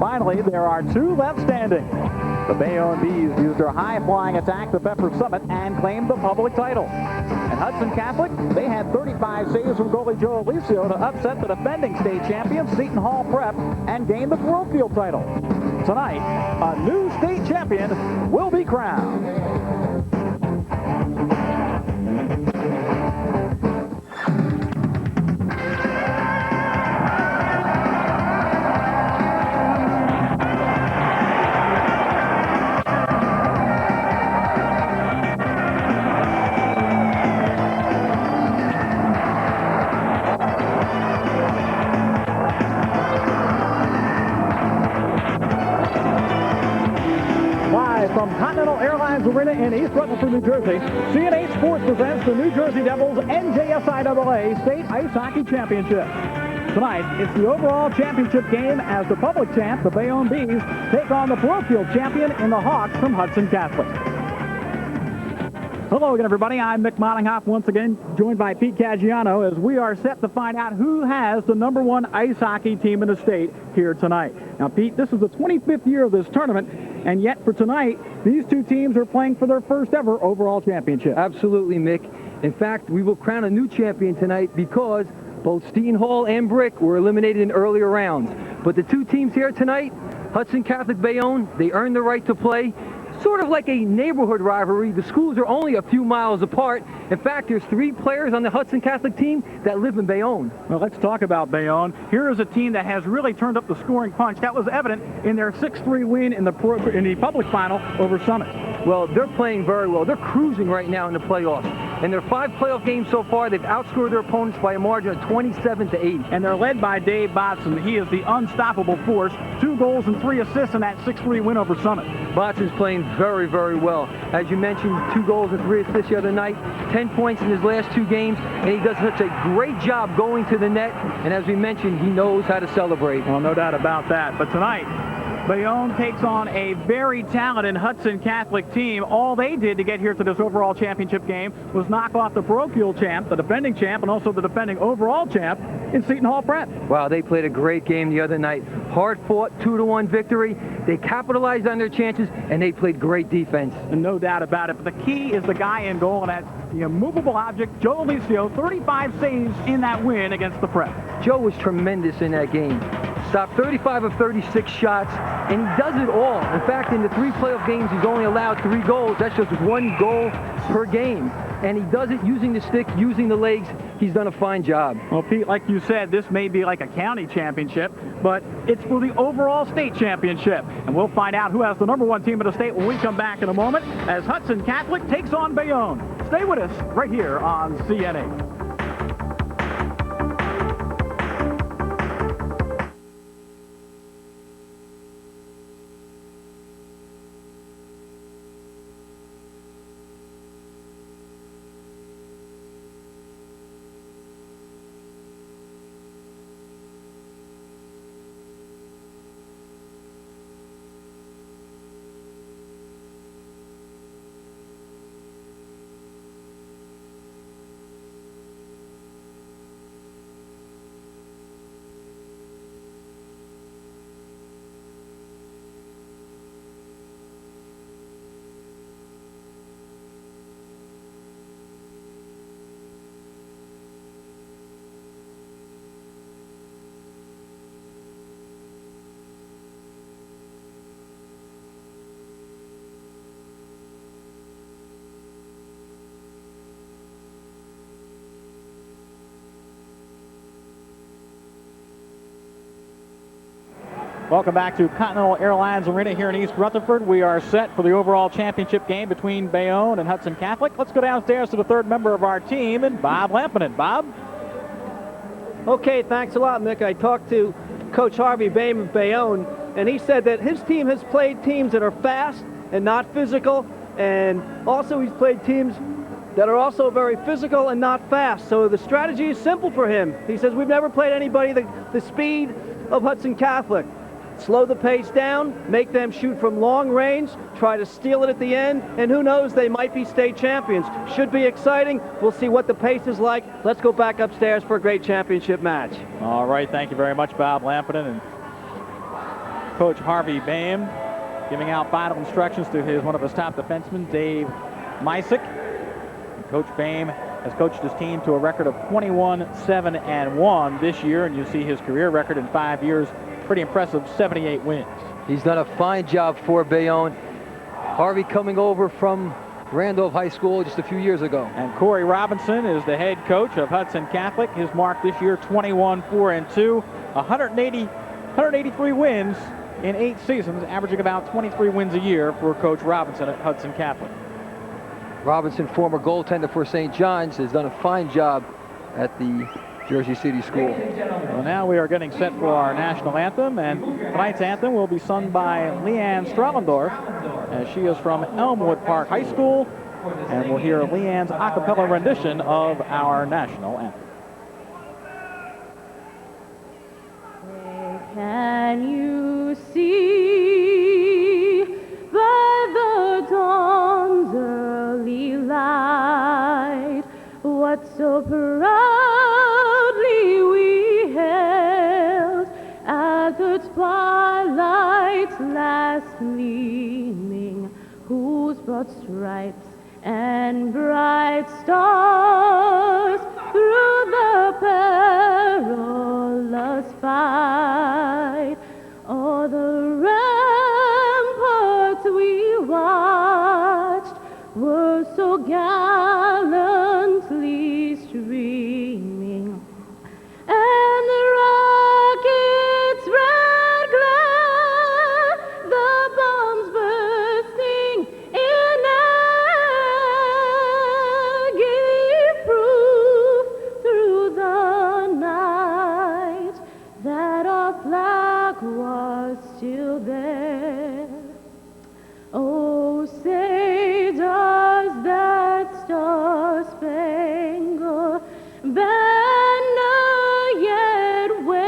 Finally, there are two left standing. The Bayonne Bees used their high-flying attack to pepper Summit and claimed the public title. And Hudson Catholic, they had 35 saves from goalie Joe Alicio to upset the defending state champions Seton Hall Prep and gain the parochial title. Tonight, a new state champion will be crowned. From Continental Airlines Arena in East Rutherford, New Jersey, CN8 Sports presents the New Jersey Devils NJSIAA State Ice Hockey Championship. Tonight, it's the overall championship game as the public champ, the Bayonne Bees, take on the parochial champion in the Hawks from Hudson Catholic. Hello again, everybody. I'm Mick Mottinghoff, once again joined by Pete Caggiano as we are set to find out who has the #1 ice hockey team in the state here tonight. Now, Pete, this is the 25th year of this tournament, and yet for tonight, these two teams are playing for their first ever overall championship. Absolutely, Mick. In fact, we will crown a new champion tonight because both Seton Hall and Brick were eliminated in earlier rounds. But the two teams here tonight, Hudson Catholic Bayonne, they earned the right to play. Sort of like a neighborhood rivalry. The schools are only a few miles apart. In fact, there's 3 players on the Hudson Catholic team that live in Bayonne. Well, let's talk about Bayonne. Here is a team that has really turned up the scoring punch. That was evident in their 6-3 win in the public final over Summit. Well, they're playing very well. They're cruising right now in the playoffs. In their 5 playoff games so far, they've outscored their opponents by a margin of 27-8. And they're led by Dave Botson. He is the unstoppable force. 2 goals and 3 assists in that 6-3 win over Summit. Botson's playing very, very well. As you mentioned, 2 goals and 3 assists the other night, 10 points in his last 2 games, and he does such a great job going to the net. And as we mentioned, he knows how to celebrate. Well, no doubt about that. But tonight, Bayonne takes on a very talented Hudson Catholic team. All they did to get here to this overall championship game was knock off the parochial champ, the defending champ, and also the defending overall champ in Seton Hall Prep. Wow, they played a great game the other night. Hard-fought 2-1 victory. They capitalized on their chances, and they played great defense. And no doubt about it. But the key is the guy in goal, and that's the immovable object, Joe Alicio, 35 saves in that win against the Prep. Joe was tremendous in that game. Stopped 35 of 36 shots, and he does it all. In fact, in the 3 playoff games, he's only allowed 3 goals. That's just 1 goal per game. And he does it using the stick, using the legs. He's done a fine job. Well, Pete, like you said, this may be like a county championship, but it's for the overall state championship. And we'll find out who has the #1 team in the state when we come back in a moment as Hudson Catholic takes on Bayonne. Stay with us right here on CN8. Welcome back to Continental Airlines Arena here in East Rutherford. We are set for the overall championship game between Bayonne and Hudson Catholic. Let's go downstairs to the 3rd member of our team, and Bob Lampinen. Bob? Okay, thanks a lot, Mick. I talked to Coach Harvey Boehm of Bayonne, and he said that his team has played teams that are fast and not physical, and also he's played teams that are also very physical and not fast. So the strategy is simple for him. He says, we've never played anybody the speed of Hudson Catholic. Slow the pace down, make them shoot from long range, try to steal it at the end, and who knows, they might be state champions. Should be exciting. We'll see what the pace is like. Let's go back upstairs for a great championship match. All right, thank you very much, Bob Lampinen. And Coach Harvey Boehm giving out final instructions to one of his top defensemen, Dave Mysick. Coach Boehm has coached his team to a record of 21-7-1 this year, and you see his career record in 5 years, pretty impressive, 78 wins. He's done a fine job for Bayonne. Harvey coming over from Randolph High School just a few years ago. And Cory Robinson is the head coach of Hudson Catholic. His mark this year, 21-4-2, 183 wins in 8 seasons, averaging about 23 wins a year for Coach Robinson at Hudson Catholic. Robinson, former goaltender for St. John's, has done a fine job at the Jersey City School. Well, now we are getting set for our national anthem, and tonight's anthem will be sung by Leanne Strellendorf, as she is from Elmwood Park High School, and we'll hear Leanne's a cappella rendition of our national anthem. Can you see by the dawn's early light what so proudly we held at the twilight's last gleaming, whose broad stripes and bright stars through the perilous fight, o'er the ramparts we watched were so gallantly streaming, and the rockets' red glare, the bombs bursting in air, gave proof through the night that our flag was still there. Oh, say does that star-spangled banner yet wave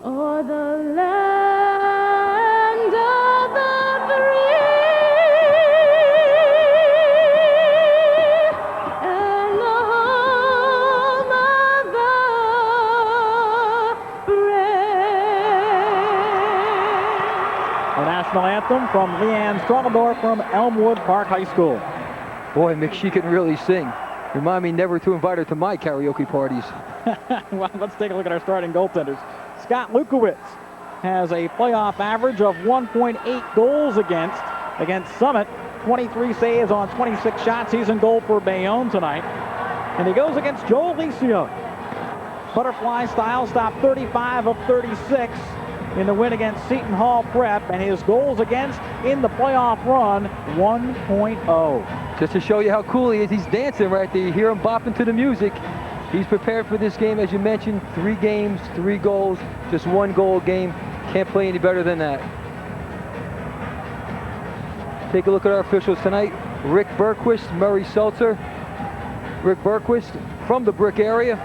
o'er the land of the free and the home of the brave? The national anthem from Leanne Strellendorf from Elmwood Park High School. Boy, Mick, she can really sing. Remind me never to invite her to my karaoke parties. Well, let's take a look at our starting goaltenders. Scott Lukowitz has a playoff average of 1.8 goals against Summit. 23 saves on 26 shots. He's in goal for Bayonne tonight. And he goes against Joe Licio. Butterfly style, stopped 35 of 36 in the win against Seton Hall Prep, and his goals against in the playoff run, 1.0. Just to show you how cool he is, he's dancing right there. You hear him bopping to the music. He's prepared for this game, as you mentioned. 3 games, 3 goals, just 1 goal a game. Can't play any better than that. Take a look at our officials tonight. Rick Berquist, Murray Seltzer. Rick Berquist from the Brick area,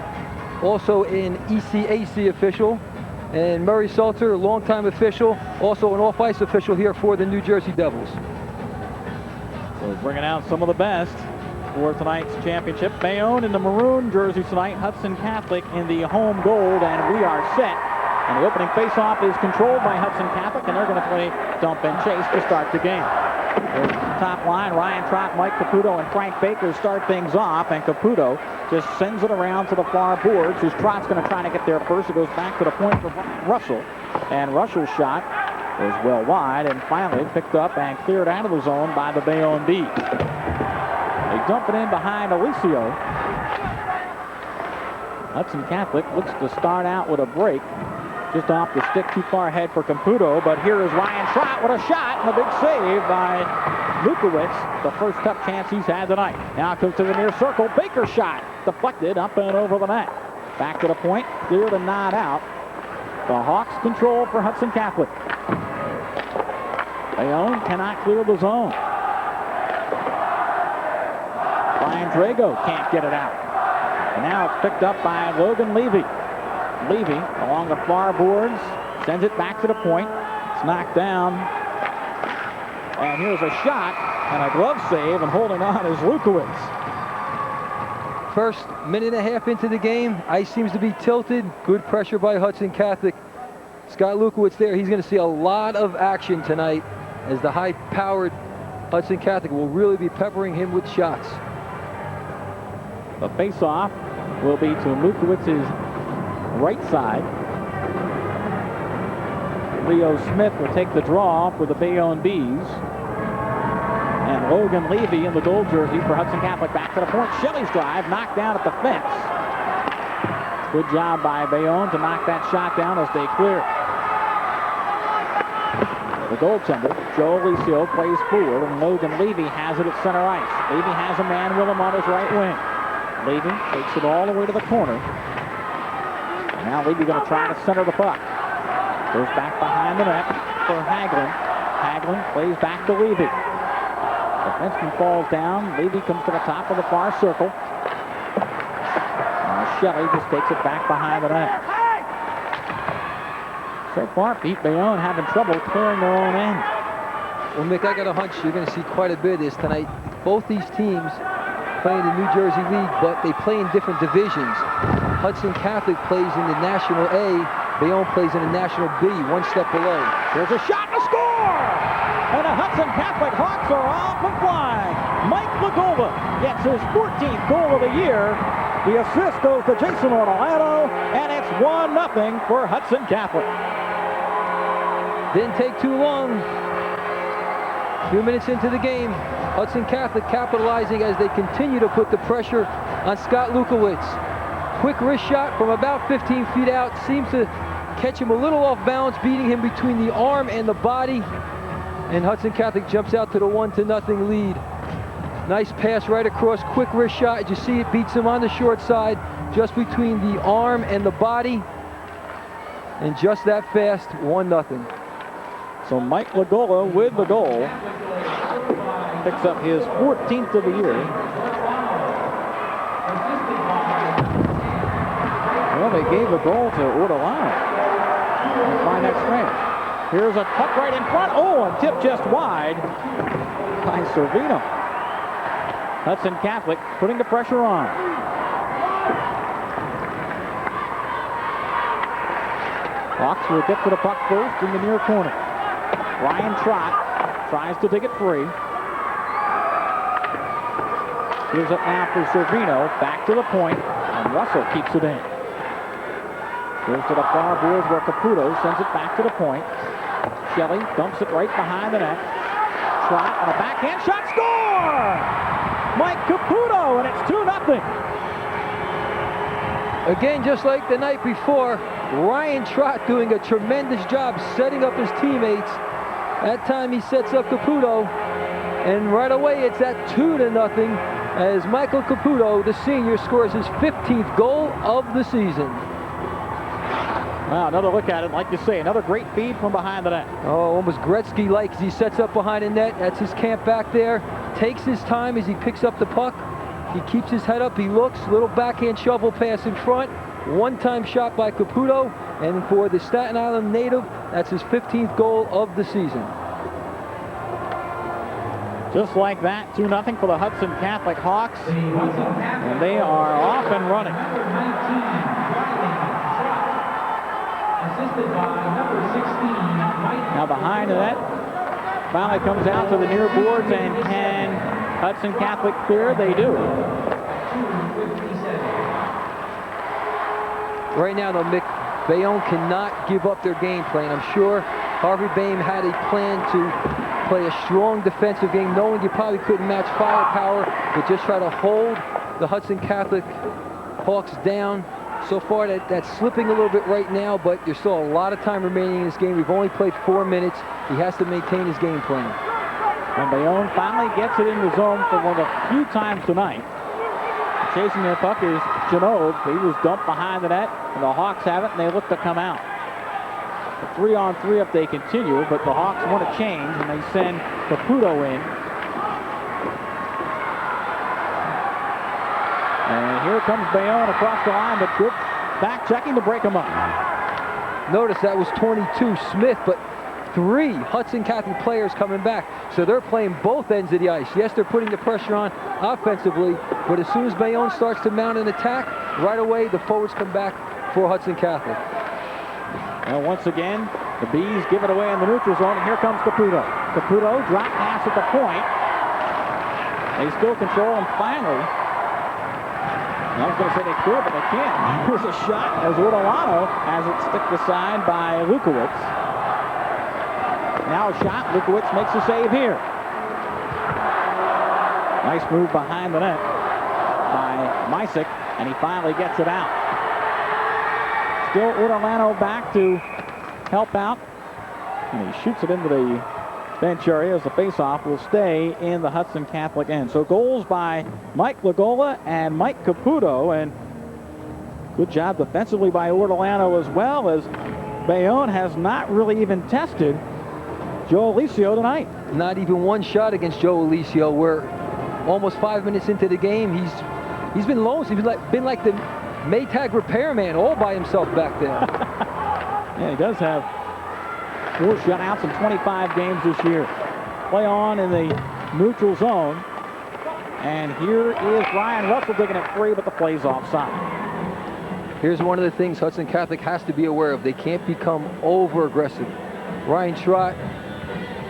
also an ECAC official. And Murray Seltzer, longtime official, also an off-ice official here for the New Jersey Devils. So bringing out some of the best for tonight's championship. Bayonne in the maroon jerseys tonight. Hudson Catholic in the home gold, and we are set. And the opening faceoff is controlled by Hudson Catholic, and they're going to play dump and chase to start the game. There's the top line. Ryan Trott, Mike Caputo, and Frank Baker start things off, and Caputo just sends it around to the far boards, whose Trott's going to try to get there first. It goes back to the point for Russell, and Russell's shot is well wide, and finally picked up and cleared out of the zone by the Bayonne Bees. They dump it in behind Alicio. Hudson Catholic looks to start out with a break. Just off the stick, too far ahead for Caputo, but here is Ryan Trott with a shot and a big save by Lukowitz, the first tough chance he's had tonight. Now comes to the near circle. Baker's shot deflected up and over the net. Back to the point, cleared and not out. The Hawks control for Hudson Catholic. Bayonne cannot clear the zone. Brian Drago can't get it out. And now it's picked up by Logan Levy. Levy along the far boards, sends it back to the point. It's knocked down. And here's a shot and a glove save, and holding on is Lukowitz. First minute and a half into the game, ice seems to be tilted. Good pressure by Hudson Catholic. Scott Lukowitz there, he's going to see a lot of action tonight as the high-powered Hudson Catholic will really be peppering him with shots. The face-off will be to Lukowitz's right side. Leo Smith will take the draw for the Bayonne Bees. And Logan Levy in the gold jersey for Hudson Catholic. Back to the point. Shelley's drive knocked down at the fence. Good job by Bayonne to knock that shot down as they clear. The goaltender, Joe Alicio, plays forward, and Logan Levy has it at center ice. Levy has a man with him on his right wing. Levy takes it all the way to the corner. And now Levy going to try to center the puck. Goes back behind the net for Hagelin. Hagelin plays back to Levy. Defenseman falls down. Levy comes to the top of the far circle. And Shelley just takes it back behind the net. So far, Pete Bayonne having trouble clearing their own end. Well, Mick, I got a hunch you're going to see quite a bit of this tonight. Both these teams play in the New Jersey League, but they play in different divisions. Hudson Catholic plays in the National A. Bayonne plays in the National B, one step below. There's a shot to score! And the Hudson Catholic Hawks are off and flying. Mike Lagola gets his 14th goal of the year. The assist goes to Jason Ortolano, and it's 1-0 for Hudson Catholic. Didn't take too long. A few minutes into the game, Hudson Catholic capitalizing as they continue to put the pressure on Scott Lukowitz. Quick wrist shot from about 15 feet out. Seems to catch him a little off balance, beating him between the arm and the body. And Hudson Catholic jumps out to the 1-0 lead. Nice pass right across, quick wrist shot. As you see, it beats him on the short side, just between the arm and the body. And just that fast, 1-0. So Mike Lagola with the goal. Picks up his 14th of the year. Well, they gave the goal to Ortolano. By next man. Here's a puck right in front. Oh, and tipped just wide by Servino. Hudson Catholic putting the pressure on. Hawks will get to the puck first in the near corner. Ryan Trott tries to dig it free. Gives it now for Servino. Back to the point, and Russell keeps it in. Goes to the far boards where Caputo sends it back to the point. Shelley dumps it right behind the net. Trott on a backhand shot. Score! Mike Caputo, and it's 2-0. Again, just like the night before, Ryan Trott doing a tremendous job setting up his teammates. That time he sets up Caputo, and right away it's at 2-0 as Michael Caputo, the senior, scores his 15th goal of the season. Wow, another look at it, like you say, another great feed from behind the net. Oh, almost Gretzky-like as he sets up behind the net. That's his camp back there. Takes his time as he picks up the puck. He keeps his head up, he looks, little backhand shovel pass in front. One-time shot by Caputo, and for the Staten Island native, that's his 15th goal of the season. Just like that, 2-0 for the Hudson Catholic Hawks, and they are off and running. Now behind the net, finally comes out to the near boards, and can Hudson Catholic clear? They do. Right now, though, Mick, Bayonne cannot give up their game plan. I'm sure Harvey Boehm had a plan to play a strong defensive game, knowing you probably couldn't match firepower, but just try to hold the Hudson Catholic Hawks down. So far, that's slipping a little bit right now, but there's still a lot of time remaining in this game. We've only played 4 minutes. He has to maintain his game plan. And Bayonne finally gets it in the zone for one of the few times tonight. Chasing their puck is Janot. He was dumped behind the net, and the Hawks have it, and they look to come out. A 3-on-3 if they continue, but the Hawks want to change, and they send Caputo in. And here comes Bayonne across the line, but good back checking to break him up. Notice that was 22 Smith, but 3 Hudson Catholic players coming back. So they're playing both ends of the ice. Yes, they're putting the pressure on offensively, but as soon as Bayonne starts to mount an attack, right away the forwards come back for Hudson Catholic. Well, once again, the Bees give it away in the neutral zone, and here comes Caputo. Caputo, drop pass at the point. They still control, and finally, I was going to say they could, but they can't. Here's a shot as Ortolano has it sticked aside by Lukowitz. Now a shot. Lukowitz makes a save here. Nice move behind the net by Mysick, and he finally gets it out. Still Ortolano back to help out, and he shoots it into the bench area as the faceoff will stay in the Hudson Catholic end. So goals by Mike Lagola and Mike Caputo, and good job defensively by Ortolano as well, as Bayonne has not really even tested Joe Alicio tonight. Not even one shot against Joe Alicio. We're almost 5 minutes into the game. He's been lonesome. He's been like the Maytag repairman all by himself back there. Yeah, he does have 4 shutouts in 25 games this year. Play on in the neutral zone. And here is Ryan Russell digging it free, but the play's offside. Here's one of the things Hudson Catholic has to be aware of. They can't become over-aggressive. Ryan Trott,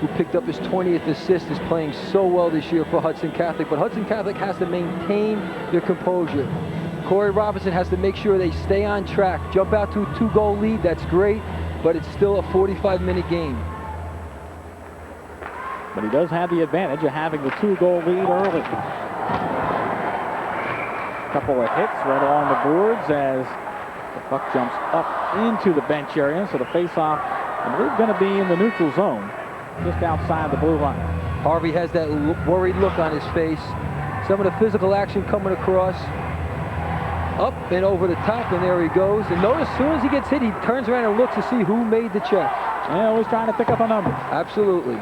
who picked up his 20th assist, is playing so well this year for Hudson Catholic, but Hudson Catholic has to maintain their composure. Cory Robinson has to make sure they stay on track. Jump out to a 2-goal lead, that's great, but it's still a 45-minute game. But he does have the advantage of having the 2-goal lead early. A couple of hits right along the boards as the puck jumps up into the bench area, so the face-off, I believe, going to be in the neutral zone, just outside the blue line. Harvey has that worried look on his face. Some of the physical action coming across. Up and over the top, and there he goes. And notice as soon as he gets hit, he turns around and looks to see who made the check. Yeah, always trying to pick up a number. Absolutely.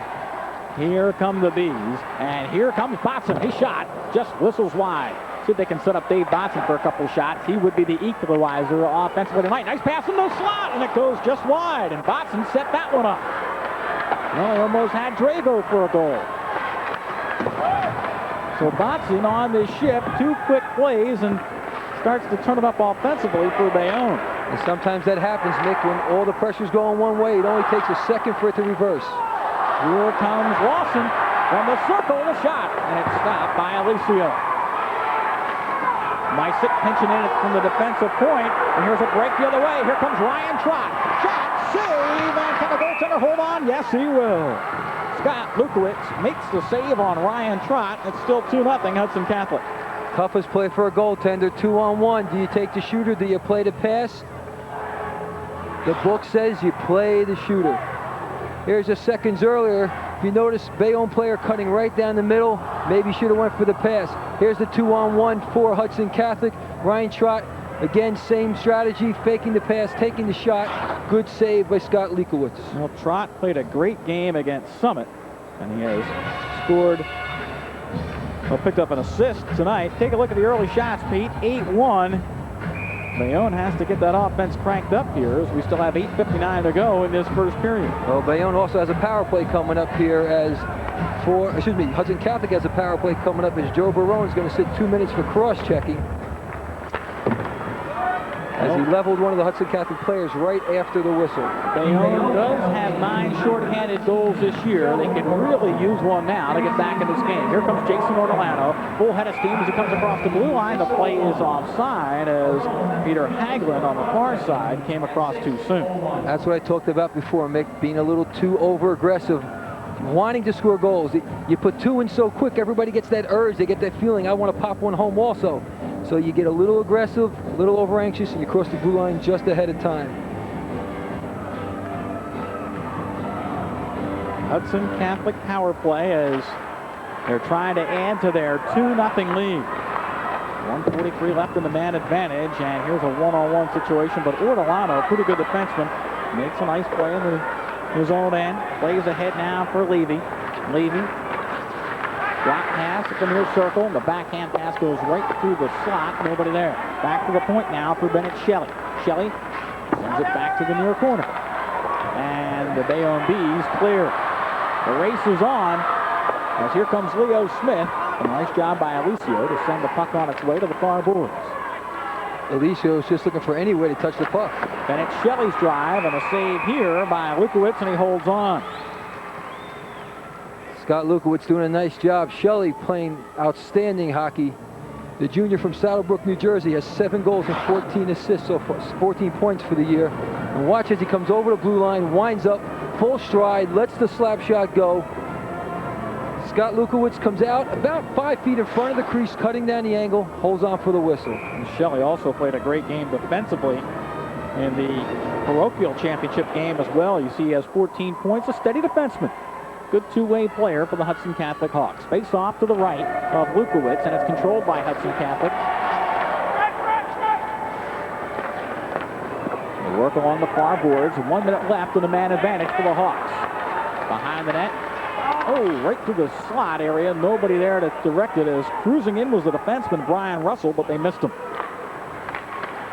Here come the Bees, and here comes Botson. His shot just whistles wide. See if they can set up Dave Botson for a couple shots. He would be the equalizer offensively tonight. Nice pass in the slot, and it goes just wide, and Botson set that one up. Well, he almost had Drago for a goal. So Botson on the shift, 2 quick plays, and starts to turn it up offensively for Bayonne. And sometimes that happens, Nick, when all the pressure's going one way. It only takes a second for it to reverse. Here comes Lawson from the circle, the shot, and it's stopped by Alicio. Mysick pinching in it from the defensive point, and here's a break the other way. Here comes Ryan Trott. Shot, save, and can the goaltender hold on? Yes, he will. Scott Lukowitz makes the save on Ryan Trott. It's still 2-0 Hudson Catholic. Toughest play for a goaltender, 2-on-1. Do you take the shooter? Do you play the pass? The book says you play the shooter. Here's just seconds earlier. If you notice, Bayonne player cutting right down the middle. Maybe should have went for the pass. Here's the 2-on-1 for Hudson Catholic. Ryan Trott, again, same strategy, faking the pass, taking the shot. Good save by Scott Lukowitz. Well, Trott played a great game against Summit, and he has scored, picked up an assist tonight. Take a look at the early shots, Pete. 8-1. Bayonne has to get that offense cranked up here as we still have 8:59 to go in this first period. Well, Bayonne also has a power play coming up here Hudson Catholic has a power play coming up as Joe Barone is going to sit 2 minutes for cross-checking. As he leveled one of the Hudson Catholic players right after the whistle. Bayonne does have 9 shorthanded goals this year. They can really use one now to get back in this game. Here comes Jason Ortolano, full head of steam as he comes across the blue line. The play is offside as Peter Hagelin on the far side came across too soon. That's what I talked about before, Mick, being a little too over-aggressive, wanting to score goals. You put 2 in so quick, everybody gets that urge, they get that feeling, I want to pop one home also. So you get a little aggressive, a little over-anxious, and you cross the blue line just ahead of time. Hudson Catholic power play as they're trying to add to their 2-0 lead. 1:43 left in the man advantage, and here's a one-on-one situation, but Ortolano, pretty good defenseman, makes a nice play in his own end. Plays ahead now for Levy. Levy, drop pass at the near circle, and the backhand pass goes right through the slot, nobody there. Back to the point now for Bennett Shelley. Shelley sends it back to the near corner. and the Bayonne Bees clear. The race is on as here comes Leo Smith. A nice job by Alicio to send the puck on its way to the far boards. Alicio's just looking for any way to touch the puck. And it's Shelley's drive and a save here by Lukowitz, and he holds on. Scott Lukowitz doing a nice job. Shelley playing outstanding hockey. The junior from Saddlebrook, New Jersey, has 7 goals and 14 assists, so 14 points for the year. And watch as he comes over the blue line, winds up, full stride, lets the slap shot go. Scott Lukowitz comes out about 5 feet in front of the crease, cutting down the angle, holds on for the whistle. And Shelley also played a great game defensively in the parochial championship game as well. You see he has 14 points, a steady defenseman. Good two-way player for the Hudson Catholic Hawks. Face off to the right of Lukowitz, and it's controlled by Hudson Catholic. They work along the far boards. 1 minute left and a man advantage for the Hawks. Behind the net. Oh, right through the slot area. Nobody there to direct it, as cruising in was the defenseman, Brian Russell, but they missed him.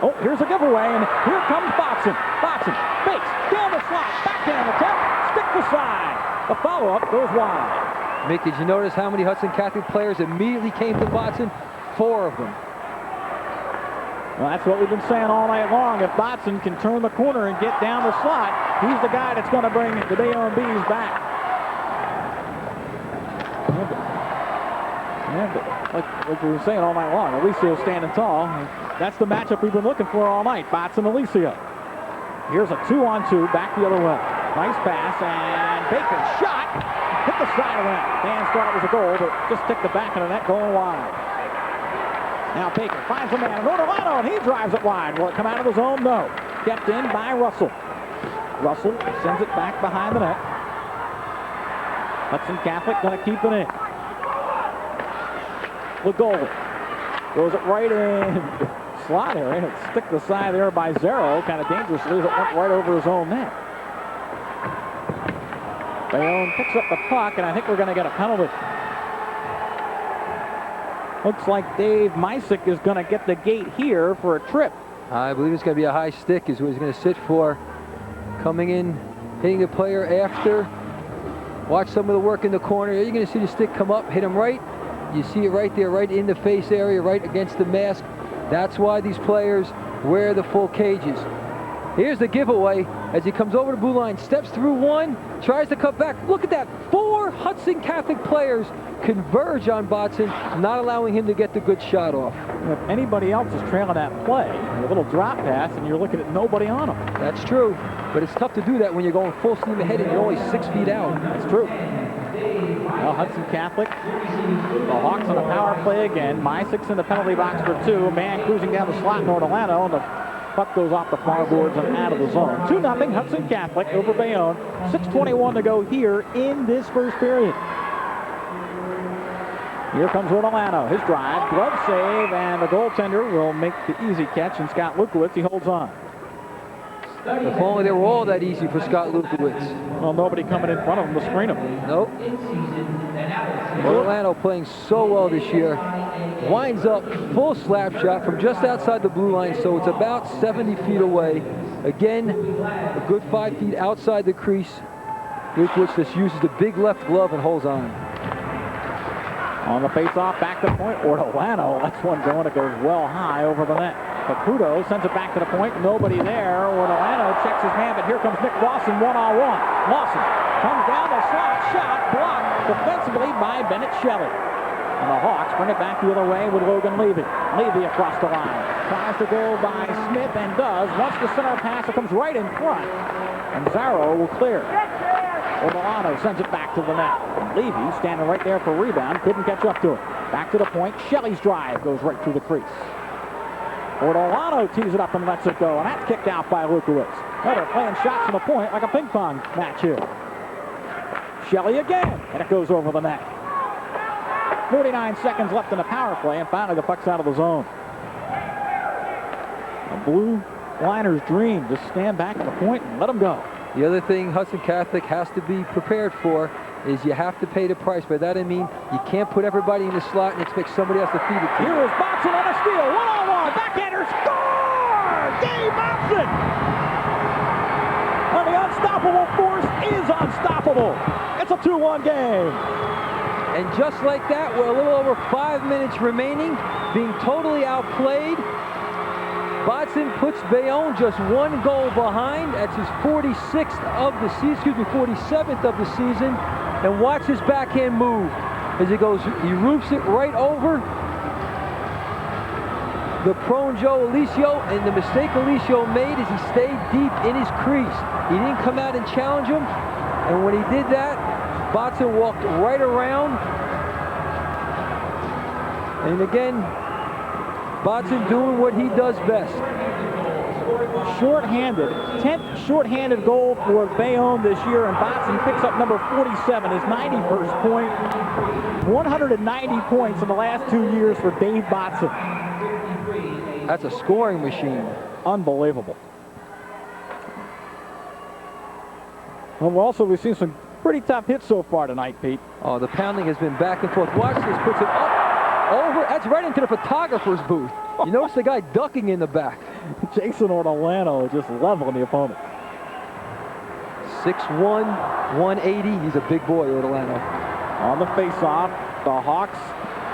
Oh, here's a giveaway, and here comes Boehm. Boehm fakes, down the slot, backhand attempt, stick the side. The follow-up goes wide. Mick, did you notice how many Hudson Catholic players immediately came to Boehm? 4 of them. Well, that's what we've been saying all night long. If Boehm can turn the corner and get down the slot, he's the guy that's going to bring the Bayonne Bees back. Like we were saying all night long, Alicio standing tall. That's the matchup we've been looking for all night, Boehm and Alicio. Here's a 2-on-2, back the other way. Nice pass, and Baker's shot. Hit the side of that. Dan thought it was a goal, but just ticked the back of the net going wide. Now Baker finds a man, Ortolano, and he drives it wide. Will it come out of the zone? No. Kept in by Russell. Russell sends it back behind the net. Hudson Catholic going to keep it in. Legola goes it right in slot area, and it stick the side there by Zero, kind of dangerously, as it went right over his own net. Bayonne picks up the puck, and I think we're going to get a penalty. Looks like Dave Mysick is going to get the gate here for a trip. I believe it's going to be a high stick is what he's going to sit for. Coming in, hitting the player after. Watch some of the work in the corner. You're going to see the stick come up, hit him right. You see it right there, right in the face area, right against the mask. That's why these players wear the full cages. Here's the giveaway as he comes over the blue line, steps through one, tries to cut back. Look at that, 4 Hudson Catholic players converge on Boehm, not allowing him to get the good shot off. If anybody else is trailing that play, a little drop pass, and you're looking at nobody on him. That's true, but it's tough to do that when you're going full steam ahead and you're only 6 feet out. That's true. Well, Hudson Catholic, the Hawks on a power play again. Mysick's in the penalty box for 2. A man cruising down the slot in Ortolano, and the puck goes off the far boards and out of the zone. 2-0 Hudson Catholic over Bayonne. 6:21 to go here in this first period. Here comes Ortolano. His drive, glove save, and the goaltender will make the easy catch, and Scott Lukowitz, he holds on. If only they were all that easy for Scott Lukowitz. Well, nobody coming in front of him to screen him. Nope. Orlando playing so well this year. Winds up, full slap shot from just outside the blue line, so it's about 70 feet away. Again, a good 5 feet outside the crease. Lukowitz just uses the big left glove and holds on. On the face-off, back to the point. Ortolano lets one go, and it goes well high over the net. Caputo sends it back to the point. Nobody there. Ortolano checks his man, but here comes Nick Lawson one-on-one. Lawson comes down the slot, shot blocked defensively by Bennett Shelley. And the Hawks bring it back the other way with Logan Levy. Levy across the line. Tries to go by Smith and does. Once the center pass, it comes right in front. And Zarro will clear. Ortolano sends it back to the net. Levy standing right there for rebound. Couldn't catch up to it. Back to the point. Shelley's drive goes right through the crease. Ortolano tees it up and lets it go. And that's kicked out by Lukowitz. Now they're playing shots from the point like a ping pong match here. Shelley again. And it goes over the net. 49 seconds left in the power play. And finally the puck's out of the zone. A blue liner's dream. Just stand back at the point and let them go. The other thing Hudson Catholic has to be prepared for is you have to pay the price. By that I mean you can't put everybody in the slot and expect somebody else to feed it to you. Here is Boehm on a steal. One-on-one. Backhander. Score! Dave Boehm! On the unstoppable physical force is unstoppable. It's a 2-1 game. And just like that, with a little over 5 minutes remaining, being totally outplayed, Hudson puts Bayonne just 1 goal behind. That's his 46th of the season, 47th of the season. And watch his backhand move as he goes, he roofs it right over the prone Joe Alicio, and the mistake Alicio made is he stayed deep in his crease. He didn't come out and challenge him, and when he did that, Hudson walked right around. And again, Hudson doing what he does best. Short-handed, 10th short-handed goal for Bayonne this year, and Hudson picks up number 47, his 91st point. 190 points in the last 2 years for Dave Hudson. That's a scoring machine. Unbelievable. Well, also, we've seen some pretty tough hits so far tonight, Pete. Oh, the pounding has been back and forth. Watch this, puts it up, over. That's right into the photographer's booth. You notice the guy ducking in the back. Jason Ortolano just leveling the opponent. 6'1", 180. He's a big boy, Ortolano. On the face-off, the Hawks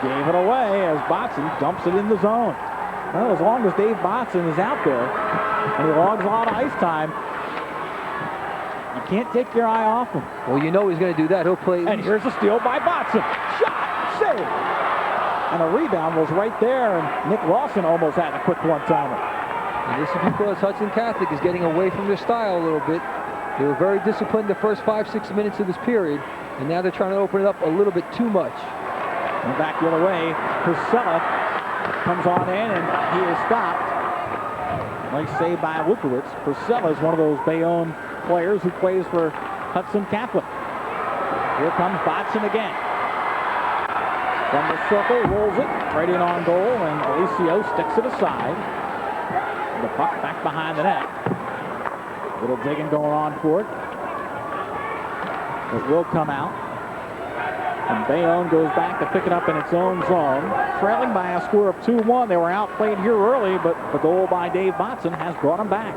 gave it away as Hudson dumps it in the zone. Well, as long as Dave Hudson is out there and he logs a lot of ice time, you can't take your eye off him. Well, you know he's going to do that. He'll play. And here's a steal by Hudson. Shot, save. And a rebound was right there, and Nick Lawson almost had a quick one-timer. And this is because Hudson Catholic is getting away from their style a little bit. They were very disciplined the first 5-6 minutes of this period, and now they're trying to open it up a little bit too much. And back the other way, Priscilla comes on in, and he is stopped. Nice save by Lukowitz. Priscilla is one of those Bayonne players who plays for Hudson Catholic. Here comes Hudson again. From the circle, rolls it right in on goal, and Alicio sticks it aside. The puck back behind the net. Little digging going on for it. It will come out. And Bayonne goes back to pick it up in its own zone. Trailing by a score of 2-1. They were outplayed here early, but the goal by Dave Hudson has brought them back.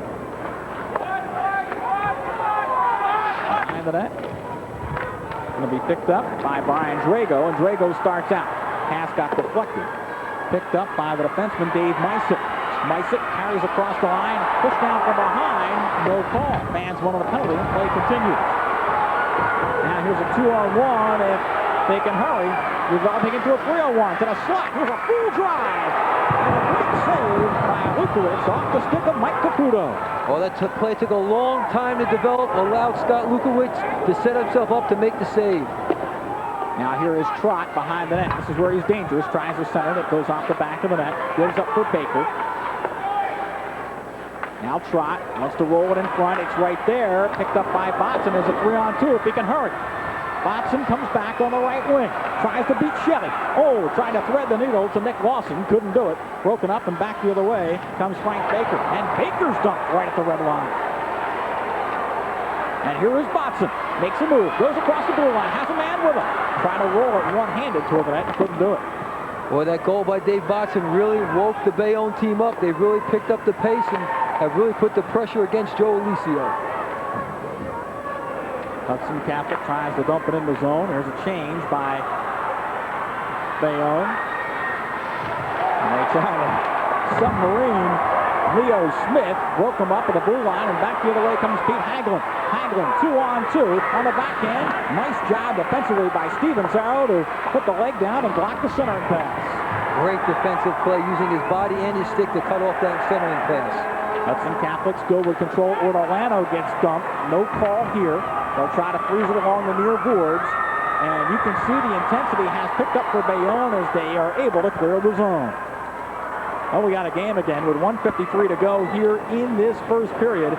Behind the net. Going to be picked up by Brian Drago, and Drago starts out. Pass got deflected. Picked up by the defenseman Dave Mysick. Mysick carries across the line, pushed down from behind, no call. Fans wanted a penalty, and play continues. Now here's a 2-on-1 if they can hurry, resolving into a 3-on-1 to the slot. Here's a full drive, and a great save by Lukowitz off the stick of Mike Caputo. Well, that play took a long time to develop, allowed Scott Lukowitz to set himself up to make the save. Now here is Trott behind the net. This is where he's dangerous. Tries the center that goes off the back of the net. Gives up for Baker. Now Trott wants to roll it in front. It's right there. Picked up by Hudson as a 3-on-2 if he can hurry. Hudson comes back on the right wing. Tries to beat Shelley. Oh, trying to thread the needle to Nick Lawson. Couldn't do it. Broken up and back the other way comes Frank Baker. And Baker's dumped right at the red line. And here is Hudson. Makes a move. Goes across the blue line. Has a man with him. Trying to roll it one-handed toward the net. Couldn't do it. Boy, that goal by Dave Hudson really woke the Bayonne team up. They've really picked up the pace and have really put the pressure against Joe Alicio. Hudson Catholic tries to dump it in the zone. There's a change by Bayonne. And they try to submarine Leo Smith. Broke him up at the blue line, and back the other way comes Pete Hagelin. Hagelin, 2-on-2 on the backhand. Nice job defensively by Steven Zarrow to put the leg down and block the centering pass. Great defensive play using his body and his stick to cut off that centering pass. Hudson Catholics go with control. Ortolano gets dumped. No call here. They'll try to freeze it along the near boards. And you can see the intensity has picked up for Bayonne as they are able to clear the zone. Oh, we got a game again with 1:53 to go here in this first period.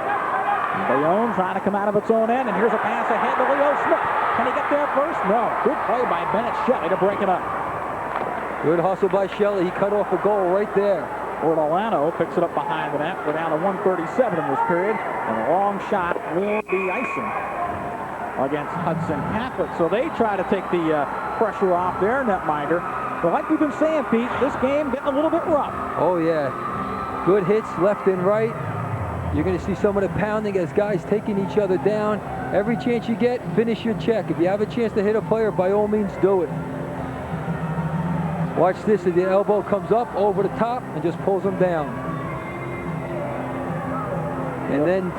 Bayonne trying to come out of its own end, and here's a pass ahead to Leo Smith. Can he get there first? No. Good play by Bennett Shelley to break it up. Good hustle by Shelley. He cut off a goal right there. Ortolano picks it up behind the net. We're down to 1:37 in this period, and a long shot will be icing against Hudson Catholic. So they try to take the pressure off their netminder. But like we've been saying, Pete, this game getting a little bit rough. Oh, yeah. Good hits left and right. You're going to see some of the pounding as guys taking each other down. Every chance you get, finish your check. If you have a chance to hit a player, by all means, do it. Watch this, as the elbow comes up over the top and just pulls them down. And then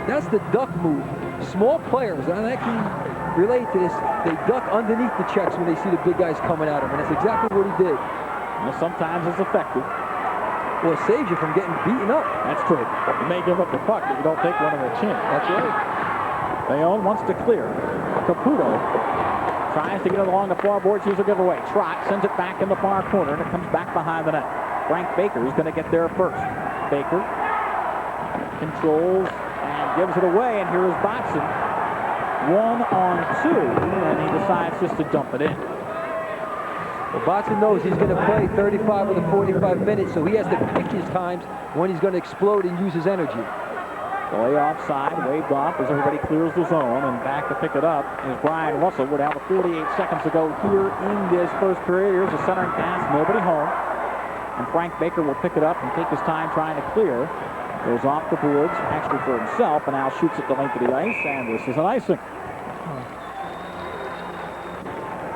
that's the duck move. Small players, and I can relate to this, they duck underneath the checks when they see the big guys coming at them, and that's exactly what he did. Well, sometimes it's effective. Well, it saves you from getting beaten up. That's true. You may give up the puck, but you don't take one in the chin. That's right. Bayonne wants to clear. Caputo tries to get it along the far boards. Here's a giveaway. Trot sends it back in the far corner, and it comes back behind the net. Frank Baker is going to get there first. Baker controls and gives it away, and here is Botson. 1-on-2, and he decides just to dump it in. Well, Botson knows he's going to play 35 of the 45 minutes, so he has to pick his times when he's going to explode and use his energy. Delay offside, waved off as everybody clears the zone, and back to pick it up is Brian Russell. We're down to 48 seconds to go here in this first period. Here's a centering pass, nobody home. And Frank Baker will pick it up and take his time trying to clear. Goes off the boards, actually for himself, and now shoots at the length of the ice, and this is an icing.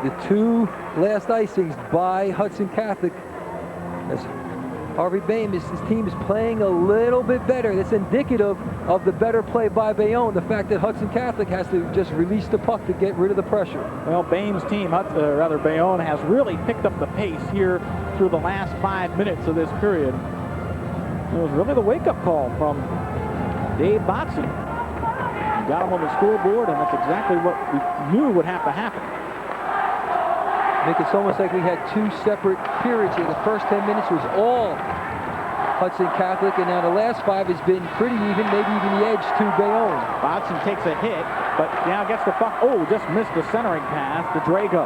The two last icings by Hudson Catholic. As Harvey Boehm, his team is playing a little bit better. That's indicative of the better play by Bayonne. The fact that Hudson Catholic has to just release the puck to get rid of the pressure. Well, Boehm's team, Bayonne, has really picked up the pace here through the last 5 minutes of this period. It was really the wake-up call from Dave Botson. He got him on the scoreboard, and that's exactly what we knew would have to happen. Nick, it's almost like we had two separate periods here. The first 10 minutes was all Hudson Catholic, and now the last 5 has been pretty even, maybe even the edge to Bayonne. Botson takes a hit, but now gets the puck. Oh, just missed the centering pass to Drago.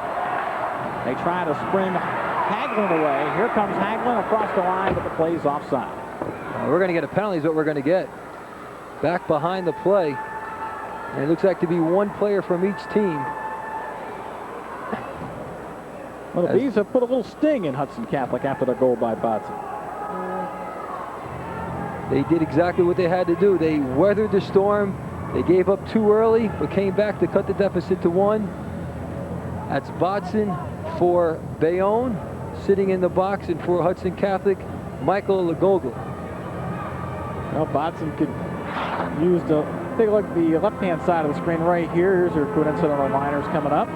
They try to spring Hagelin away. Here comes Hagelin across the line, but the play's offside. We're going to get a penalty is what we're going to get. Back behind the play. And it looks like to be one player from each team. Well, the Bees have put a little sting in Hudson Catholic after their goal by Botson. They did exactly what they had to do. They weathered the storm. They gave up too early, but came back to cut the deficit to 1. That's Botson for Bayonne. Sitting in the box, and for Hudson Catholic, Michael Lagogla. Well, Botson could use the, take a look at the left-hand side of the screen right here. Here's your coincidental liners coming up.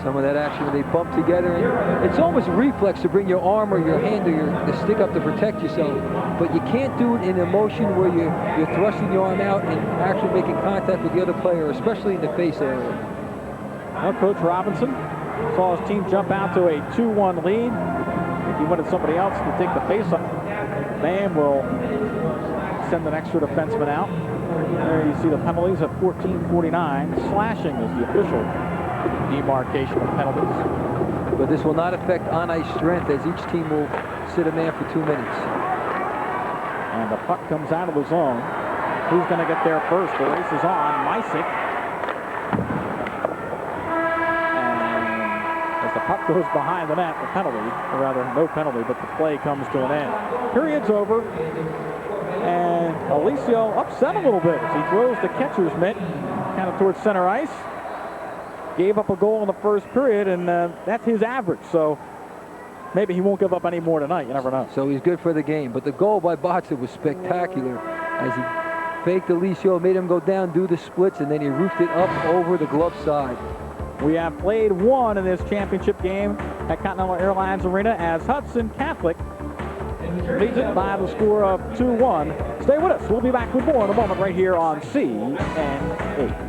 Some of that action where they bump together, and it's almost a reflex to bring your arm or your hand or the stick up to protect yourself, but you can't do it in a motion where you're thrusting your arm out and actually making contact with the other player, especially in the face area. Well, Coach Robinson saw his team jump out to a 2-1 lead. If he wanted somebody else to take the face-off, Boehm will send an extra defenseman out. There you see the penalties at 14:49. Slashing is the official demarcation of penalties. But this will not affect on-ice strength, as each team will sit a man for 2 minutes. And the puck comes out of the zone. Who's going to get there first? The race is on. Mysick. And as the puck goes behind the net, the penalty, or rather no penalty, but the play comes to an end. Period's over. And Alicio upset a little bit as he throws the catcher's mitt kind of towards center ice. Gave up a goal in the first period, and that's his average. So maybe he won't give up any more tonight. You never know. So he's good for the game. But the goal by Botson was spectacular as he faked Alicio, made him go down, do the splits, and then he roofed it up over the glove side. We have played 1 in this championship game at Continental Airlines Arena as Hudson Catholic leads it by the score of 2-1. Stay with us. We'll be back with more in a moment right here on CN8.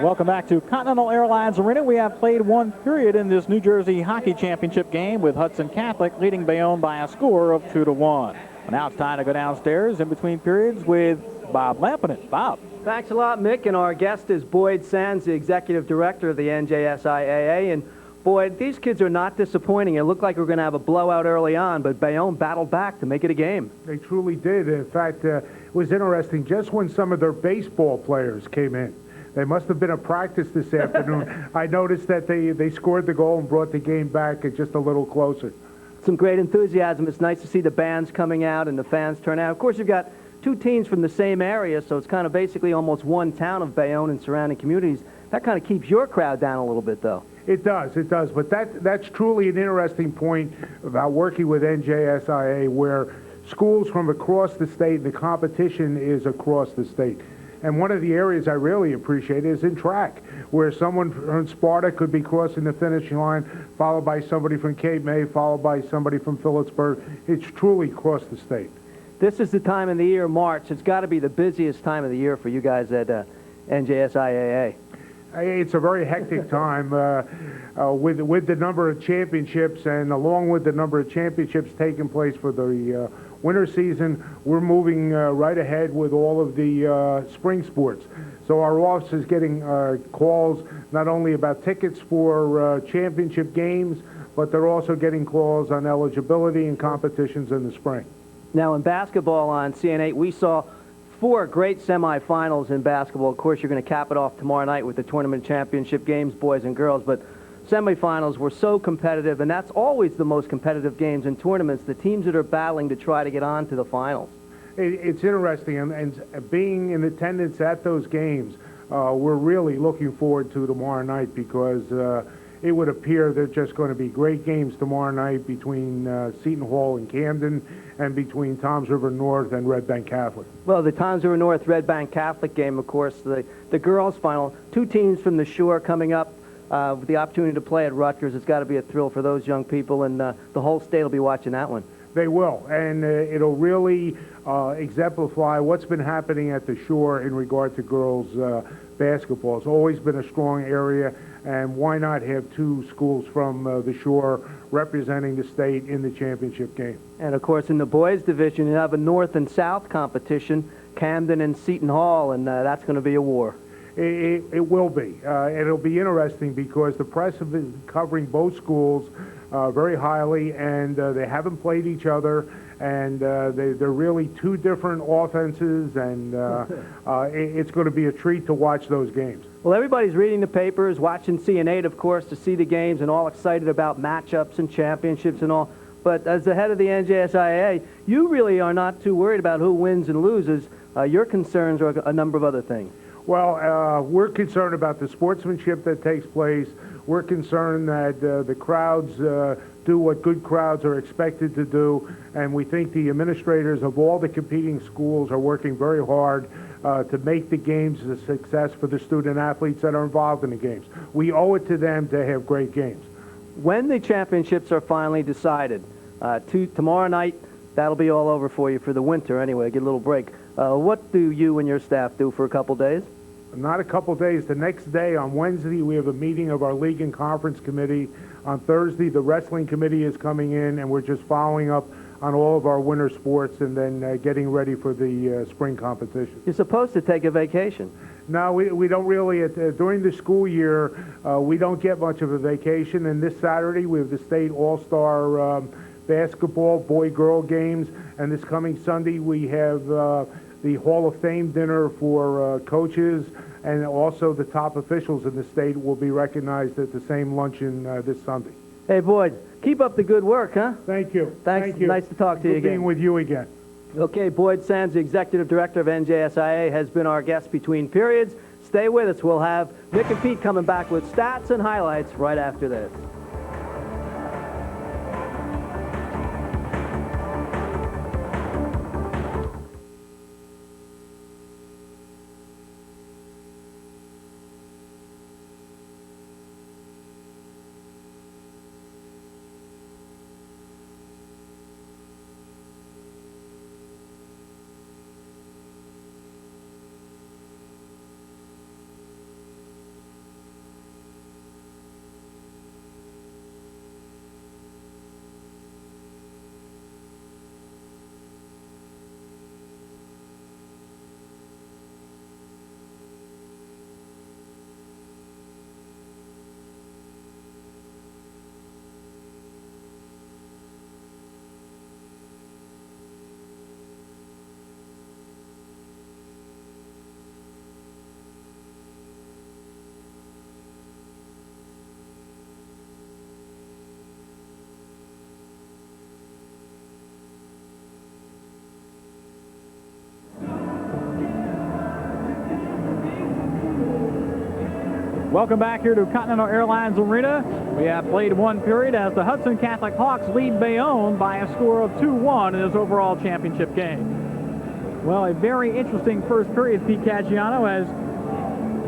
Welcome back to Continental Airlines Arena. We have played one period in this New Jersey Hockey Championship game with Hudson Catholic leading Bayonne by a score of 2-1. Now it's time to go downstairs in between periods with Bob Lampinen. Bob. Thanks a lot, Mick. And our guest is Boyd Sands, the executive director of the NJSIAA. And Boyd, these kids are not disappointing. It looked like we were going to have a blowout early on, but Bayonne battled back to make it a game. They truly did. In fact, it was interesting just when some of their baseball players came in. They must have been at practice this afternoon. I noticed that they scored the goal and brought the game back just a little closer. Some great enthusiasm. It's nice to see the bands coming out and the fans turn out. Of course, you've got two teams from the same area, so it's kind of basically almost one town of Bayonne and surrounding communities. That kind of keeps your crowd down a little bit, though. It does. But that's truly an interesting point about working with NJSIA, where schools from across the state, the competition is across the state. And one of the areas I really appreciate is in track, where someone from Sparta could be crossing the finish line, followed by somebody from Cape May, followed by somebody from Phillipsburg. It's truly across the state. This is the time of the year, March. It's got to be the busiest time of the year for you guys at NJSIAA. It's a very hectic time with the number of championships, and along with the number of championships taking place for the winter season, we're moving right ahead with all of the spring sports. So our office is getting calls not only about tickets for championship games, but they're also getting calls on eligibility and competitions in the spring. Now in basketball on CN8, we saw 4 great semifinals in basketball. Of course, you're going to cap it off tomorrow night with the tournament championship games, boys and girls, but semifinals were so competitive, and that's always the most competitive games in tournaments, the teams that are battling to try to get on to the finals. It's interesting, and being in attendance at those games, we're really looking forward to tomorrow night, because it would appear they're just going to be great games tomorrow night between Seton Hall and Camden, and between Toms River North and Red Bank Catholic. Well, the Toms River North Red Bank Catholic game, of course, the girls' final, 2 teams from the shore coming up with the opportunity to play at Rutgers. It's got to be a thrill for those young people, and the whole state will be watching that one. They will, and it'll really exemplify what's been happening at the shore in regard to girls basketball. It's always been a strong area, and why not have 2 schools from the shore representing the state in the championship game. And of course, in the boys division, you have a north and south competition, Camden and Seton Hall, and that's going to be a war. It will be. It'll be interesting because the press have been covering both schools very highly, and they haven't played each other, and they're really 2 different offenses, and it's going to be a treat to watch those games. Well, everybody's reading the papers, watching CN8, of course, to see the games, and all excited about matchups and championships and all. But as the head of the NJSIAA, you really are not too worried about who wins and loses. Your concerns are a number of other things. Well, we're concerned about the sportsmanship that takes place. We're concerned that the crowds do what good crowds are expected to do, and we think the administrators of all the competing schools are working very hard to make the games a success for the student athletes that are involved in the games. We owe it to them to have great games. When the championships are finally decided, tomorrow night, that'll be all over for you for the winter anyway, get a little break. What do you and your staff do for a couple days? Not a couple days. The next day, on Wednesday, we have a meeting of our league and conference committee. On Thursday, the wrestling committee is coming in, and we're just following up on all of our winter sports and then getting ready for the spring competition. You're supposed to take a vacation. No, we don't really. During the school year, we don't get much of a vacation, and this Saturday we have the state all-star basketball boy-girl games, and this coming Sunday we have the Hall of Fame dinner for coaches, and also the top officials in the state will be recognized at the same luncheon this Sunday. Hey, Boyd, keep up the good work, huh? Thank you. Thanks. Thank you. Nice to talk to you again. Being with you again. Okay, Boyd Sands, the executive director of NJSIA, has been our guest between periods. Stay with us. We'll have Nick and Pete coming back with stats and highlights right after this. Welcome back here to Continental Airlines Arena. We have played one period as the Hudson Catholic Hawks lead Bayonne by a score of 2-1 in this overall championship game. Well, a very interesting first period, Pete Caggiano, as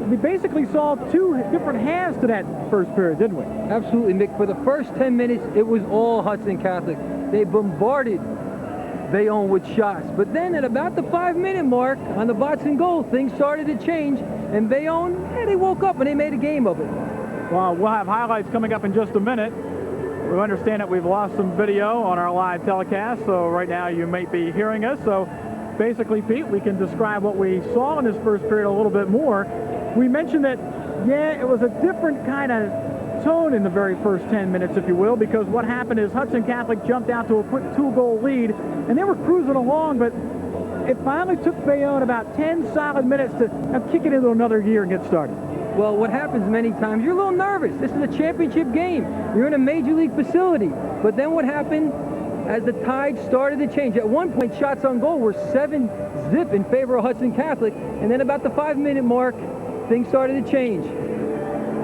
we basically saw two different halves to that first period, didn't we? Absolutely, Mick. For the first 10 minutes, it was all Hudson Catholic. They bombarded Bayonne with shots. But then at about the 5-minute mark on the Hudson goal, things started to change, and Bayonne, they woke up and they made a game of it. Well, we'll have highlights coming up in just a minute. We understand that we've lost some video on our live telecast, so right now you may be hearing us. So basically, Pete, we can describe what we saw in this first period a little bit more. We mentioned that, yeah, it was a different kind of tone in the very first 10 minutes, if you will, because what happened is Hudson Catholic jumped out to a quick 2-goal lead, and they were cruising along, but it finally took Bayonne about 10 solid minutes to kick it into another gear and get started. Well, what happens many times, you're a little nervous. This is a championship game. You're in a major league facility. But then what happened as the tide started to change? At one point, shots on goal were 7-0 in favor of Hudson Catholic, and then about the 5-minute mark, things started to change.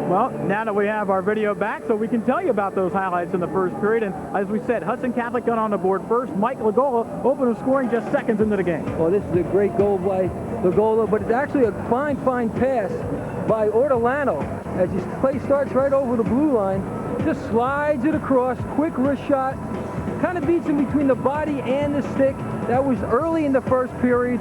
Well, now that we have our video back, so we can tell you about those highlights in the first period. And as we said, Hudson Catholic got on the board first. Mike Lagola opened the scoring just seconds into the game. Well, this is a great goal by Lagola, but it's actually a fine pass by Ortolano. As his play starts right over the blue line, just slides it across, quick wrist shot, kind of beats him between the body and the stick. That was early in the first period.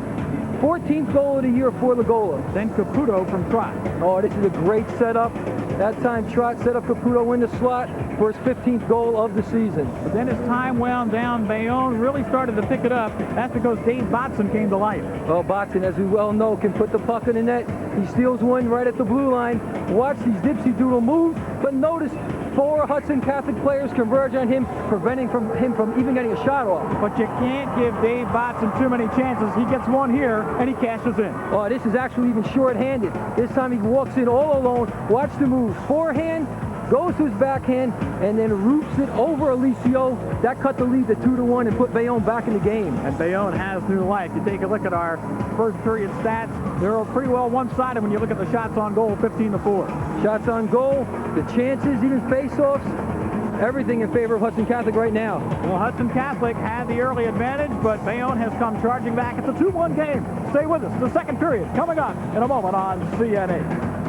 14th goal of the year for Lagola. Then Caputo from Trot. Oh, this is a great setup. That time Trot set up Caputo in the slot for his 15th goal of the season. But then as time wound down, Bayonne really started to pick it up. That's because Dave Botson came to life. Well, Botson, as we well know, can put the puck in the net. He steals one right at the blue line. Watch these dipsy doodle moves, but notice 4 Hudson Catholic players converge on him, preventing him from even getting a shot off. But you can't give Dave Botson too many chances. He gets one here, and he cashes in. Oh, this is actually even short-handed. This time he walks in all alone. Watch the move. Forehand, goes to his backhand, and then roots it over Alicio. That cut the lead to 2-1 and put Bayonne back in the game. And Bayonne has new life. You take a look at our first period stats. They're pretty well one-sided when you look at the shots on goal, 15-4. Shots on goal, the chances, even face-offs, everything in favor of Hudson Catholic right now. Well, Hudson Catholic had the early advantage, but Bayonne has come charging back. It's a 2-1 game. Stay with us. The second period coming up in a moment on CN8.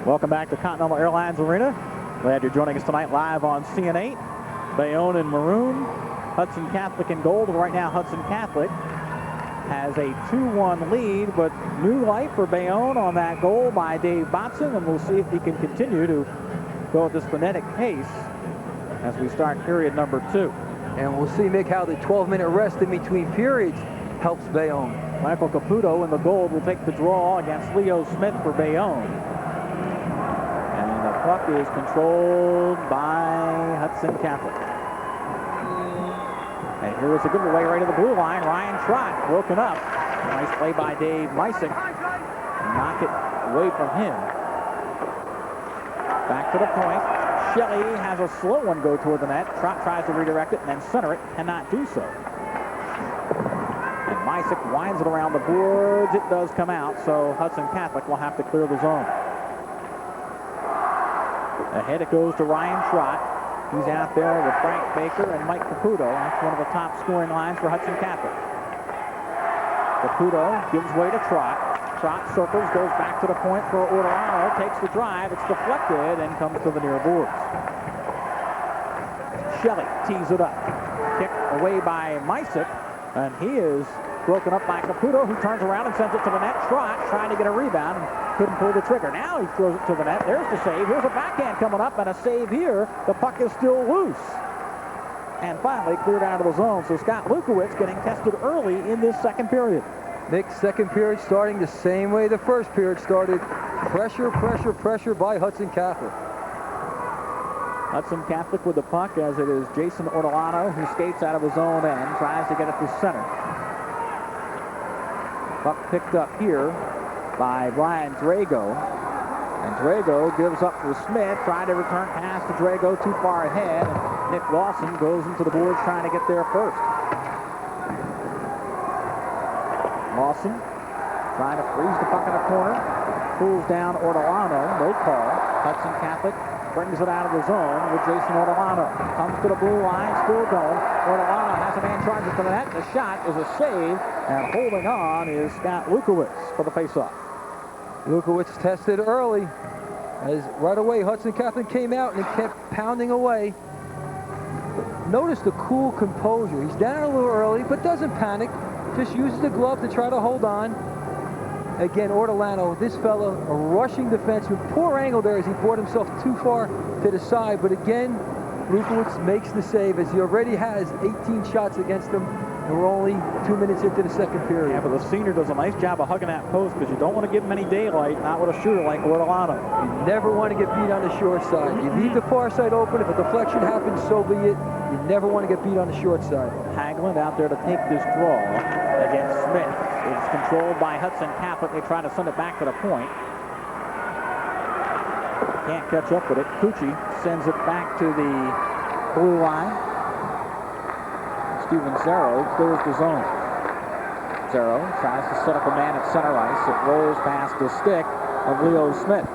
Welcome back to Continental Airlines Arena. Glad you're joining us tonight live on CN8. Bayonne in maroon, Hudson Catholic in gold. Right now, Hudson Catholic has a 2-1 lead, but new life for Bayonne on that goal by Dave Botson, and we'll see if he can continue to go at this frenetic pace as we start period number 2. And we'll see, Mick, how the 12-minute rest in between periods helps Bayonne. Michael Caputo in the gold will take the draw against Leo Smith for Bayonne. Puck is controlled by Hudson Catholic. And here is a good away right to the blue line. Ryan Trott broken up. Nice play by Dave Meisick. Knock it away from him. Back to the point. Shelley has a slow one go toward the net. Trott tries to redirect it and then center it. Cannot do so. And Meisick winds it around the boards. It does come out, so Hudson Catholic will have to clear the zone. Ahead it goes to Ryan Trott. He's out there with Frank Baker and Mike Caputo. That's one of the top scoring lines for Hudson Catholic. Caputo gives way to Trott. Shot circles, goes back to the point for Ortolano, takes the drive, it's deflected and comes to the near boards. Shelley tees it up. Kick away by Mysick, and he is broken up by Caputo, who turns around and sends it to the net. Trot trying to get a rebound, couldn't pull the trigger. Now he throws it to the net. There's the save. Here's a backhand coming up, and a save here. The puck is still loose. And finally cleared out of the zone. So Scott Lukowitz getting tested early in this second period. Nick, second period starting the same way the first period started. Pressure, pressure, pressure by Hudson Catholic. Hudson Catholic with the puck, as it is Jason Ortolano who skates out of his own end, tries to get it to center. Puck picked up here by Brian Drago. And Drago gives up for Smith, trying to return pass to Drago, too far ahead. And Nick Lawson goes into the boards trying to get there first. Lawson trying to freeze the puck in the corner. Pulls down Ortolano, no call. Hudson Catholic brings it out of the zone with Jason Ortolano. Comes to the blue line, still going. Ortolano has a man charging to the net. The shot is a save, and holding on is Scott Lukowitz for the faceoff. Lukowitz tested early, as right away Hudson Catholic came out and kept pounding away. Notice the cool composure. He's down a little early, but doesn't panic. Just uses the glove to try to hold on. Again, Ortolano, this fellow, a rushing defenseman. Poor angle there as he brought himself too far to the side. But again, Lukowitz makes the save as he already has 18 shots against him. And we're only 2 minutes into the second period. Yeah, but the senior does a nice job of hugging that post because you don't want to give him any daylight, not with a shooter like Ortolano. You never want to get beat on the short side. You leave the far side open. If a deflection happens, so be it. You never want to get beat on the short side. Haglund out there to take this draw against Smith. It's controlled by Hudson Catholic. They try to send it back to the point. Can't catch up with it. Cucci sends it back to the blue line. Steven Zero clears the zone. Zero tries to set up a man at center ice. It rolls past the stick of Leo Smith.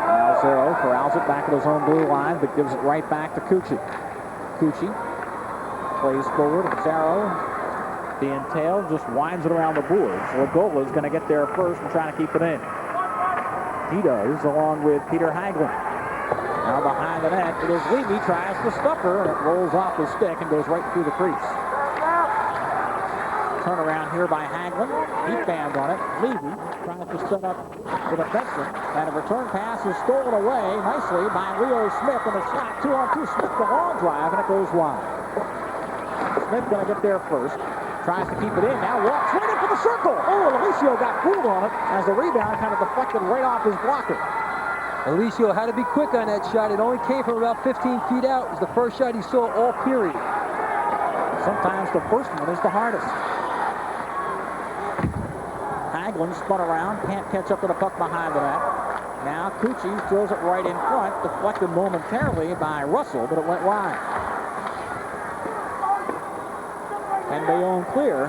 Now Zero corrals it back at his own blue line, but gives it right back to Cucci. Cucci plays forward, and Zero, being tailed, just winds it around the boards. Lagola is going to get there first and try to keep it in. He does, along with Peter Haglund. Now behind the net, it is Levy, tries to stuff her, and it rolls off the stick and goes right through the crease. Turn around here by Haglund. He banned on it. Levy trying to set up the defenseman, and a return pass is stolen away nicely by Leo Smith, and a shot 2-on-2. Smith the long drive, and it goes wide. Smith going to get there first. Tries to keep it in. Now walks right into the circle. Oh, Alicio got fooled on it as the rebound kind of deflected right off his blocker. Alicio had to be quick on that shot. It only came from about 15 feet out. It was the first shot he saw all period. Sometimes the first one is the hardest. Haglund spun around, can't catch up to the puck behind the net. Now Cucci throws it right in front, deflected momentarily by Russell, but it went wide. And Bayonne clear.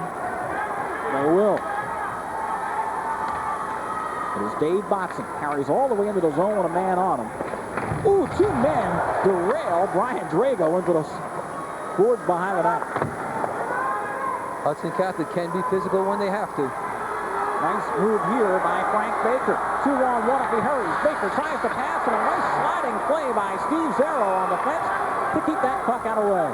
They will. It is Dave Botson. Carries all the way into the zone with a man on him. Ooh, two men derail Brian Drago into the boards behind the net. Hudson Catholic can be physical when they have to. Nice move here by Frank Baker. 2-on-1 if he hurries. Baker tries to pass, and a nice sliding play by Steve Zero on the fence to keep that puck out of the way.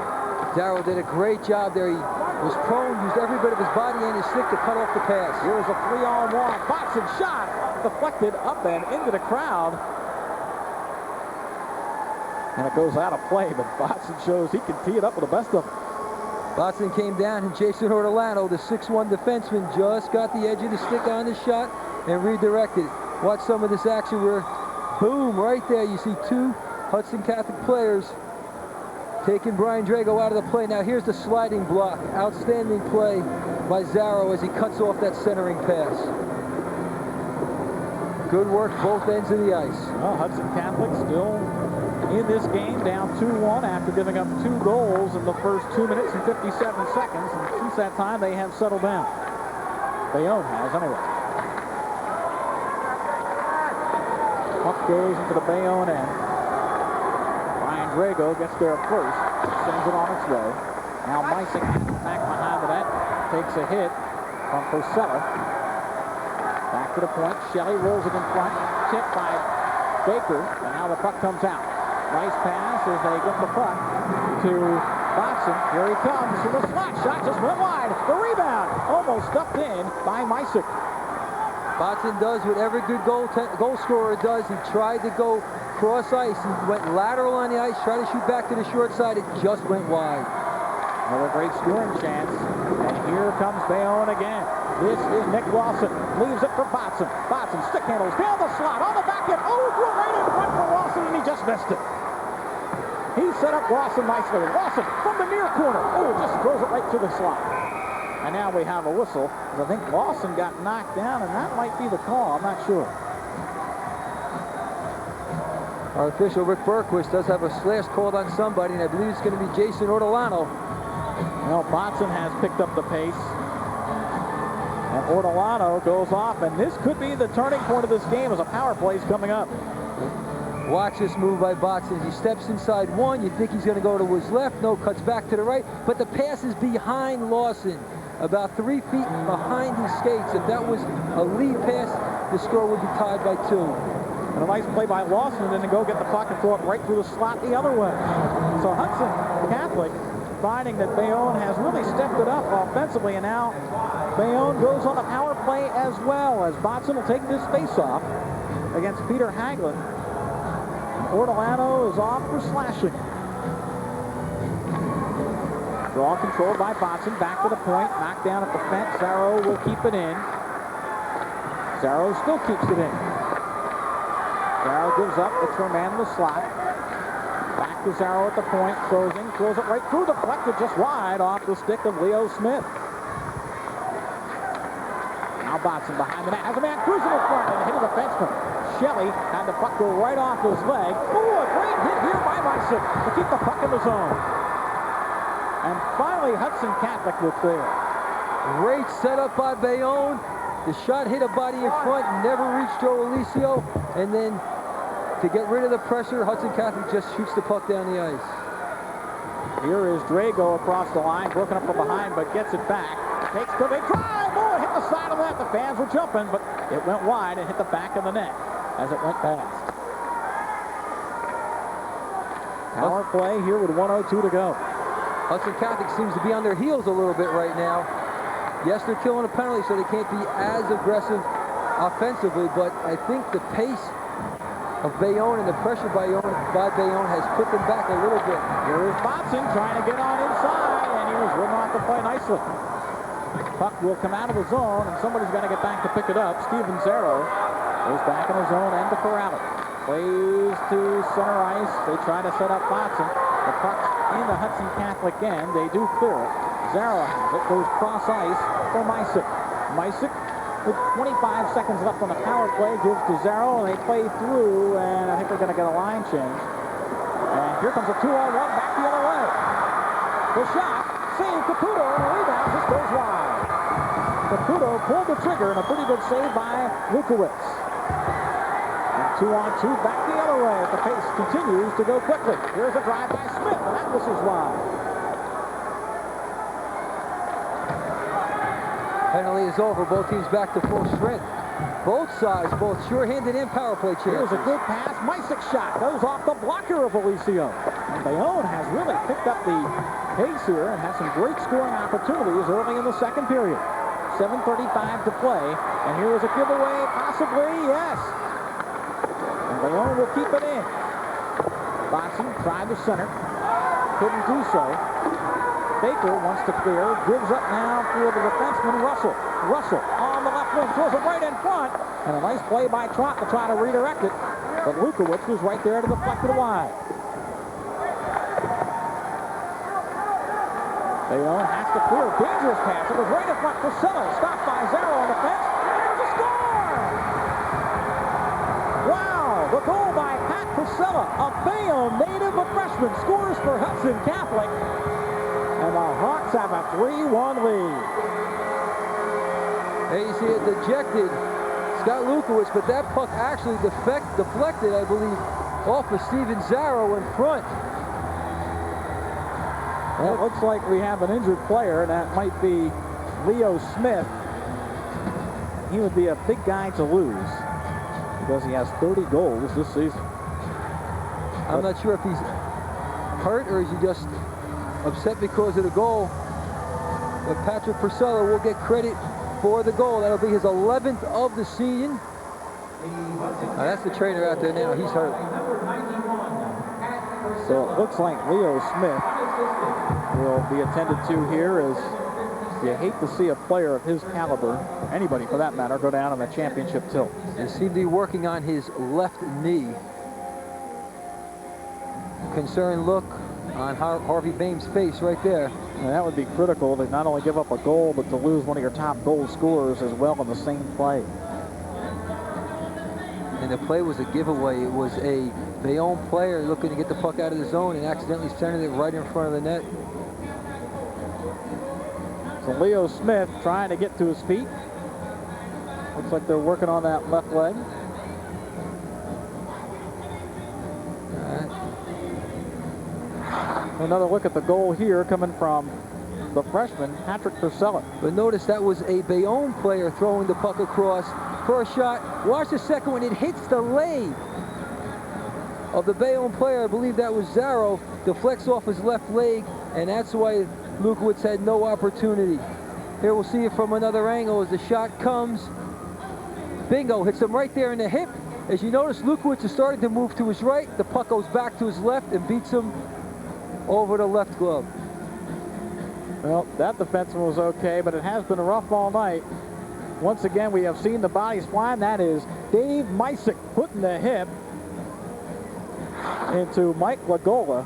Darrell did a great job there. He was prone, used every bit of his body and his stick to cut off the pass. Here's a 3-on-1. Botson shot, deflected up and into the crowd. And it goes out of play, but Botson shows he can tee it up with the best of them. Botson came down, and Jason Ortolano, the 6'1 defenseman, just got the edge of the stick on the shot and redirected it. Watch some of this action where, boom, right there, you see two Hudson Catholic players taking Brian Drago out of the play. Now here's the sliding block. Outstanding play by Zaro as he cuts off that centering pass. Good work both ends of the ice. Well, Hudson Catholic still in this game, down 2-1 after giving up 2 goals in the first 2 minutes and 57 seconds. And since that time, they have settled down. Bayonne has, anyway. Puck goes into the Bayonne end. Brian Drago gets there first, sends it on its way. Now Mysick back behind the net, takes a hit from Purcell. to the point. Shelley rolls it in front. Tipped by Baker. And now the puck comes out. Nice pass as they get the puck to Hudson. Here he comes from the slot. Shot just went wide. The rebound almost stuffed in by Mysick. Hudson does what every good goal scorer does. He tried to go cross ice. He went lateral on the ice, tried to shoot back to the short side. It just went wide. Another great scoring chance. And here comes Bayonne again. This is Nick Lawson. Leaves it for Hudson. Hudson stick handles down the slot on the back end. Oh, right in front for Lawson, and he just missed it. He set up Lawson nicely. Lawson from the near corner. Oh, just throws it right to the slot. And now we have a whistle. I think Lawson got knocked down, and that might be the call. I'm not sure. Our official, Rick Berquist, does have a slash called on somebody, and I believe it's going to be Jason Ortolano. Well, Hudson has picked up the pace. And Ortolano goes off, and this could be the turning point of this game as a power play is coming up. Watch this move by Hudson. He steps inside one. You think he's going to go to his left. No, cuts back to the right. But the pass is behind Lawson, about 3 feet behind his skates. If that was a lead pass, the score would be tied by 2. And a nice play by Lawson, and then to go get the puck and throw it right through the slot the other way. So Hudson Catholic finding that Bayonne has really stepped it up offensively, and now Bayonne goes on a power play as well, as Hudson will take this face-off against Peter Hagelin. Ortolano is off for slashing. Draw controlled by Hudson. Back to the point. Knocked down at the fence. Zarrow will keep it in. Zarrow still keeps it in. Zarrow gives up. It's for a man in the slot. Back to Zarrow at the point. Throws it right through. Deflected just wide off the stick of Leo Smith. Now Hudson behind the net. Has a man cruising in front and hit a defenseman. Shelley had the puck go right off his leg. Oh, a great hit here by Mysick to keep the puck in the zone. And finally, Hudson Catholic will clear. Great setup by Bayonne. The shot hit a body in front, never reached Joe Alicio. And then to get rid of the pressure, Hudson Catholic just shoots the puck down the ice. Here is Drago across the line, broken up from behind, but gets it back. Takes the big drive. Oh, it hit the side of that. The fans were jumping, but it went wide and hit the back of the net as it went past. Power play here with 1:02 to go. Hudson Catholic seems to be on their heels a little bit right now. Yes, they're killing a penalty, so they can't be as aggressive offensively, but I think the pace of Bayonne and the pressure by Bayonne has put them back a little bit. Here is Hudson trying to get on inside, and he was ridden off the play nicely. Puck will come out of the zone, and somebody's got to get back to pick it up. Steven Zarrow goes back in the zone and to corral it. Plays to center ice. They try to set up Hudson. The puck's in the Hudson Catholic end. They do clear it. Zarrow has it. Goes cross ice for Mysick. Mysick with 25 seconds left on the power play gives to Zarrow, and they play through, and I think they're going to get a line change. And here comes a 2-on-1 back the other way. The shot, save Caputo, and the rebound just goes wide. Caputo pulled the trigger, and a pretty good save by Lukowitz. And 2-on-2 back the other way as the pace continues to go quickly. Here's a drive by Smith, and that whistles wide. Penalty is over. Both teams back to full strength. Both sides, both sure-handed and power play chances. Here's a good pass. Mysick's shot goes off the blocker of Alicio. And Bayonne has really picked up the pace here and has some great scoring opportunities early in the second period. 7:35 to play. And here is a giveaway, possibly, yes. And Bayonne will keep it in. Hudson tried to center. Couldn't do so. Baker wants to clear, gives up now for the defenseman, Russell. Russell on the left wing, throws it right in front, and a nice play by Trott to try to redirect it, but Lukowitz was right there to deflect it wide. Bayonne has to clear, dangerous pass, it was right in front for Priscilla, stopped by Zarrow on the fence, and there's a score! Wow, the goal by Pat Priscilla, a Bayonne native, a freshman, scores for Hudson Catholic. And the Hawks have a 3-1 lead. There you see it dejected Scott Lukowitz, but that puck actually deflected, I believe, off of Steven Zarrow in front. Well, it looks like we have an injured player, and that might be Leo Smith. he would be a big guy to lose because he has 30 goals this season. I'm not sure if he's hurt or is he just upset because of the goal. But Patrick Purcell will get credit for the goal. That'll be his 11th of the season. Now that's the trainer out there now. He's hurt. So it looks like Leo Smith will be attended to here, as you hate to see a player of his caliber, anybody for that matter, go down on the championship tilt. They seem to be working on his left knee. Concerned look on Harvey Boehm's face right there. And that would be critical to not only give up a goal, but to lose one of your top goal scorers as well in the same play. And the play was a giveaway. It was a Bayonne player looking to get the puck out of the zone and accidentally centered it right in front of the net. So Leo Smith trying to get to his feet. Looks like they're working on that left leg. Another look at the goal here coming from the freshman, Patrick Purcell. But notice that was a Bayonne player throwing the puck across. First shot, watch the second one, it hits the leg of the Bayonne player. I believe that was Zarro, deflects off his left leg, and that's why Lukowitz had no opportunity. Here we'll see it from another angle as the shot comes. Bingo, hits him right there in the hip. As you notice, Lukowitz is starting to move to his right. The puck goes back to his left and beats him over the left glove. Well, that defenseman was okay, but it has been rough all night. Once again, we have seen the bodies flying. That is Dave Misick putting the hip into Mike Lagola.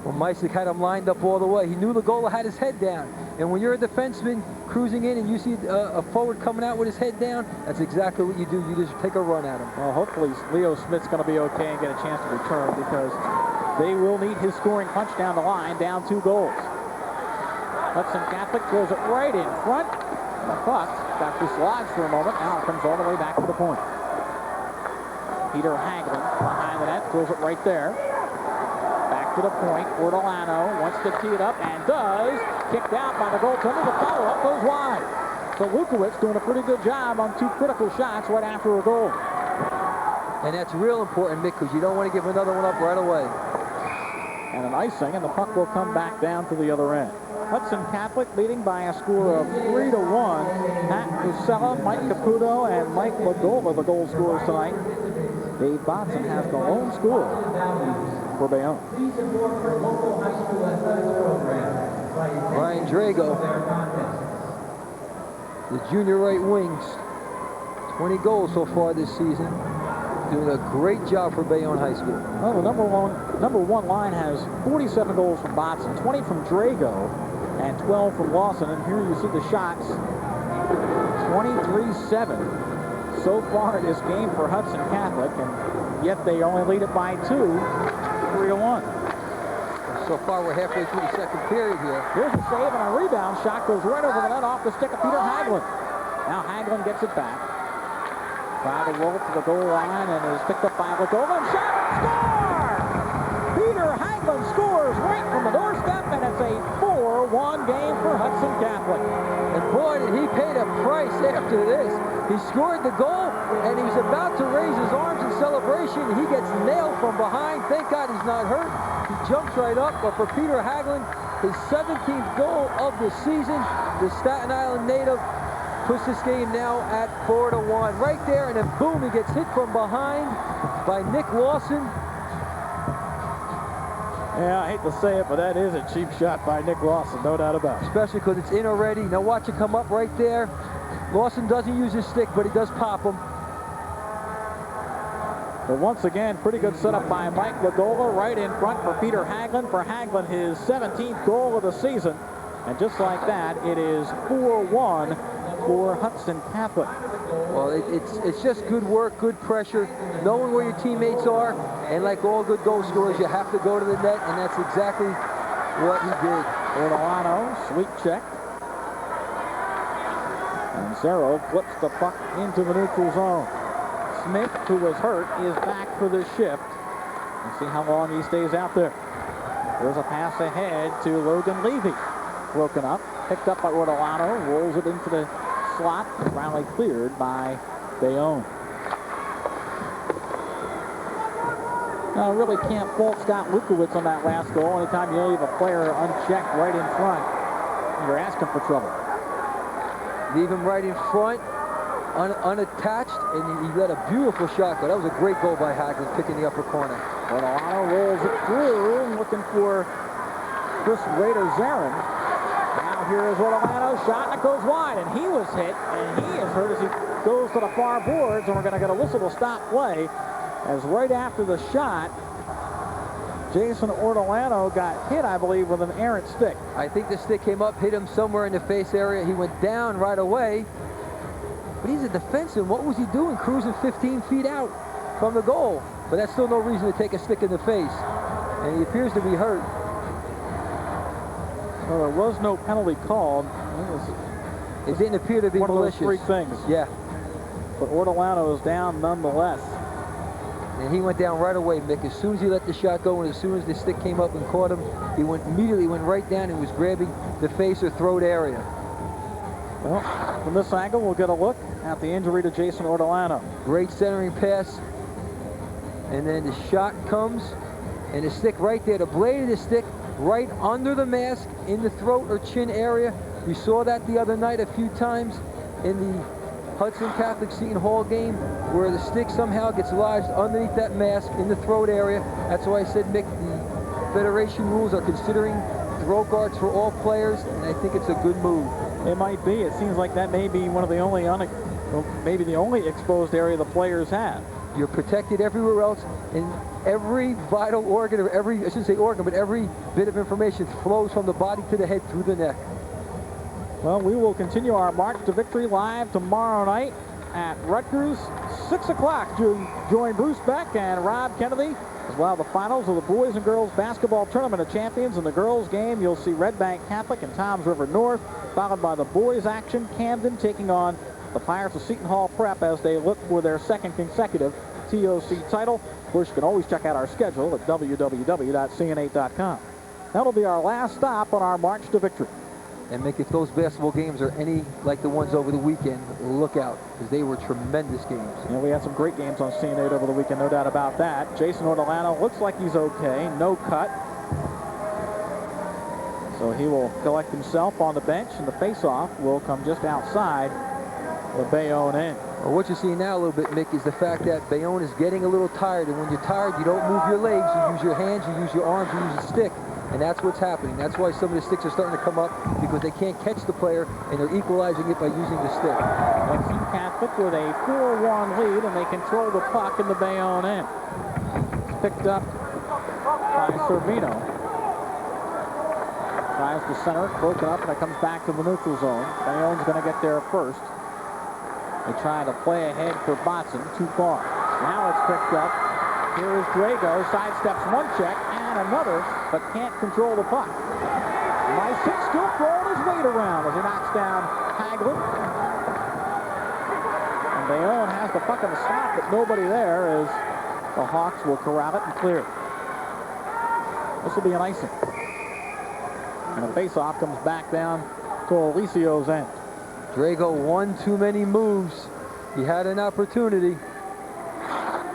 Well, Misick had him lined up all the way. He knew Lagola had his head down. And when you're a defenseman cruising in and you see a forward coming out with his head down, that's exactly what you do. You just take a run at him. Well, hopefully Leo Smith's going to be okay and get a chance to return, because they will need his scoring punch down the line, down 2 goals. Hudson Catholic throws it right in front. The puck got dislodged for a moment. Now it comes all the way back to the point. Peter Hagelin behind the net, throws it right there. Back to the point. Ortolano wants to tee it up and does. Kicked out by the goaltender. The follow-up goes wide. So Lukowitz doing a pretty good job on 2 critical shots right after a goal. And that's real important, Mick, because you don't want to give another one up right away. And an icing, and the puck will come back down to the other end. Hudson Catholic leading by a score of 3-1. Pat Pusella, Mike Caputo, and Mike Lagola, the goal scorers tonight. Dave Botson has the lone scorer for Bayonne. Ryan Drago, the junior right wings, 20 goals so far this season. Doing a great job for Bayonne High School. Well, the number one line has 47 goals from Botson, 20 from Drago, and 12 from Lawson. And here you see the shots, 23-7 so far in this game for Hudson Catholic, and yet they only lead it by 2, 3-1. So far, we're halfway through the second period here. Here's a save, and a rebound shot goes right over the net off the stick of Peter Hagelin. Now Hagelin gets it back. Try to roll to the goal line and is picked up by Lagola. Shot! Score! Peter Hagelin scores right from the doorstep, and it's a 4-1 game for Hudson Catholic. And boy, did he pay the price after this. He scored the goal, and he was about to raise his arms in celebration. He gets nailed from behind. Thank God he's not hurt. He jumps right up, but for Peter Hagelin, his 17th goal of the season, the Staten Island native puts this game now at 4-1. Right there, and then boom, he gets hit from behind by Nick Lawson. Yeah, I hate to say it, but that is a cheap shot by Nick Lawson, no doubt about it. Especially because it's in already. Now watch it come up right there. Lawson doesn't use his stick, but he does pop him. But once again, pretty good setup by Mike Lagola right in front for Peter Hagelin. For Hagelin, his 17th goal of the season. And just like that, it is 4-1 for Hudson Catholic. Well, it's just good work, good pressure, knowing where your teammates are, and like all good goal scorers, you have to go to the net, and that's exactly what he did. Ortolano, sweet check. And Zarro flips the puck into the neutral zone. Smith, who was hurt, is back for the shift. Let's see how long he stays out there. There's a pass ahead to Logan Levy. Broken up, picked up by Ortolano, rolls it into the slot, finally cleared by Bayonne. Now, I really can't fault Scott Lukowitz on that last goal. Anytime you leave a player unchecked right in front, you're asking for trouble. Leave him right in front, unattached, and he let a beautiful shot go. That was a great goal by Haglund, picking the upper corner. Ortolano rolls it through, looking for Chris Rader-Zarin. Now here is Ortolano's shot, and it goes wide, and he was hit, and he is hurt as he goes to the far boards, and we're going to get a whistle to stop play, as right after the shot, Jason Ortolano got hit, I believe, with an errant stick. I think the stick came up, hit him somewhere in the face area. He went down right away, but he's a defenseman. What was he doing, cruising 15 feet out from the goal? But that's still no reason to take a stick in the face, and he appears to be hurt. Well, there was no penalty called. It didn't appear to be one malicious. of those three things. Yeah. But Ortolano is down nonetheless. And he went down right away, Mick. As soon as he let the shot go and as soon as the stick came up and caught him, he immediately went right down and was grabbing the face or throat area. Well, from this angle, we'll get a look at the injury to Jason Ortolano. Great centering pass. And then the shot comes, and the stick right there, the blade of the stick right under the mask in the throat or chin area. We saw that the other night a few times in the Hudson Catholic Seton Hall game, where the stick somehow gets lodged underneath that mask in the throat area. That's why I said, Mick, the Federation rules are considering throat guards for all players, and I think it's a good move. It might be. It seems like that may be one of the only, maybe the only exposed area the players have. You're protected everywhere else, and every vital organ, or every, I shouldn't say organ, but every bit of information flows from the body to the head through the neck. Well, we will continue our march to victory live tomorrow night at Rutgers, 6 o'clock. Join Bruce Beck and Rob Kennedy as well. The finals of the boys and girls basketball tournament of champions. In the girls game, you'll see Red Bank Catholic and Toms River North, followed by the boys action, Camden taking on the Pirates of Seton Hall Prep as they look for their second consecutive TOC title. Of course, you can always check out our schedule at www.cn8.com. That'll be our last stop on our march to victory. And Mick, if those basketball games are any like the ones over the weekend, look out, because they were tremendous games. Yeah, we had some great games on CN8 over the weekend, no doubt about that. Jason Ortolano looks like he's okay, no cut. So he will collect himself on the bench, and the face-off will come just outside the Bayonne end. Well, what you see now a little bit, Mick, is the fact that Bayonne is getting a little tired, and when you're tired, you don't move your legs, you use your hands, you use your arms, you use a stick. And that's what's happening. That's why some of the sticks are starting to come up, because they can't catch the player, and they're equalizing it by using the stick. Lexington Catholic with a 4-1 lead, and they control the puck in the Bayonne end. It's picked up by Servino. Tries to center, broken up, and it comes back to the neutral zone. Bayonne's going to get there first. They try to play ahead for Botson, too far. Now it's picked up. Here is Drago, sidesteps one check and another, but can't control the puck. Mysick still throwing his weight around as he knocks down Haglund. And Bayonne has the puck in the slot, but nobody there as the Hawks will corral it and clear it. This will be an icing. And the face-off comes back down to Alicio's end. Drago won too many moves. He had an opportunity.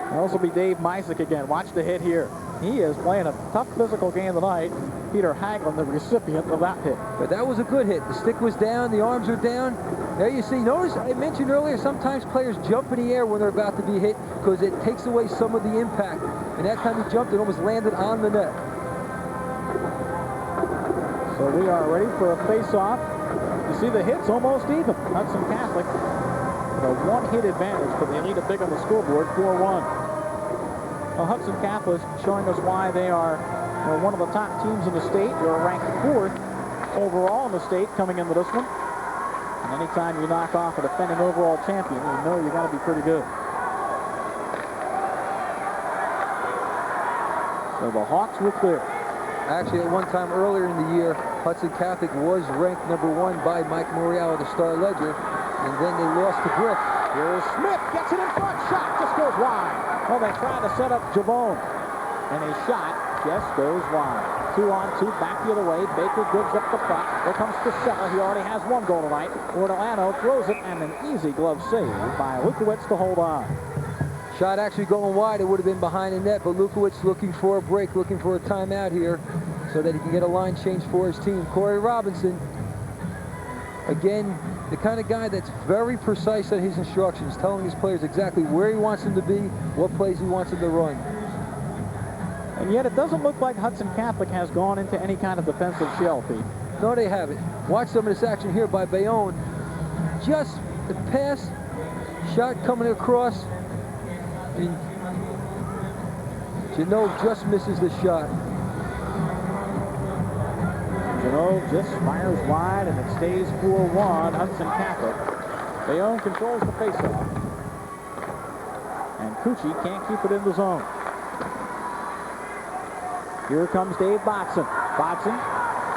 It'll also be Dave Mysick again. Watch the hit here. He is playing a tough physical game tonight. Peter Haglund, the recipient of that hit. But that was a good hit. The stick was down, the arms are down. There you see, notice I mentioned earlier, sometimes players jump in the air when they're about to be hit because it takes away some of the impact. And that time he jumped, it almost landed on the net. So we are ready for a face-off. You see the hits almost even. Hudson Catholic, the one-hit advantage, but they need a big on the scoreboard, 4-1. Well, Hudson Catholic showing us why they are one of the top teams in the state. They're ranked 4th overall in the state coming into this one. And anytime you knock off a defending overall champion, you know you got to be pretty good. So the Hawks will clear. Actually, at one time earlier in the year, Hudson Catholic was ranked #1 by Mike Morial of the Star Ledger, and then they lost to Brick. Here's Smith, gets it in front, shot just goes wide. Well, they tried to set up Javon, and his shot just goes wide. 2-on-2 back the other way. Baker gives up the puck. Here comes Casella. He already has one goal tonight. Ortolano throws it, and an easy glove save by Lukowicz to hold on. Shot actually going wide. It would have been behind the net, but Lukowicz looking for a break, looking for a timeout here so that he can get a line change for his team. Cory Robinson, again, the kind of guy that's very precise on his instructions, telling his players exactly where he wants them to be, what plays he wants them to run. And yet it doesn't look like Hudson Catholic has gone into any kind of defensive shell, Pete. No, they haven't. Watch some of this action here by Bayonne. Just the pass, shot coming across, and Janot just misses the shot. Janot just fires wide, and it stays 4-1, Hudson Catholic. Bayonne controls the faceoff. And Cucci can't keep it in the zone. Here comes Dave Botson. Botson,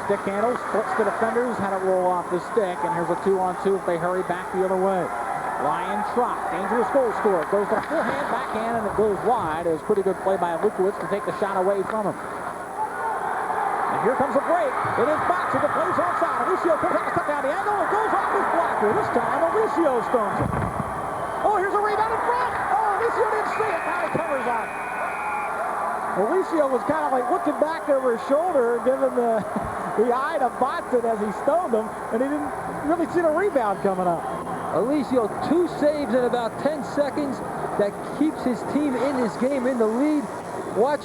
stick handles, splits the defenders, had it roll off the stick, and here's a 2-on-2 if they hurry back the other way. Ryan Trott, dangerous goal scorer, goes to the forehand, backhand, and it goes wide. It was pretty good play by Lukowicz to take the shot away from him. And here comes a break. It is Botson that plays offside. Alicio comes out to cut down the angle. It goes off his blocker. This time, Alicio stones it. Oh, here's a rebound in front. Oh, Alicio didn't see it. Now he covers on it. Alicio was kind of like looking back over his shoulder, giving the eye to Botson as he stoned him, and he didn't really see the rebound coming up. Alicio, 2 saves in about 10 seconds. That keeps his team in this game in the lead. Watch.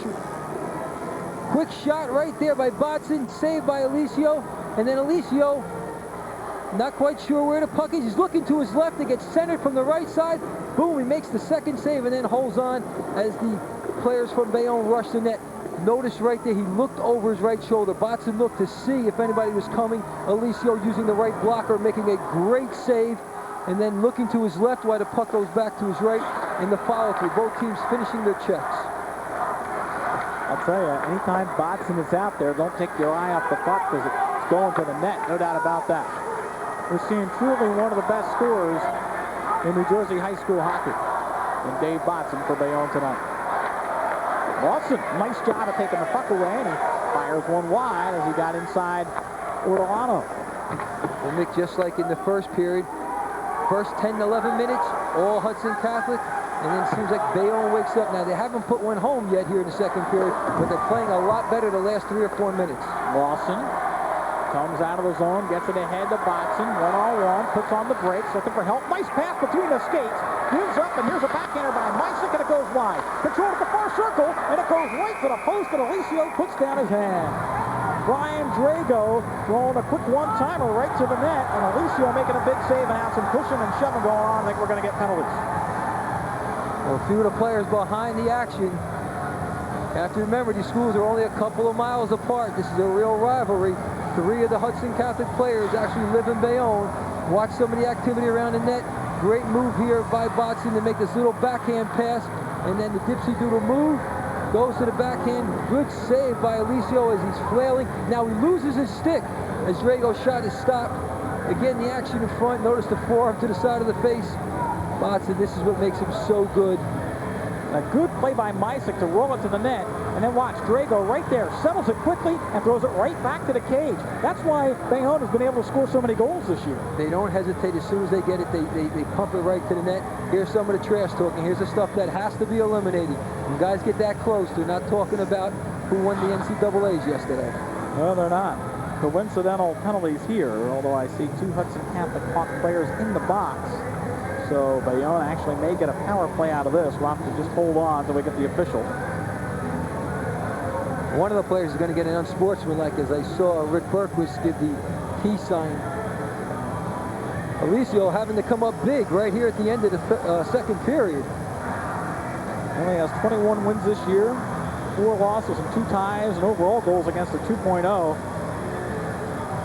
Quick shot right there by Botson, saved by Alicio. And then Alicio, not quite sure where the puck is. He's looking to his left. It gets centered from the right side. Boom, he makes the second save and then holds on as the players from Bayonne rush the net. Notice right there, he looked over his right shoulder. Botson looked to see if anybody was coming. Alicio using the right blocker, making a great save. And then looking to his left while the puck goes back to his right in the follow-through. Both teams finishing their checks. I'll tell you, anytime Botson is out there, don't take your eye off the puck because it's going to the net, no doubt about that. We're seeing truly one of the best scorers in New Jersey high school hockey in Dave Botson for Bayonne tonight. Lawson, nice job of taking the puck away, and he fires one wide as he got inside Ortolano. Well, Nick, just like in the first period, first 10 to 11 minutes, all Hudson Catholic, and then it seems like Bayonne wakes up. Now, they haven't put one home yet here in the second period, but they're playing a lot better the last 3 or 4 minutes. Lawson comes out of the zone, gets it ahead to Botson, one-on-one, puts on the brakes, looking for help. Nice pass between the skates, gives up, and here's a backhander by Mysick, and it goes wide. Control at the far circle, and it goes right to the post, and Alicio puts down his hand. Brian Drago throwing a quick one-timer right to the net, and Alicio making a big save and have some pushing and shoving going on. I think we're going to get penalties. Well, a few of the players behind the action. You have to remember, these schools are only a couple of miles apart. This is a real rivalry. 3 of the Hudson Catholic players actually live in Bayonne. Watch some of the activity around the net. Great move here by Botson to make this little backhand pass, and then the dipsy-doodle move. Goes to the backhand. Good save by Alicio as he's flailing. Now he loses his stick as Drago's shot is stopped. Again, the action in front. Notice the forearm to the side of the face. Botson, this is what makes him so good. A good play by Mysick to roll it to the net. And then watch Drago right there. Settles it quickly and throws it right back to the cage. That's why Bayonne has been able to score so many goals this year. They don't hesitate. As soon as they get it, they pump it right to the net. Here's some of the trash talking. Here's the stuff that has to be eliminated. When guys get that close, they're not talking about who won the NCAAs yesterday. No, they're not. Coincidental penalties here, although I see 2 Hudson Catholic Hawk players in the box. So Bayonne actually may get a power play out of this. We'll have to just hold on until we get the official. One of the players is going to get an unsportsmanlike, as I saw Rick Berquist give the peace sign. Alicio having to come up big right here at the end of the second period. Only has 21 wins this year, 4 losses and 2 ties, and overall goals against a 2.0.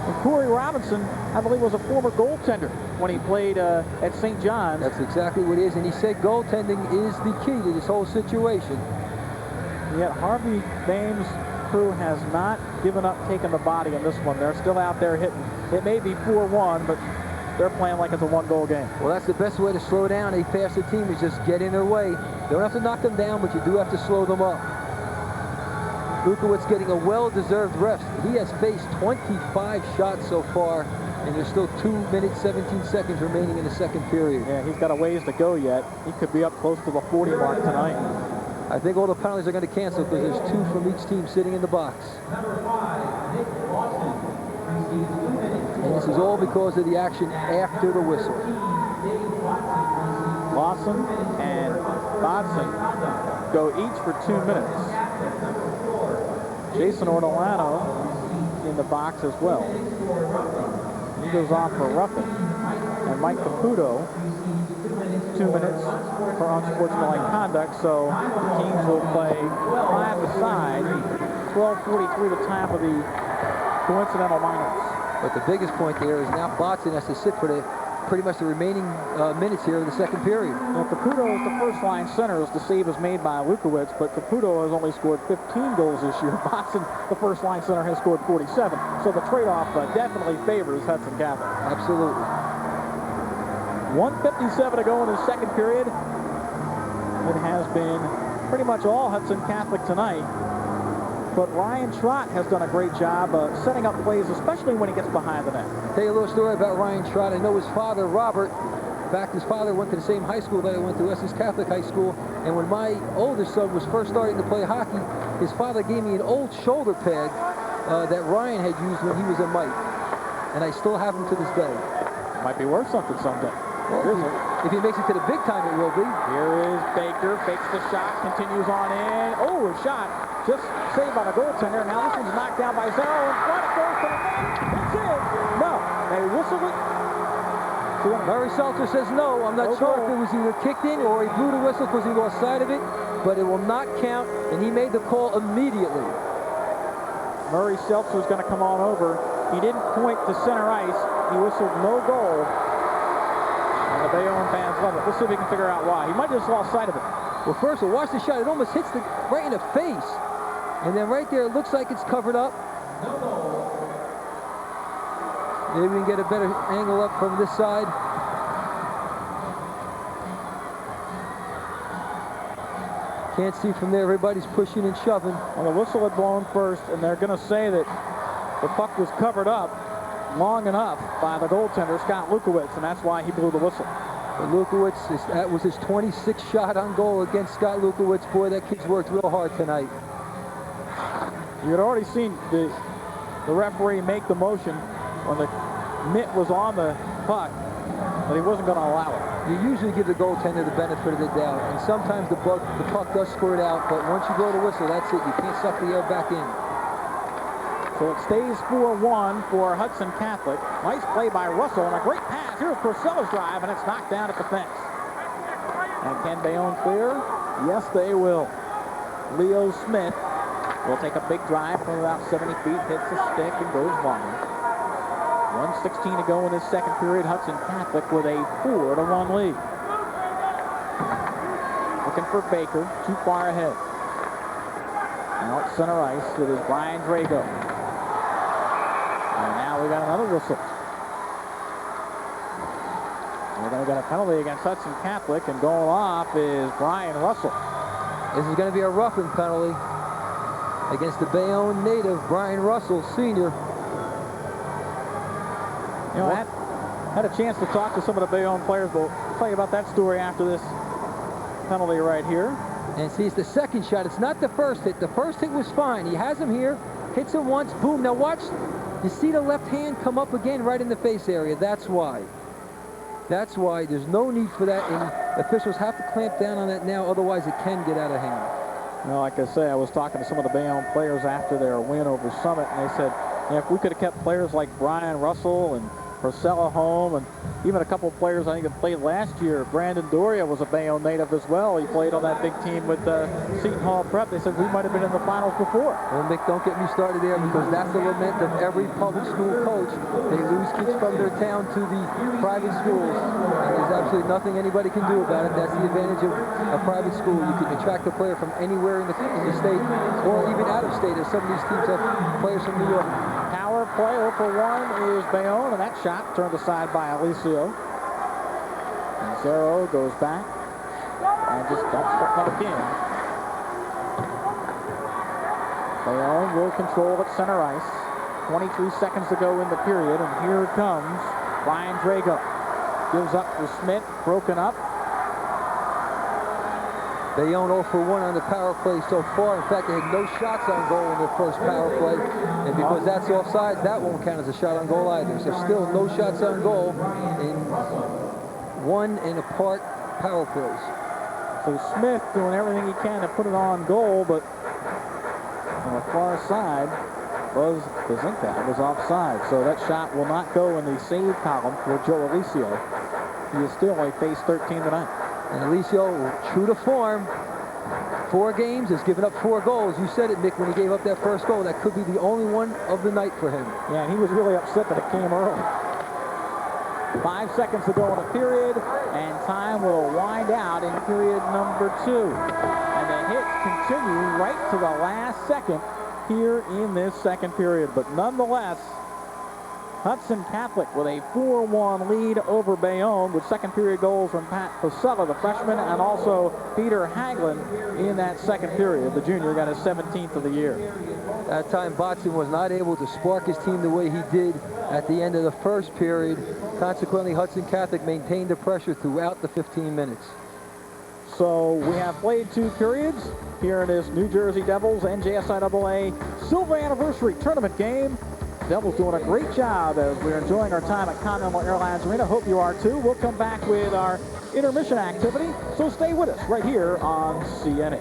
And Cory Robinson, I believe, was a former goaltender when he played at St. John's. That's exactly what it is, and he said goaltending is the key to this whole situation. Yet Harvey Boehm's crew has not given up taking the body in this one. They're still out there hitting. It may be 4-1, but they're playing like it's a 1-goal game. Well, that's the best way to slow down a faster team, is just get in their way. You don't have to knock them down, but you do have to slow them up. Lukowitz getting a well-deserved rest. He has faced 25 shots so far, and there's still 2 minutes, 17 seconds remaining in the second period. Yeah, he's got a ways to go yet. He could be up close to the 40 mark tonight. I think all the penalties are going to cancel because there's 2 from each team sitting in the box. And this is all because of the action after the whistle. Lawson and Hudson go each for 2 minutes. Jason Ortolano in the box as well. He goes off for roughing. And Mike Caputo, 2 minutes for unsportsmanlike conduct. So the teams will play 5 aside. 12:43 the time of the coincidental minors. But the biggest point there is now Botson has to sit for pretty much the remaining minutes here in the second period. Now, Caputo is the first line center as the save is made by Lukowitz, but Caputo has only scored 15 goals this year. Botson, the first line center, has scored 47. So the trade-off definitely favors Hudson Catholic. Absolutely. 1:57 to go in the second period. It has been pretty much all Hudson Catholic tonight. But Ryan Trott has done a great job setting up plays, especially when he gets behind the net. Tell you a little story about Ryan Trott. I know his father, Robert. In fact, his father went to the same high school that I went to, Essex Catholic High School. And when my oldest son was first starting to play hockey, his father gave me an old shoulder pad that Ryan had used when he was a mite. And I still have them to this day. Might be worth something someday. Well, if he makes it to the big time, it will be. Here is Baker, fakes the shot, continues on in. Oh, a shot just saved by the goaltender. Now this one's knocked down by Zero in front. It goes to the net. It's in. No, they whistled it. Murray Seltzer says no. I'm not sure if it was either kicked in or he blew the whistle because he lost sight of it, but it will not count, and he made the call immediately. Murray Seltzer is going to come on over. He didn't point to center ice. He whistled no goal. And the Bayonne fans love it. Let's see if we can figure out why. He might have just lost sight of it. Well, first of all, watch the shot. It almost hits right in the face. And then right there, it looks like it's covered up. Maybe we can get a better angle up from this side. Can't see from there. Everybody's pushing and shoving. Well, the whistle had blown first, and they're going to say that the puck was covered up long enough by the goaltender, Scott Lukowitz, and that's why he blew the whistle. But Lukowitz, that was his 26th shot on goal against Scott Lukowitz. Boy, that kid's worked real hard tonight. You had already seen the referee make the motion when the mitt was on the puck, but he wasn't going to allow it. You usually give the goaltender the benefit of the doubt, and sometimes the puck does squirt out, but once you blow the whistle, that's it. You can't suck the air back in. So it stays 4-1 for Hudson Catholic. Nice play by Russell and a great pass. Here's Purcell's drive, and it's knocked down at the fence. And can Bayonne clear? Yes, they will. Leo Smith will take a big drive from about 70 feet, hits the stick, and goes wide. 1:16 to go in this second period. Hudson Catholic with a 4-1 lead. Looking for Baker, too far ahead. Now at center ice, it is Brian Drago. And now we got another whistle. We're going to get a penalty against Hudson Catholic, and going off is Brian Russell. This is going to be a roughing penalty against the Bayonne native, Brian Russell, senior. You know, I had a chance to talk to some of the Bayonne players. We'll tell you about that story after this penalty right here. And see, it's the second shot. It's not the first hit. The first hit was fine. He has him here, hits him once, boom. Now watch, you see the left hand come up again right in the face area. That's why. That's why there's no need for that, and officials have to clamp down on that now, otherwise it can get out of hand. You know, like I say, I was talking to some of the Bayonne players after their win over Summit, and they said, you know, if we could have kept players like Brian Russell and Purcell home, and even a couple of players I think that played last year. Brandon Doria was a Bayonne native as well. He played on that big team with Seton Hall Prep. They said we might have been in the finals before. Well, Mick, don't get me started there, because that's the lament of every public school coach. They lose kids from their town to the private schools, and there's absolutely nothing anybody can do about it. That's the advantage of a private school. You can attract a player from anywhere in the state, or even out of state, as some of these teams have players from New York. Power play 0-for-1 is Bayonne, and that shot turned aside by Alicio. And Zero goes back and just dumps the puck in. Bayonne will control at center ice. 23 seconds to go in the period, and here comes Ryan Drago. Gives up to Smith, broken up. Bayonne 0 for 1 on the power play so far. In fact, they had no shots on goal in their first power play. And because that's offside, that won't count as a shot on goal either. So still no shots on goal in 1 and apart power plays. So Smith doing everything he can to put it on goal, but on the far side, Buzz Kazinka was offside. So that shot will not go in the save column for Joe Alicio. He has still only faced 13 tonight. And Alicio, true to form, 4 games, has given up 4 goals. You said it, Mick, when he gave up that first goal. That could be the only one of the night for him. Yeah, and he was really upset that it came early. 5 seconds to go in the period, and time will wind out in period number 2. And the hits continue right to the last second here in this second period. But nonetheless, Hudson Catholic with a 4-1 lead over Bayonne, with second period goals from Pat Pasella, the freshman, and also Peter Haglund in that second period. The junior got his 17th of the year. That time, Botson was not able to spark his team the way he did at the end of the first period. Consequently, Hudson Catholic maintained the pressure throughout the 15 minutes. So we have played 2 periods here in this New Jersey Devils NJSIAA Silver Anniversary Tournament game. Devils doing a great job as we're enjoying our time at Continental Airlines Arena. Hope you are too. We'll come back with our intermission activity, so stay with us right here on CN8.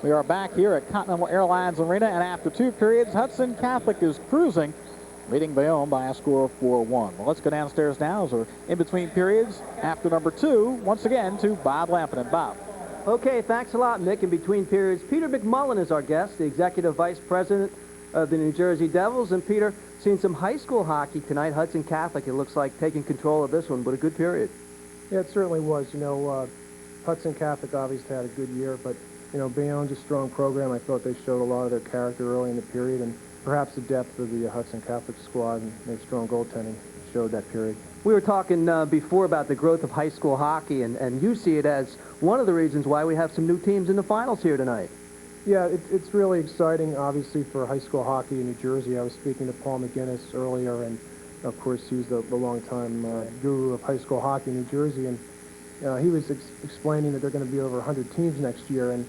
We are back here at Continental Airlines Arena, and after 2 periods, Hudson Catholic is cruising, leading Bayonne by a score of 4-1. Well, let's go downstairs now as we're in between periods. After number 2, once again to Bob Lampinen. Bob. Okay, thanks a lot, Mick. In between periods, Peter McMullen is our guest, the Executive Vice President of the New Jersey Devils. And Peter, seen some high school hockey tonight. Hudson Catholic, it looks like, taking control of this one, but a good period. Yeah, it certainly was. You know, Hudson Catholic obviously had a good year, but, you know, Bayonne's a strong program. I thought they showed a lot of their character early in the period, and perhaps the depth of the Hudson Catholic squad and their strong goaltending showed that period. We were talking before about the growth of high school hockey, and you see it as one of the reasons why we have some new teams in the finals here tonight. Yeah, it's really exciting, obviously, for high school hockey in New Jersey. I was speaking to Paul McGinnis earlier, and, of course, he's the longtime guru of high school hockey in New Jersey, and he was explaining that there are going to be over 100 teams next year, and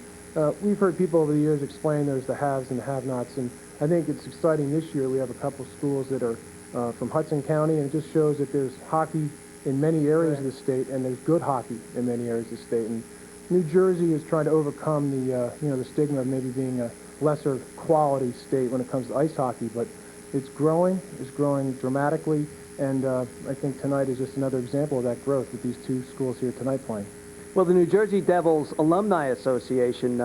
we've heard people over the years explain there's the haves and the have-nots, and I think it's exciting this year. We have a couple schools that are from Hudson County, and it just shows that there's hockey in many areas of the state, and there's good hockey in many areas of the state. And New Jersey is trying to overcome the the stigma of maybe being a lesser quality state when it comes to ice hockey, but it's growing dramatically, and I think tonight is just another example of that growth with these two schools here tonight playing. Well, the New Jersey Devils Alumni Association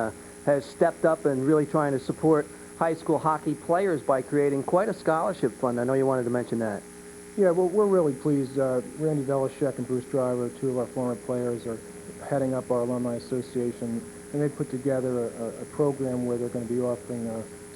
has stepped up and really trying to support high school hockey players by creating quite a scholarship fund. I know you wanted to mention that. Yeah, well, we're really pleased. Randy Velishek and Bruce Driver, two of our former players, are heading up our Alumni Association, and they put together a program where they're going to be offering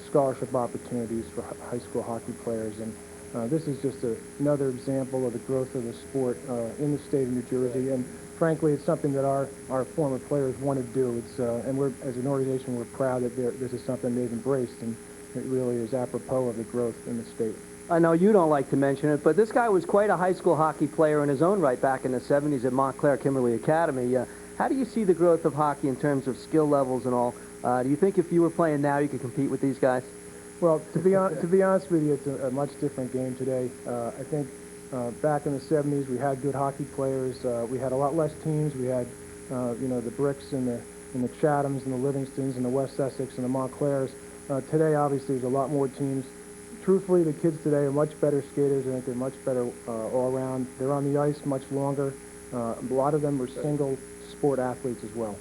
scholarship opportunities for high school hockey players. And this is just another example of the growth of the sport in the state of New Jersey. And frankly, it's something that our former players want to do. And we're, as an organization, we're proud that this is something they've embraced, and it really is apropos of the growth in the state. I know you don't like to mention it, but this guy was quite a high school hockey player in his own right back in the 70s at Montclair Kimberly Academy. How do you see the growth of hockey in terms of skill levels and all? Do you think if you were playing now, you could compete with these guys? Well, to be honest with you, it's a much different game today. I think back in the 70s, we had good hockey players. We had a lot less teams. We had, the Bricks and the Chathams and the Livingstons and the West Essex and the Montclairs. Today, obviously, there's a lot more teams. Truthfully, the kids today are much better skaters. I think they're much better all around. They're on the ice much longer. A lot of them are single sport athletes as well.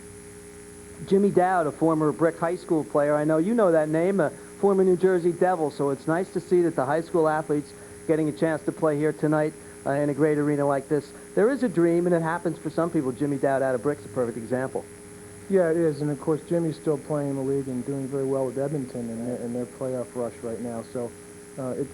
Jimmy Dowd, a former Brick High School player. I know you know that name, a former New Jersey Devil, so it's nice to see that the high school athletes getting a chance to play here tonight in a great arena like this. There is a dream, and it happens for some people. Jimmy Dowd out of Brick's a perfect example. Yeah, it is, and of course Jimmy's still playing in the league and doing very well with Edmonton in their playoff rush right now. So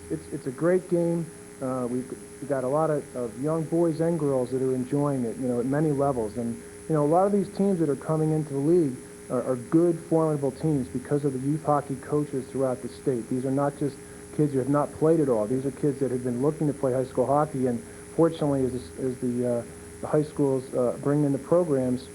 it's a great game. We've got a lot of young boys and girls that are enjoying it, at many levels. And a lot of these teams that are coming into the league are good, formidable teams because of the youth hockey coaches throughout the state. These are not just kids who have not played at all. These are kids that have been looking to play high school hockey, and fortunately, as the high schools bring in the programs,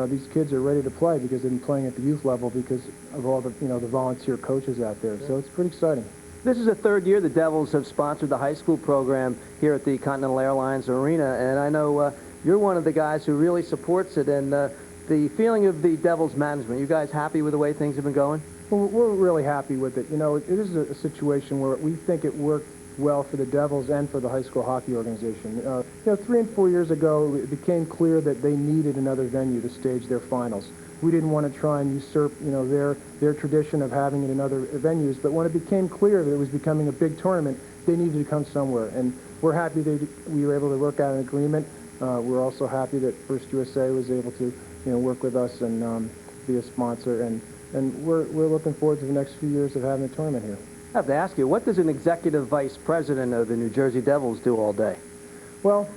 these kids are ready to play because they've been playing at the youth level because of all the the volunteer coaches out there. So it's pretty exciting. This is the third year the Devils have sponsored the high school program here at the Continental Airlines Arena, and I know you're one of the guys who really supports it. And the feeling of the Devils management, you guys happy with the way things have been going? Well, we're really happy with it. It is a situation where we think it worked well for the Devils and for the high school hockey organization. 3 and 4 years ago, it became clear that they needed another venue to stage their finals. We didn't want to try and usurp, their tradition of having it in other venues, but when it became clear that it was becoming a big tournament, they needed to come somewhere. And we're happy that we were able to work out an agreement. We're also happy that First USA was able to, work with us and be a sponsor. And we're looking forward to the next few years of having a tournament here. I have to ask you, what does an executive vice president of the New Jersey Devils do all day? Well,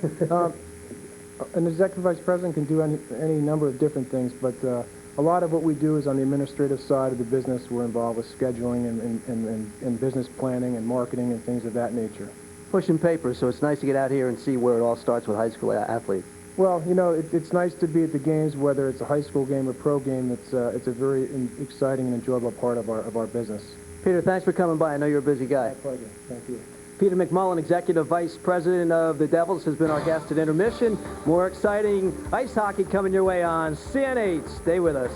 an executive vice president can do any number of different things, but a lot of what we do is on the administrative side of the business. We're involved with scheduling and business planning and marketing and things of that nature. Pushing papers, so it's nice to get out here and see where it all starts with high school athletes. Well, it's nice to be at the games, whether it's a high school game or pro game. It's a very exciting and enjoyable part of our business. Peter, thanks for coming by. I know you're a busy guy. My pleasure. Thank you. Peter McMullen, Executive Vice President of the Devils, has been our guest at Intermission. More exciting ice hockey coming your way on CN8. Stay with us.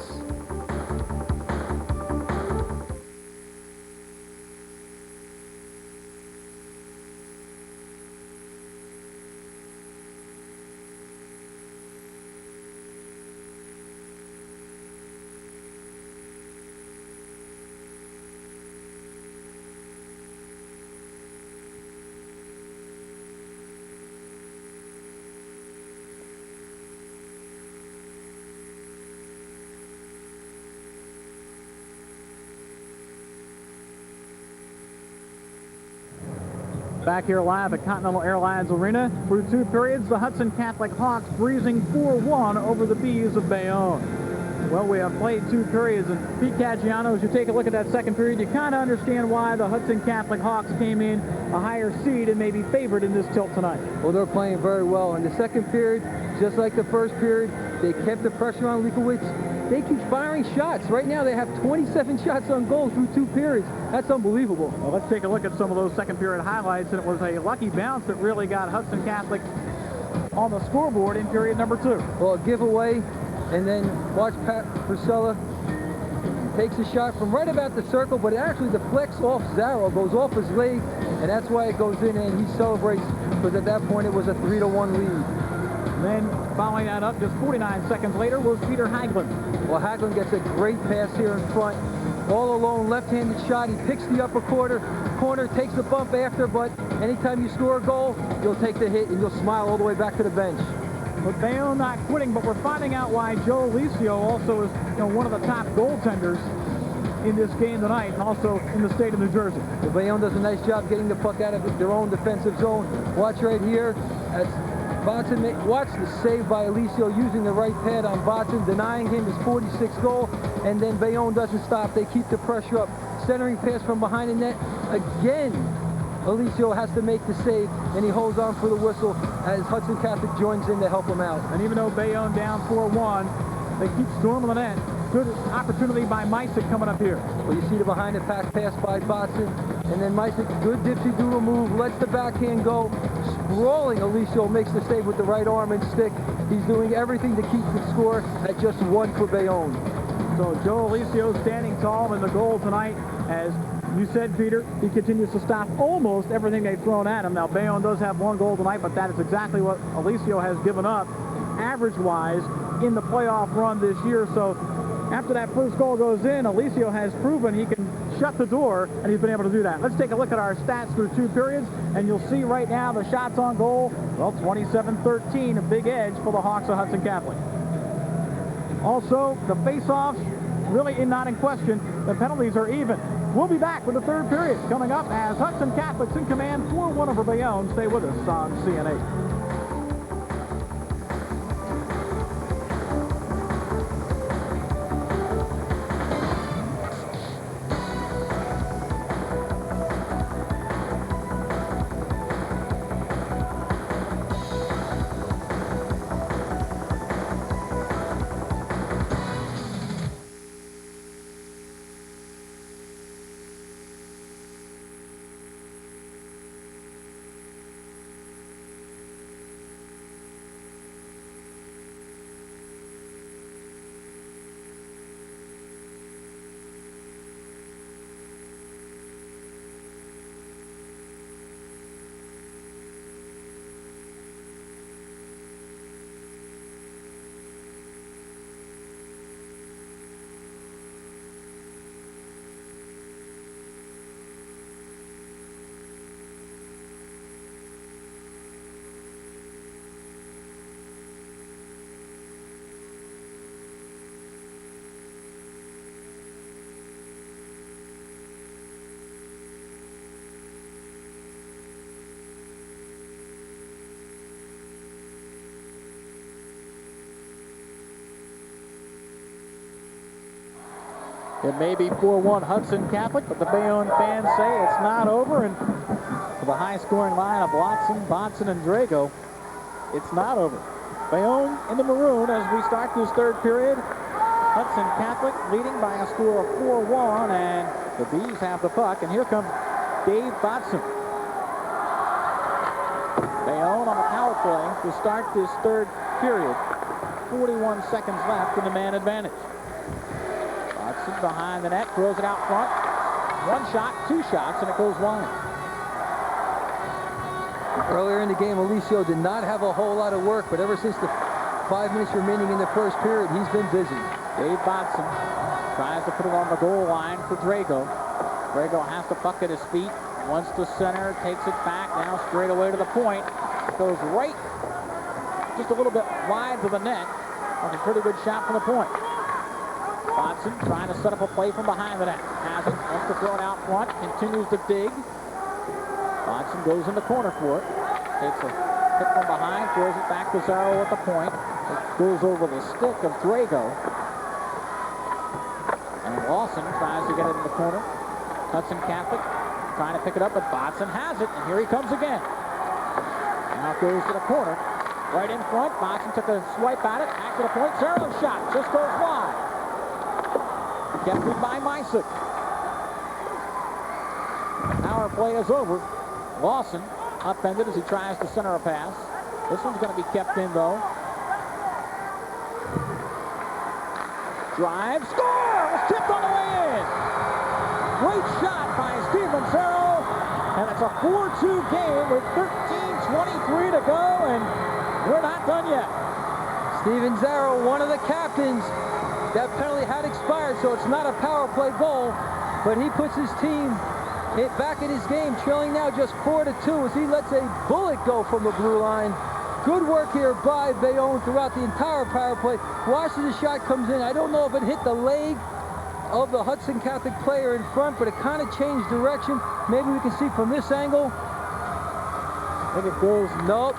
Back here live at Continental Airlines Arena. Through 2 periods, the Hudson Catholic Hawks breezing 4-1 over the Bees of Bayonne. Well, we have played 2 periods, and Pete Caggiano, as you take a look at that second period, you kind of understand why the Hudson Catholic Hawks came in a higher seed and maybe favored in this tilt tonight. Well, they're playing very well. In the second period, just like the first period. They kept the pressure on Likowitz. They keep firing shots. Right now they have 27 shots on goal through 2 periods. That's unbelievable. Well, let's take a look at some of those second period highlights, and it was a lucky bounce that really got Hudson Catholic on the scoreboard in period number 2. Well, a giveaway, and then watch Pat Priscilla takes a shot from right about the circle, but it actually deflects off Zarro, goes off his leg, and that's why it goes in, and he celebrates, because at that point it was a 3-1 lead. And then following that up just 49 seconds later was Peter Haglund. Well, Haglund gets a great pass here in front. All alone, left-handed shot. He picks the upper corner, takes the bump after, but anytime you score a goal, you'll take the hit and you'll smile all the way back to the bench. But Bayonne not quitting, but we're finding out why Joe Alicio also is one of the top goaltenders in this game tonight, and also in the state of New Jersey. The Bayonne does a nice job getting the puck out of their own defensive zone. Watch right here. As Watson, watch the save by Alicio using the right pad on Watson, denying him his 46th goal, and then Bayonne doesn't stop. They keep the pressure up. Centering pass from behind the net. Again, Alicio has to make the save, and he holds on for the whistle as Hudson Catholic joins in to help him out. And even though Bayonne down 4-1, they keep storming the net. Good opportunity by Meisick coming up here. Well, you see the behind-the-pack pass by Watson, and then Meisick, good dipsy-doodle move, lets the backhand go. Sprawling Alicio makes the save with the right arm and stick. He's doing everything to keep the score at just 1 for Bayonne. So Joe Alicio standing tall in the goal tonight. As you said, Peter, he continues to stop almost everything they've thrown at him. Now, Bayonne does have 1 goal tonight, but that is exactly what Alicio has given up, average-wise, in the playoff run this year. So after that first goal goes in, Alicio has proven he can shut the door, and he's been able to do that. Let's take a look at our stats through 2 periods, and you'll see right now the shots on goal, well, 27-13, a big edge for the Hawks of Hudson Catholic. Also, the face-offs really not in question. The penalties are even. We'll be back with the 3rd period coming up as Hudson Catholic's in command, 4-1 over Bayonne. Stay with us on CN8. It may be 4-1 Hudson Catholic, but the Bayonne fans say it's not over. And for the high-scoring line of Watson, and Drago, it's not over. Bayonne in the maroon as we start this 3rd period. Hudson Catholic leading by a score of 4-1, and the Bees have the puck. And here comes Dave Watson. Bayonne on a power play to start this 3rd period. 41 seconds left in the man advantage. Hudson behind the net, throws it out front. 1 shot, 2 shots, and it goes wide. Earlier in the game, Alicio did not have a whole lot of work, but ever since the 5 minutes remaining in the 1st period, he's been busy. Dave Watson tries to put it on the goal line for Drago. Drago has the puck at his feet, wants to center, takes it back, now straight away to the point. It goes right, just a little bit wide to the net. That's a pretty good shot from the point. Watson trying to set up a play from behind the net. Has it, wants to throw it out front, continues to dig. Watson goes in the corner for it. Takes a hit from behind, throws it back to Zarro at the point. It goes over the stick of Drago. And Lawson tries to get it in the corner. Hudson Catholic trying to pick it up, but Watson has it, and here he comes again. Now it goes to the corner. right in front. Boxing took a swipe at it. Back to the point. Zero's shot just goes wide. Kept it by Mysick. Power play is over. Lawson upended as he tries to center a pass. This one's going to be kept in, though. Drive, score! It was tipped on the way in. Great shot by Steven Zero. And it's a 4-2 game with 13:23 to go, and we're not done yet. Steven Zero, one of the captains. That penalty had expired, so it's not a power play goal, but he puts his team back in his game, trailing now just 4-2 as he lets a bullet go from the blue line. Good work here by Bayonne throughout the entire power play. Watch as the shot comes in. I don't know if it hit the leg of the Hudson Catholic player in front, but it kind of changed direction. Maybe we can see from this angle. I think it goes. Nope.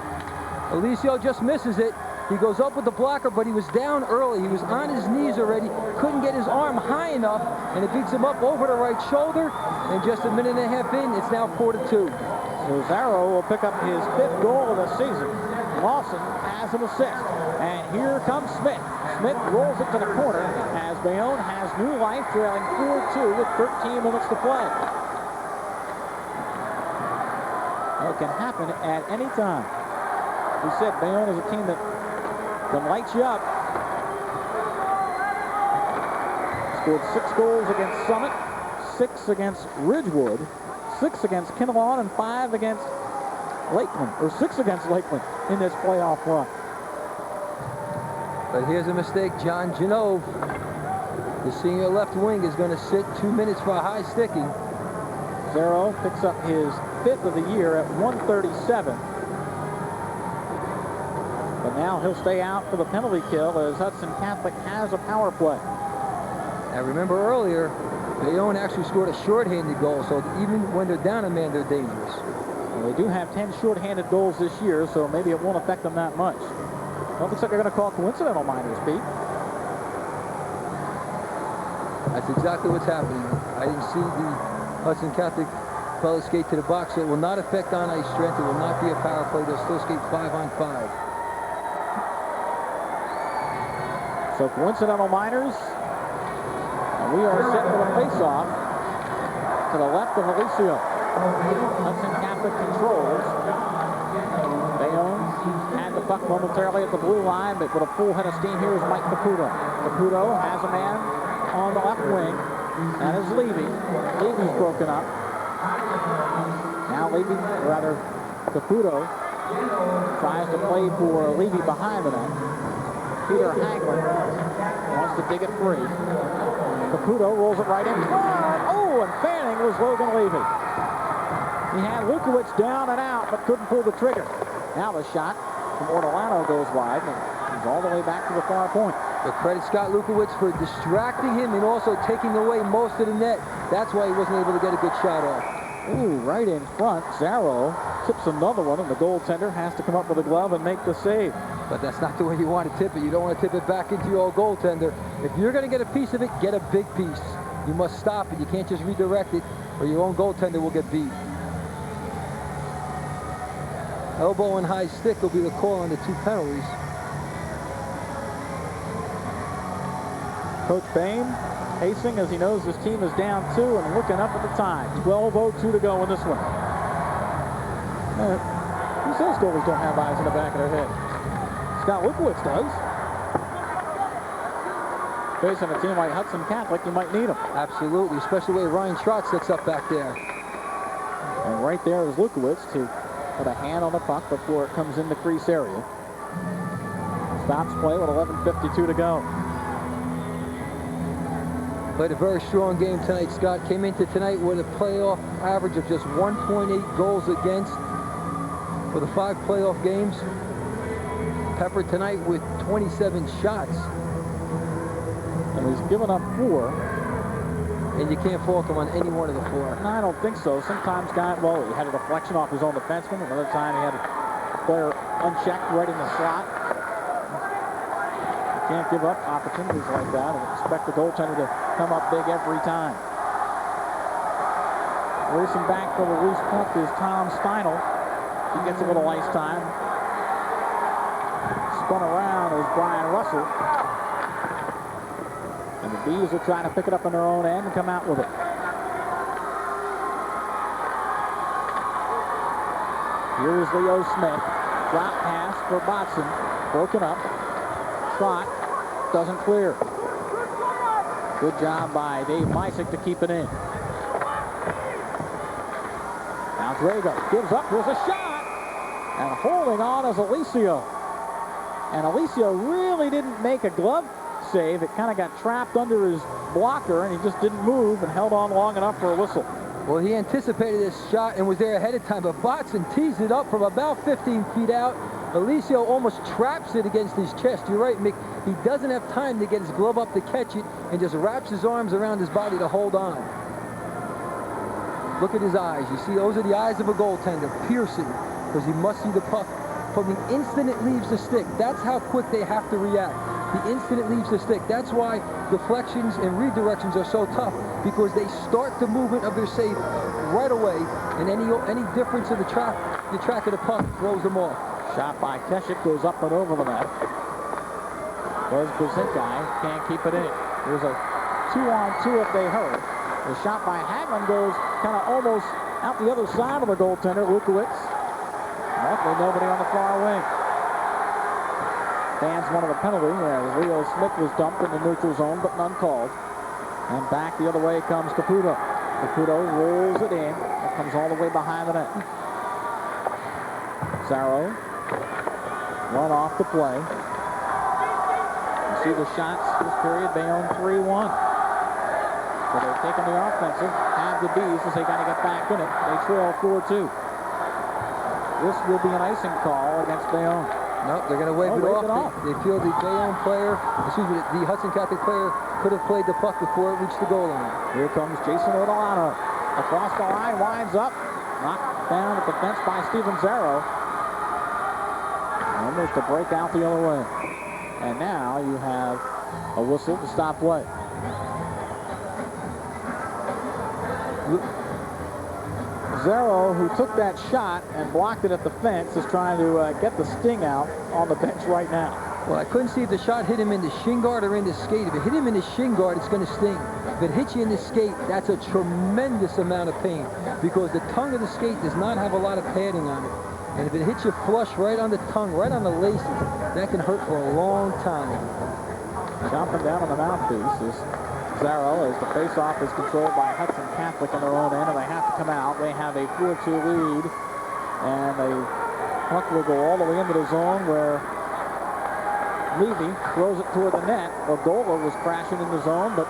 Alicio just misses it. He goes up with the blocker, but he was down early. He was on his knees already. Couldn't get his arm high enough, and it beats him up over the right shoulder. And just a minute and a half in, it's now 4-2. So Zaro will pick up his 5th goal of the season. Lawson has an assist. And here comes Smith. Smith rolls it to the corner as Bayonne has new life, trailing 4-2 with 13 minutes to play. It can happen at any time. We said Bayonne is a team that can light you up. Scored 6 goals against Summit, 6 against Ridgewood, 6 against Kinnelon, and 5 against Lakeland, or 6 against Lakeland in this playoff run. But here's a mistake. John Genove, the senior left wing, is going to sit 2 minutes for a high sticking. Zero picks up his 5th of the year at 137. But now he'll stay out for the penalty kill as Hudson Catholic has a power play. Now remember earlier, Bayonne actually scored a shorthanded goal, so even when they're down a man, they're dangerous. Well, they do have 10 shorthanded goals this year, so maybe it won't affect them that much. Well, it looks like they're going to call coincidental minors, Pete. That's exactly what's happening. I didn't see the Hudson Catholic fellow skate to the box, so it will not affect on-ice strength. It will not be a power play. They'll still skate 5-on-5. So coincidental minors. And we are set for the face-off to the left of Alicio. Hudson Catholic controls. Bayonne had the puck momentarily at the blue line, but with a full head of steam here is Mike Caputo. Caputo has a man on the left wing. That is Levy. Levy's broken up. Now Levy, or rather Caputo, tries to play for Levy behind the net. Peter Haglund wants to dig it free. Caputo rolls it right in. Oh, and fanning was Logan Levy. He had Lukowicz down and out, but couldn't pull the trigger. Now the shot from Ortolano goes wide, and he's all the way back to the far point. But credit Scott Lukowicz for distracting him and also taking away most of the net. That's why he wasn't able to get a good shot off. Ooh, right in front. Zaro tips another one, and the goaltender has to come up with a glove and make the save. But that's not the way you want to tip it. You don't want to tip it back into your old goaltender. If you're going to get a piece of it, get a big piece. You must stop it. You can't just redirect it, or your own goaltender will get beat. Elbow and high stick will be the call on the 2 penalties. Coach Boehm pacing as he knows his team is down 2 and looking up at the time. 12:02 to go in this one. Who says goalies don't have eyes in the back of their head? Scott Lukowicz does. Facing a team like Hudson Catholic, you might need them. Absolutely, especially the way Ryan Trott sits up back there. And right there is Lukowicz to put a hand on the puck before it comes in the crease area. Stops play with 11:52 to go. Played a very strong game tonight, Scott. Came into tonight with a playoff average of just 1.8 goals against for the 5 playoff games. Pepper tonight with 27 shots. And he's given up 4. And you can't fault him on any one of the 4. No, I don't think so. Sometimes he had a deflection off his own defenseman. Another time he had a player unchecked right in the slot. You can't give up opportunities like that and expect the goaltender to come up big every time. Racing back for the loose puck is Tom Steinel. He gets a little ice time. spun around is Brian Russell. And the Bees are trying to pick it up in their own end and come out with it. Here's Leo Smith. Drop pass for Botson. Broken up. Trot. Doesn't clear. Good job by Dave Mysick to keep it in. Now Drago gives up. There's a shot. And holding on is Alicio. And Alicio really didn't make a glove save. It kind of got trapped under his blocker, and he just didn't move and held on long enough for a whistle. Well, he anticipated this shot and was there ahead of time, but Botson teased it up from about 15 feet out. Alicio almost traps it against his chest. You're right, Mick. He doesn't have time to get his glove up to catch it and just wraps his arms around his body to hold on. Look at his eyes. You see, those are the eyes of a goaltender, piercing, because he must see the puck from the instant it leaves the stick. That's how quick they have to react. The instant it leaves the stick. That's why deflections and redirections are so tough, because they start the movement of their save right away, and any difference in the track of the puck throws them off. Shot by Keshik goes up and over the net. There's Brzezinski, can't keep it in. There's a 2-on-2 if they hurry. The shot by Hagelin goes kind of almost out the other side of the goaltender, Lukowicz. Luckily nobody on the far wing. Fans wanted a penalty as Leo Smith was dumped in the neutral zone, but none called. And back the other way comes Caputo. Caputo rolls it in. It comes all the way behind the net. Zarro run off the play. You see the shots this period, Bayonne 3-1. So they're taking the offensive, have the Bees as they got to get back in it. They trail 4-2. This will be an icing call against Bayonne. No, they're going to wave it off. They feel the Bayonne player, the Hudson Catholic player could have played the puck before it reached the goal line. Here comes Jason Odolano. Across the line, winds up. Knocked down at the fence by Steven Zarro. Almost a break out the other way. And now you have a whistle to stop play. Zarro, who took that shot and blocked it at the fence, is trying to get the sting out on the bench right now. Well, I couldn't see if the shot hit him in the shin guard or in the skate. If it hit him in the shin guard, it's going to sting. If it hits you in the skate, that's a tremendous amount of pain, because the tongue of the skate does not have a lot of padding on it. And if it hits you flush right on the tongue, right on the laces, that can hurt for a long time. Jumping down on the mouthpiece is Zarro, as the faceoff is controlled by Hudson Catholic on their own end, and they have to come out. They have a 4-2 lead, and the puck will go all the way into the zone where Levy throws it toward the net. Ogola was crashing in the zone, but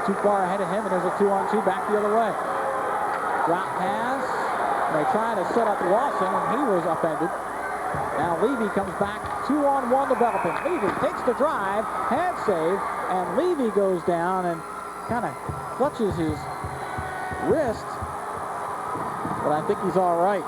too far ahead of him, and there's a 2-on-2 back the other way. Drop pass. They try to set up Lawson, and he was upended. Now Levy comes back, 2-on-1 developing. Levy takes the drive, hand save, and Levy goes down and kind of clutches his wrist. But I think he's all right.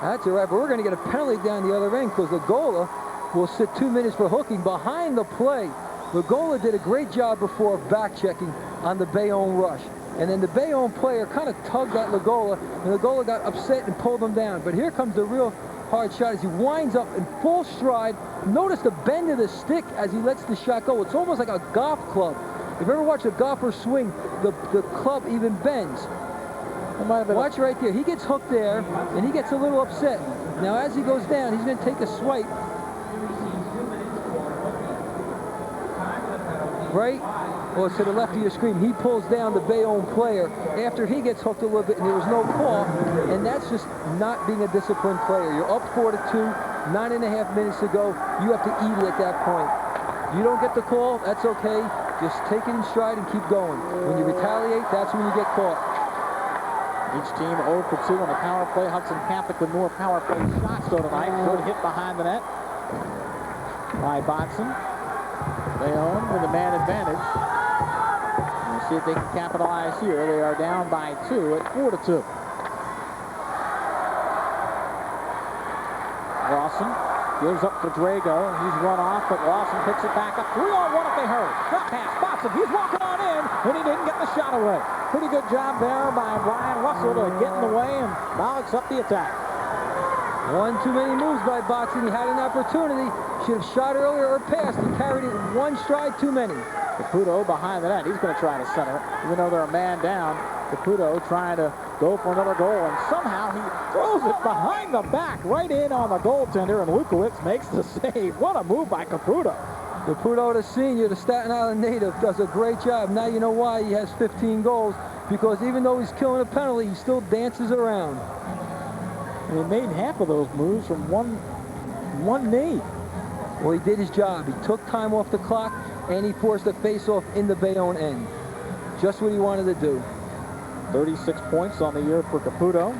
That's all right, but we're going to get a penalty down the other end, because Lagola will sit 2 minutes for hooking behind the play. Lagola did a great job before back-checking on the Bayonne rush. And then the Bayonne player kind of tugged at Lagola, and Lagola got upset and pulled him down. But here comes the real hard shot as he winds up in full stride. Notice the bend of the stick as he lets the shot go. It's almost like a golf club. If you ever watch a golfer swing, the club even bends. Watch right there. He gets hooked there, and he gets a little upset. Now, as he goes down, he's going to take a swipe. Right? Well, to the left of your screen, he pulls down the Bayonne player after he gets hooked a little bit, and there was no call, and that's just not being a disciplined player. You're up 4-2, 9.5 minutes to go. You have to eat it at that point. You don't get the call, that's okay. Just take it in stride and keep going. When you retaliate, that's when you get caught. Each team 0 for 2 on the power play. Hudson Catholic with more power play shots though tonight. Good hit behind the net by Botson. Bayonne with a man advantage. We'll see if they can capitalize here. They are down by 2 at 4-2. Lawson gives up for Drago. He's run off, but Lawson picks it back up. 3-on-1 if they hurry. Drop pass. Botson. He's walking on in, and he didn't get the shot away. Pretty good job there by Brian Russell to get in the way and bollocks up the attack. One too many moves by Botson. He had an opportunity. Should have shot earlier or passed. He carried it one stride too many. Caputo behind the net. He's going to try to center it. Even though they're a man down, Caputo trying to go for another goal, and somehow he throws it behind the back, right in on the goaltender, and Lukowicz makes the save. What a move by Caputo. Caputo, the senior, the Staten Island native, does a great job. Now you know why he has 15 goals, because even though he's killing a penalty, he still dances around. And he made half of those moves from one knee. Well, he did his job. He took time off the clock, and he forced a face-off in the Bayonne end. Just what he wanted to do. 36 points on the year for Caputo.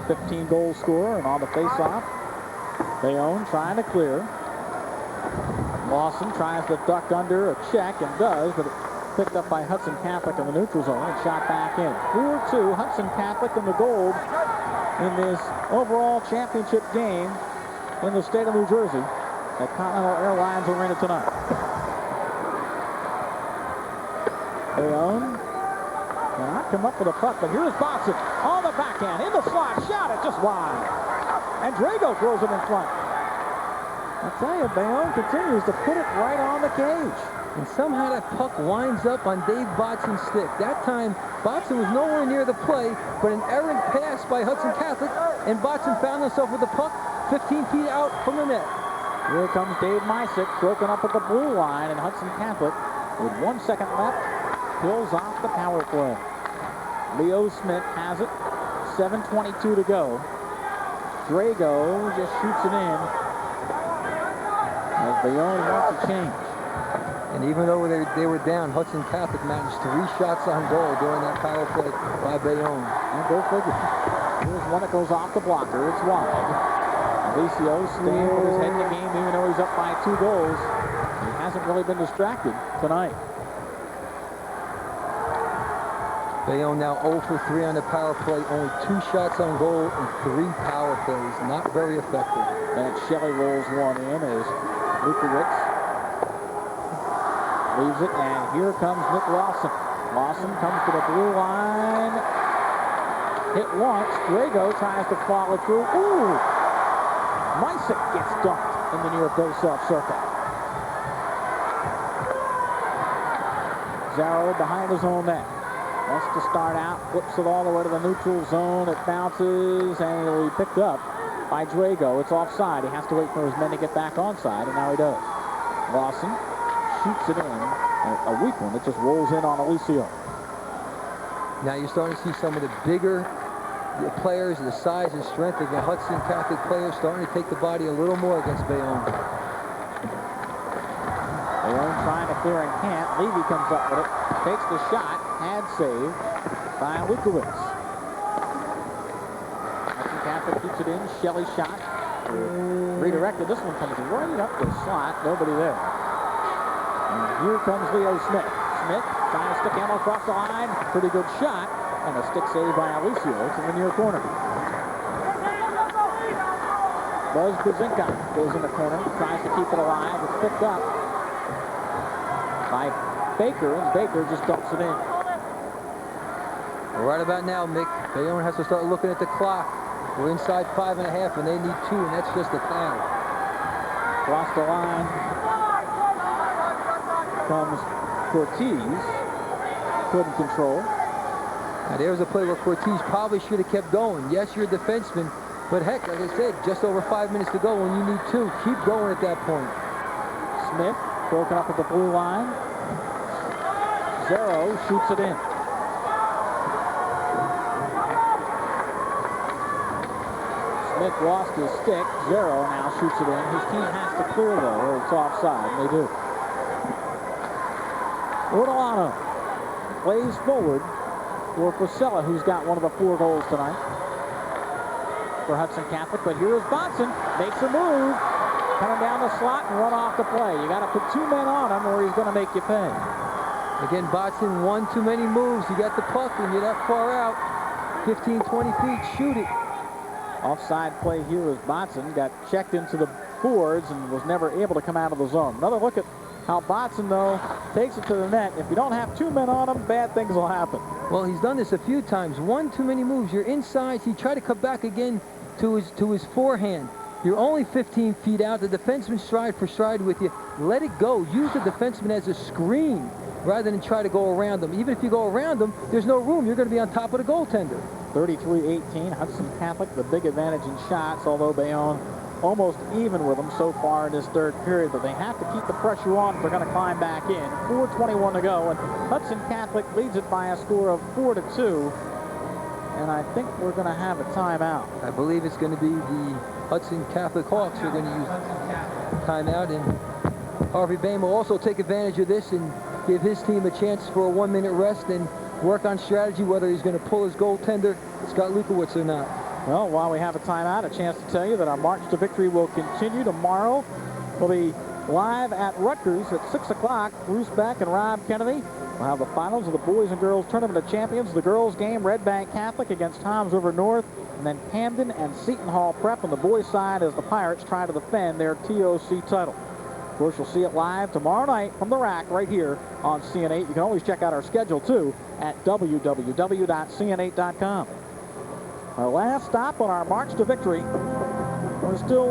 15 goal scorer, and on the face-off, Bayonne trying to clear. Lawson tries to duck under a check and does, but it's picked up by Hudson Catholic in the neutral zone and shot back in. 4-2, Hudson Catholic in the gold in this overall championship game in the state of New Jersey at Continental Airlines Arena tonight. Bayonne cannot come up with a puck, but here's Boxon on the backhand, in the slot, shot it just wide. And Drago throws it in front. I tell you, Bayonne continues to put it right on the cage. And somehow that puck winds up on Dave Botson's stick. That time, Botson was nowhere near the play, but an errant pass by Hudson Catholic, and Botson found himself with the puck 15 feet out from the net. Here comes Dave Mysick, broken up at the blue line, and Hudson Catholic, with 1 second left, pulls off the power play. Leo Smith has it, 7:22 to go. Drago just shoots it in, as Bayonne wants a change. And even though they were down, Hudson Catholic managed 3 shots on goal during that power play by Bayonne. And go figure. Here's one that goes off the blocker. It's wide. Alicio staying with his head in the game, even though he's up by 2 goals. He hasn't really been distracted tonight. Bayonne now 0 for 3 on the power play. Only 2 shots on goal and 3 power plays. Not very effective. And Shelley rolls one in as Lukowicz leaves it, and here comes Nick Lawson. Lawson comes to the blue line. Hit once. Drago tries to follow through. Ooh! Mysick gets dumped in the near face-off circle. Zarrow behind his own net. Wants to start out, flips it all the way to the neutral zone. It bounces, and it'll be picked up by Drago. It's offside. He has to wait for his men to get back onside, and now he does. Lawson shoots it in. A weak one. It just rolls in on Alicio. Now you're starting to see some of the bigger players, the size and strength of the Hudson Catholic players starting to take the body a little more against Bayonne. Bayonne trying to clear and can't. Levy comes up with it. Takes the shot. Had saved by Lukowicz. Hudson Catholic keeps it in. Shelley shot. Redirected. This one comes right up the slot. Nobody there. And here comes Leo Smith. Smith trying to stick him across the line. Pretty good shot. And a stick save by Alicio to the near corner. Buzz Brzezinski goes in the corner. Tries to keep it alive. It's picked up by Baker, and Baker just dumps it in. Well, right about now, Mick, Bayonne has to start looking at the clock. We're inside 5.5, and they need 2, and that's just a foul. Across the line comes Cortez. Couldn't control. Now, there's a play where Cortez probably should have kept going. Yes, you're a defenseman, but heck, like I said, just over 5 minutes to go when you need 2. Keep going at that point. Smith broken up at the blue line. Zarrow shoots it in. Smith lost his stick. Zarrow now shoots it in. His team has to clear, though, or it's offside, and they do. Ortolano plays forward for Priscilla, who's got one of the 4 goals tonight for Hudson Catholic. But here's Botson, makes a move, coming down the slot and run off the play. You got to put 2 men on him or he's going to make you pay. Again, Botson, 1 too many moves. You got the puck and you're that far out, 15, 20 feet, shoot it. Offside play here as Botson got checked into the boards and was never able to come out of the zone. Another look at how Botson, though, takes it to the net. If you don't have 2 men on him, bad things will happen. Well, he's done this a few times. 1 too many moves. You're inside. He tried to cut back again to his forehand. You're only 15 feet out. The defenseman stride for stride with you. Let it go. Use the defenseman as a screen rather than try to go around them. Even if you go around them, there's no room. You're going to be on top of the goaltender. 33-18, Hudson Catholic, the big advantage in shots, although Bayonne almost even with them so far in this third period, but they have to keep the pressure on if they're going to climb back in. 4:21 to go, and Hudson Catholic leads it by a score of 4-2, and I think we're going to have a timeout. I believe it's going to be the Hudson Catholic Hawks who are going to use timeout, and Harvey Boehm will also take advantage of this and give his team a chance for a 1-minute rest and work on strategy, whether he's going to pull his goaltender, Scott Lukowitz, or not. Well, while we have a timeout, a chance to tell you that our March to Victory will continue tomorrow. We'll be live at Rutgers at 6 o'clock. Bruce Beck and Rob Kennedy will have the finals of the Boys and Girls Tournament of Champions. The girls game, Red Bank Catholic against Toms River North, and then Camden and Seton Hall Prep on the boys' side as the Pirates try to defend their TOC title. Of course, you'll see it live tomorrow night from the rack right here on CN8. You can always check out our schedule, too, at www.cn8.com. Our last stop on our March to Victory. We're still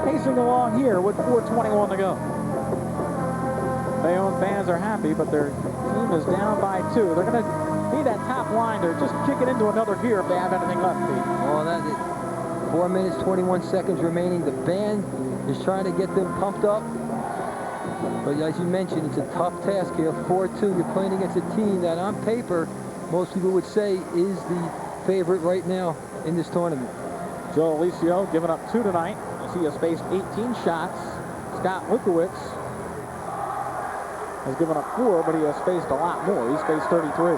pacing along here with 4:21 to go. Bayonne fans are happy, but their team is down by 2. They're going to need that top line to just kick it into another gear if they have anything left, Pete. Well, that is 4 minutes, 21 seconds remaining. The band is trying to get them pumped up. But as you mentioned, it's a tough task here. 4-2, you're playing against a team that on paper, most people would say is the favorite right now in this tournament. Joe Alicio giving up 2 tonight as he has faced 18 shots. Scott Lukowitz has given up 4, but he has faced a lot more. He's faced 33.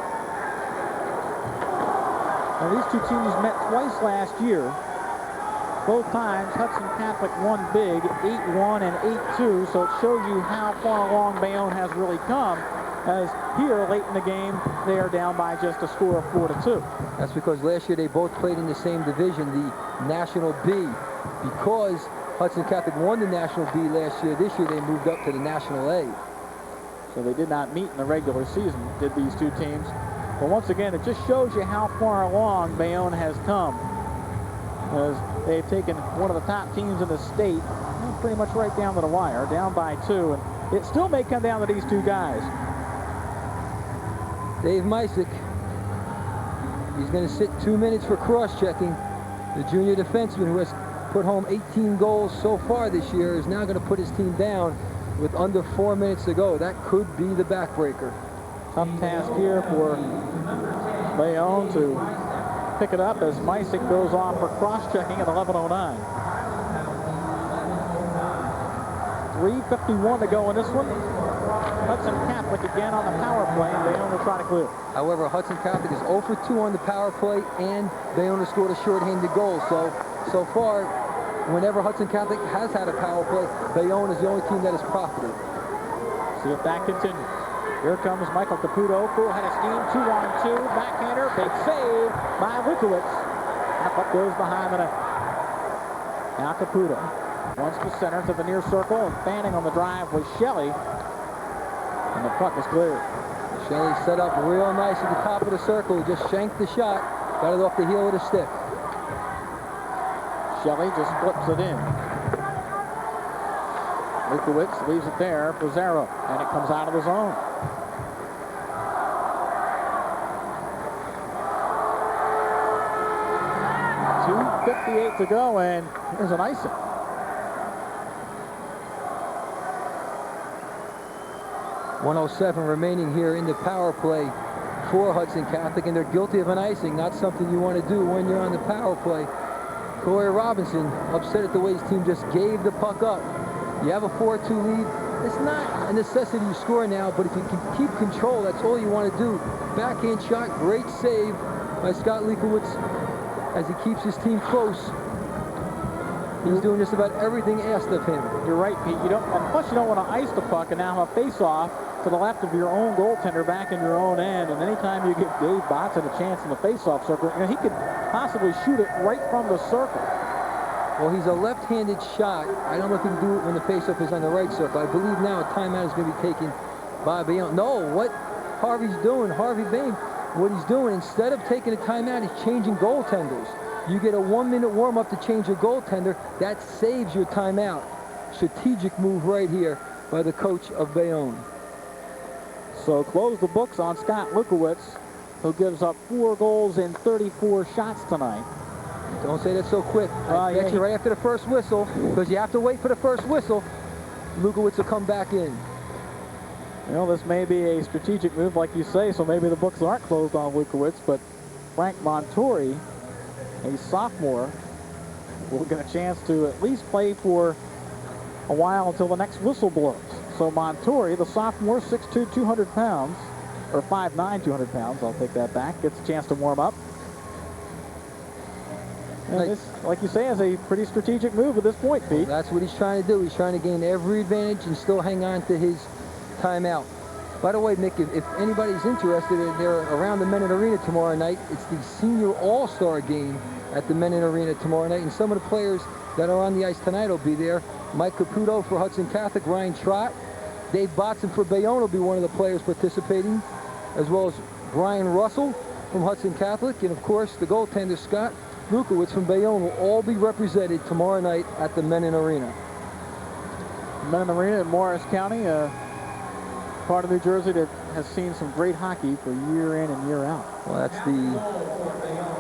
Now, these two teams met twice last year. Both times, Hudson Catholic won big, 8-1 and 8-2, so it shows you how far along Bayonne has really come, as here, late in the game, they are down by just a score of 4-2. That's because last year they both played in the same division, the National B. Because Hudson Catholic won the National B last year, this year they moved up to the National A. So they did not meet in the regular season, did these two teams. But once again, it just shows you how far along Bayonne has come, as they've taken one of the top teams in the state, pretty much right down to the wire, down by 2, and it still may come down to these two guys. Dave Mysick, he's going to sit 2 minutes for cross-checking. The junior defenseman who has put home 18 goals so far this year is now going to put his team down with under 4 minutes to go. That could be the backbreaker. Tough task here for Bayonne to pick it up as Mysick goes off for cross-checking at 11:09. 3:51 to go in this one. Hudson Catholic again on the power play, and Bayonne will try to clear. However, Hudson Catholic is 0 for 2 on the power play, and Bayonne has scored a shorthanded goal. So far, whenever Hudson Catholic has had a power play, Bayonne is the only team that has profited. See if that continues. Here comes Michael Caputo, full head of steam, 2-on-2, backhander, big save by Lukowitz. That puck goes behind the net. Now Caputo wants to center to the near circle, and fanning on the drive was Shelley. And the puck is cleared. Shelley set up real nice at the top of the circle. Just shanked the shot. Got it off the heel of the stick. Shelley just flips it in. Lukowitz leaves it there for Zero, and it comes out of the zone. .258 to go, and here's an icing. .107 remaining here in the power play for Hudson Catholic, and they're guilty of an icing. Not something you want to do when you're on the power play. Cory Robinson upset at the way his team just gave the puck up. You have a 4-2 lead. It's not a necessity you score now, but if you can keep control, that's all you want to do. Backhand shot, great save by Scott Lukowitz as he keeps his team close. He's doing just about everything asked of him. You're right, Pete. And plus you don't want to ice the puck and now have a face-off to the left of your own goaltender back in your own end. And anytime you give Dave Botson a chance in the face-off circle, he could possibly shoot it right from the circle. Well, he's a left-handed shot. I don't know if he can do it when the face-off is on the right circle. I believe now a timeout is going to be taken by Bayonne. No, what Harvey's doing, Harvey Boehm, what he's doing, instead of taking a timeout, he's changing goaltenders. You get a 1-minute warm-up to change your goaltender. That saves your timeout. Strategic move right here by the coach of Bayonne. So close the books on Scott Lukowitz, who gives up 4 goals in 34 shots tonight. Don't say that so quick. I bet you right after the first whistle, because you have to wait for the first whistle, Lukowitz will come back in. You know, this may be a strategic move, like you say, so maybe the books aren't closed on Lukowitz, but Frank Montori, a sophomore, will get a chance to at least play for a while until the next whistle blows. So Montori, the sophomore, 6'2", 200 pounds, or 5'9", 200 pounds, I'll take that back, gets a chance to warm up. And this, like you say, is a pretty strategic move at this point, Pete. Well, that's what he's trying to do. He's trying to gain every advantage and still hang on to his timeout. By the way, Mick, if anybody's interested, they're around the Menin Arena tomorrow night. It's the senior all-star game at the Menin Arena tomorrow night, and some of the players that are on the ice tonight will be there. Mike Caputo for Hudson Catholic, Ryan Trott, Dave Botson for Bayonne will be one of the players participating, as well as Brian Russell from Hudson Catholic, and of course the goaltender Scott Lukowitz from Bayonne will all be represented tomorrow night at the Menin Arena. Menin Arena in Morris County, part of New Jersey that has seen some great hockey for year in and year out. Well,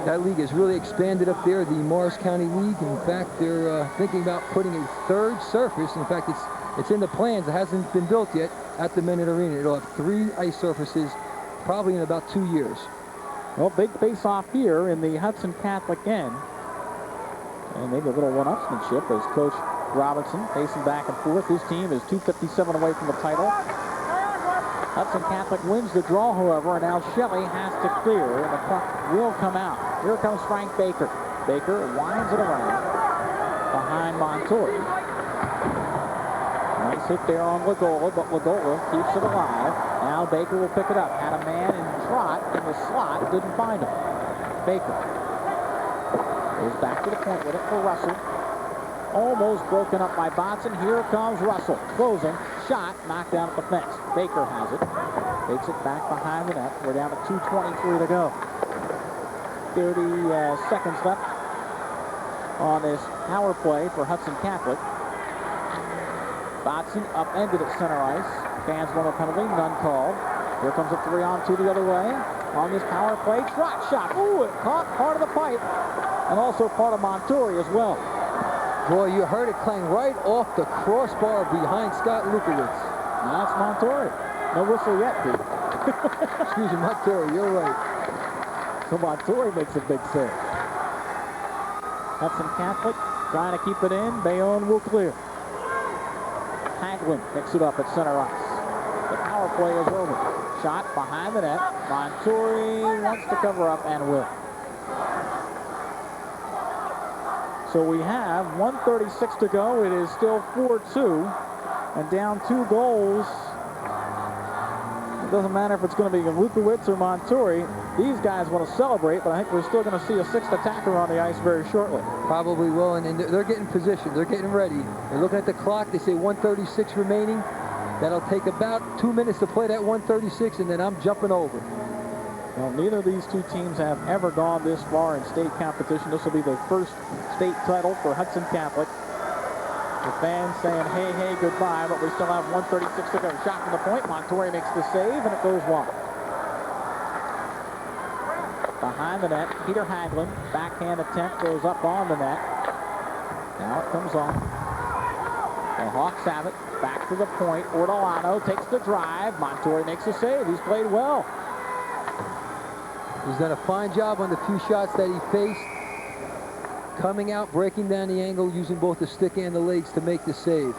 that league has really expanded up there, the Morris County League. In fact, they're thinking about putting a 3rd surface. In fact, it's in the plans. It hasn't been built yet at the Menin Arena. It'll have 3 ice surfaces probably in about 2 years. Well, big face-off here in the Hudson Catholic end. And maybe a little one-upsmanship as Coach Robinson pacing back and forth. His team is 257 away from the title. Hudson Catholic wins the draw, however, and now Shelley has to clear, and the puck will come out. Here comes Frank Baker. Baker winds it around behind Montori. Nice hit there on Lagola, but Lagola keeps it alive. Now Baker will pick it up. Had a man in Trot in the slot, didn't find him. Baker goes back to the point with it for Russell. Almost broken up by Botson. Here comes Russell. Closing. Shot. Knocked down at the fence. Baker has it. Takes it back behind the net. We're down to 2:23 to go. 30 seconds left on this power play for Hudson Catholic. Botson upended at center ice. Fans want a penalty. None called. Here comes a 3-on-2 the other way. On this power play. Trot shot. Ooh, it caught part of the pipe. And also part of Montori as well. Boy, you heard it clang right off the crossbar behind Scott Lukowitz. That's Montori. No whistle yet, Pete. Excuse me, Montori, you're right. So Montori makes a big save. Hudson Catholic trying to keep it in. Bayonne will clear. Haglin picks it up at center ice. The power play is over. Shot behind the net. Montori wants to cover up and will. So we have 1:36 to go. It is still 4-2 and down 2 goals. It doesn't matter if it's going to be Lukowitz or Montori. These guys want to celebrate, but I think we're still going to see a 6th attacker on the ice very shortly. Probably will, and they're getting positioned. They're getting ready. They're looking at the clock. They say 1:36 remaining. That'll take about 2 minutes to play that 1:36, and then I'm jumping over. Well, neither of these two teams have ever gone this far in state competition. This will be their first state title for Hudson Catholic. The fans saying, hey, hey, goodbye, but we still have 1:36 to go. Shot from the point. Montori makes the save, and it goes wide. Behind the net, Peter Haglin. Backhand attempt goes up on the net. Now it comes on. The Hawks have it. Back to the point. Ortolano takes the drive. Montori makes the save. He's played well. He's done a fine job on the few shots that he faced. Coming out, breaking down the angle, using both the stick and the legs to make the save.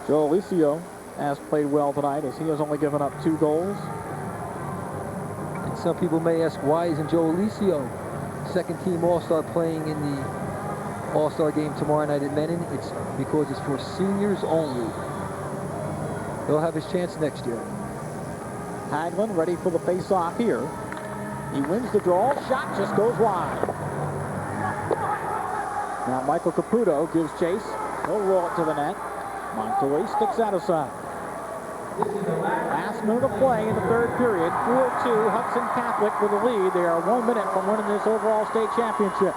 Joe Alicio has played well tonight as he has only given up 2 goals. And some people may ask, why isn't Joe Alicio, second-team All-Star, playing in the All-Star game tomorrow night at Menin? It's because it's for seniors only. He'll have his chance next year. Haglin ready for the face-off here. He wins the draw. Shot just goes wide. Now Michael Caputo gives chase. He'll roll it to the net. Montori sticks out of sight. Last minute of play in the third period. 4-2, Hudson Catholic with the lead. They are 1 minute from winning this overall state championship.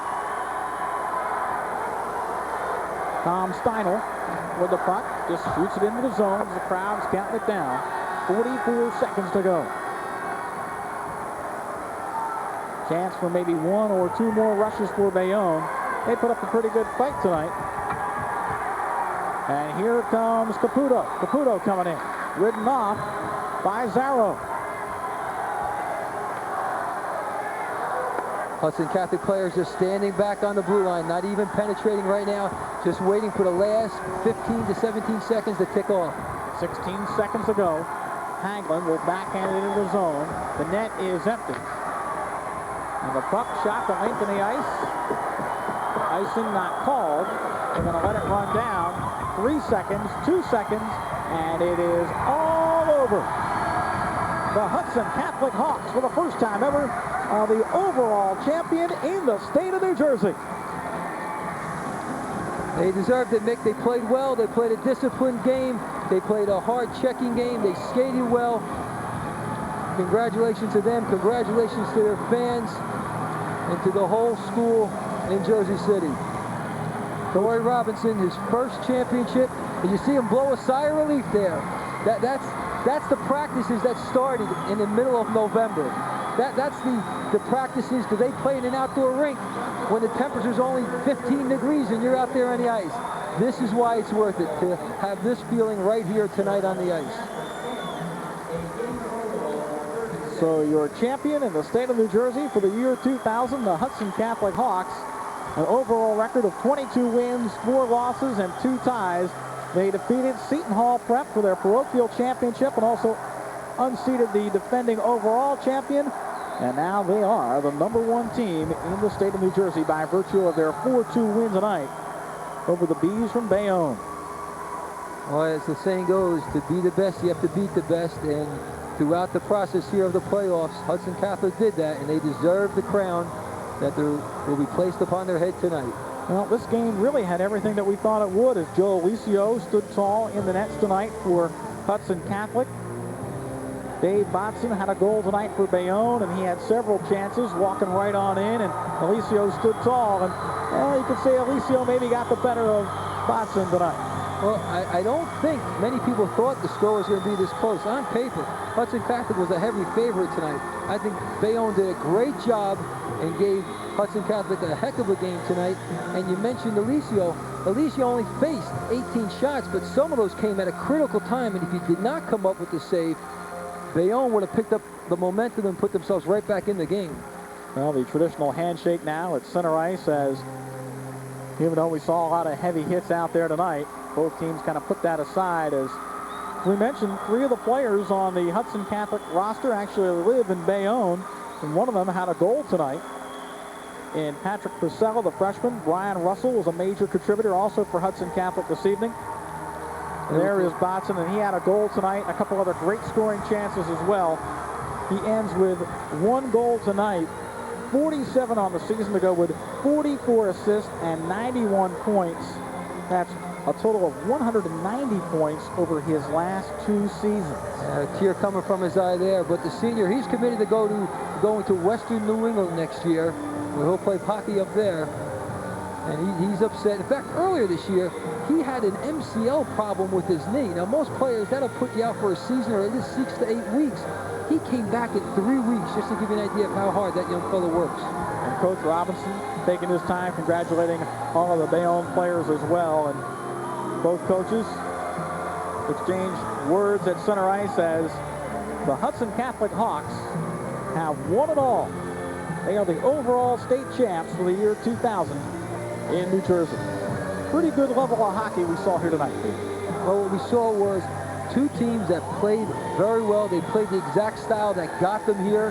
Tom Steinel with the puck, just shoots it into the zone as the crowd's counting it down. 44 seconds to go. Chance for maybe 1 or 2 more rushes for Bayonne. They put up a pretty good fight tonight. And here comes Caputo. Caputo coming in, ridden off by Zarro. Hudson Catholic players just standing back on the blue line, not even penetrating right now, just waiting for the last 15 to 17 seconds to tick off. 16 seconds to go. Hagelin will backhand it into the zone. The net is empty. And the puck shot the length of the ice. Icing not called. They're going to let it run down. 3 seconds, 2 seconds, and it is all over. The Hudson Catholic Hawks, for the first time ever, are the overall champion in the state of New Jersey. They deserved it, Mick. They played well. They played a disciplined game. They played a hard checking game. They skated well. Congratulations to them. Congratulations to their fans and to the whole school in Jersey City. Cory Robinson, his first championship, and you see him blow a sigh of relief there. That's the practices that started in the middle of November. That's the practices, because they play in an outdoor rink when the temperature's only 15 degrees and you're out there on the ice. This is why it's worth it to have this feeling right here tonight on the ice. So your champion in the state of New Jersey for the year 2000, the Hudson Catholic Hawks, an overall record of 22 wins, 4 losses, and 2 ties. They defeated Seton Hall Prep for their parochial championship and also unseated the defending overall champion. And now they are the #1 team in the state of New Jersey by virtue of their 4-2 win tonight over the Bees from Bayonne. Well, as the saying goes, to be the best, you have to beat the best. And throughout the process here of the playoffs, Hudson Catholic did that, and they deserve the crown that will be placed upon their head tonight. Well, this game really had everything that we thought it would, as Joe Alicio stood tall in the nets tonight for Hudson Catholic. Dave Botson had a goal tonight for Bayonne, and he had several chances walking right on in, and Alicio stood tall. And well, you could say Alicio maybe got the better of Botson tonight. Well, I don't think many people thought the score was going to be this close. On paper, Hudson Catholic was a heavy favorite tonight. I think Bayonne did a great job and gave Hudson Catholic a heck of a game tonight. And you mentioned Alicio. Alicio only faced 18 shots, but some of those came at a critical time. And if he did not come up with the save, Bayonne would have picked up the momentum and put themselves right back in the game. Well, the traditional handshake now at center ice, as even though we saw a lot of heavy hits out there tonight, both teams kind of put that aside. As we mentioned, 3 of the players on the Hudson Catholic roster actually live in Bayonne, and one of them had a goal tonight. And Patrick Priscilla, the freshman. Brian Russell was a major contributor also for Hudson Catholic this evening. And there is Botson, and he had a goal tonight, a couple other great scoring chances as well. He ends with 1 goal tonight, 47 on the season to go with 44 assists and 91 points. That's a total of 190 points over his last 2 seasons. A tear coming from his eye there, but the senior, he's committed to going to Western New England next year, where he'll play hockey up there. And he's upset. In fact, earlier this year, he had an MCL problem with his knee. Now, most players, that'll put you out for a season or at least 6 to 8 weeks. He came back in 3 weeks, just to give you an idea of how hard that young fellow works. And Coach Robinson taking his time, congratulating all of the Bayonne players as well. And both coaches exchanged words at center ice as the Hudson Catholic Hawks have won it all. They are the overall state champs for the year 2000 in New Jersey. Pretty good level of hockey we saw here tonight. Well, what we saw was 2 teams that played very well. They played the exact style that got them here.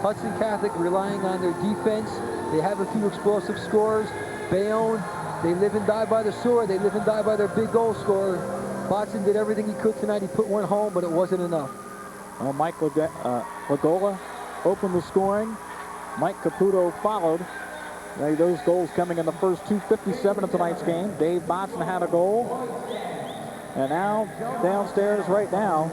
Hudson Catholic relying on their defense. They have a few explosive scorers. Bayonne, they live and die by the sword. They live and die by their big goal scorer. Botson did everything he could tonight. He put 1 home, but it wasn't enough. Well, Mike Lagola opened the scoring. Mike Caputo followed. Those goals coming in the first 2:57 of tonight's game. Dave Botson had a goal. And now, downstairs right now,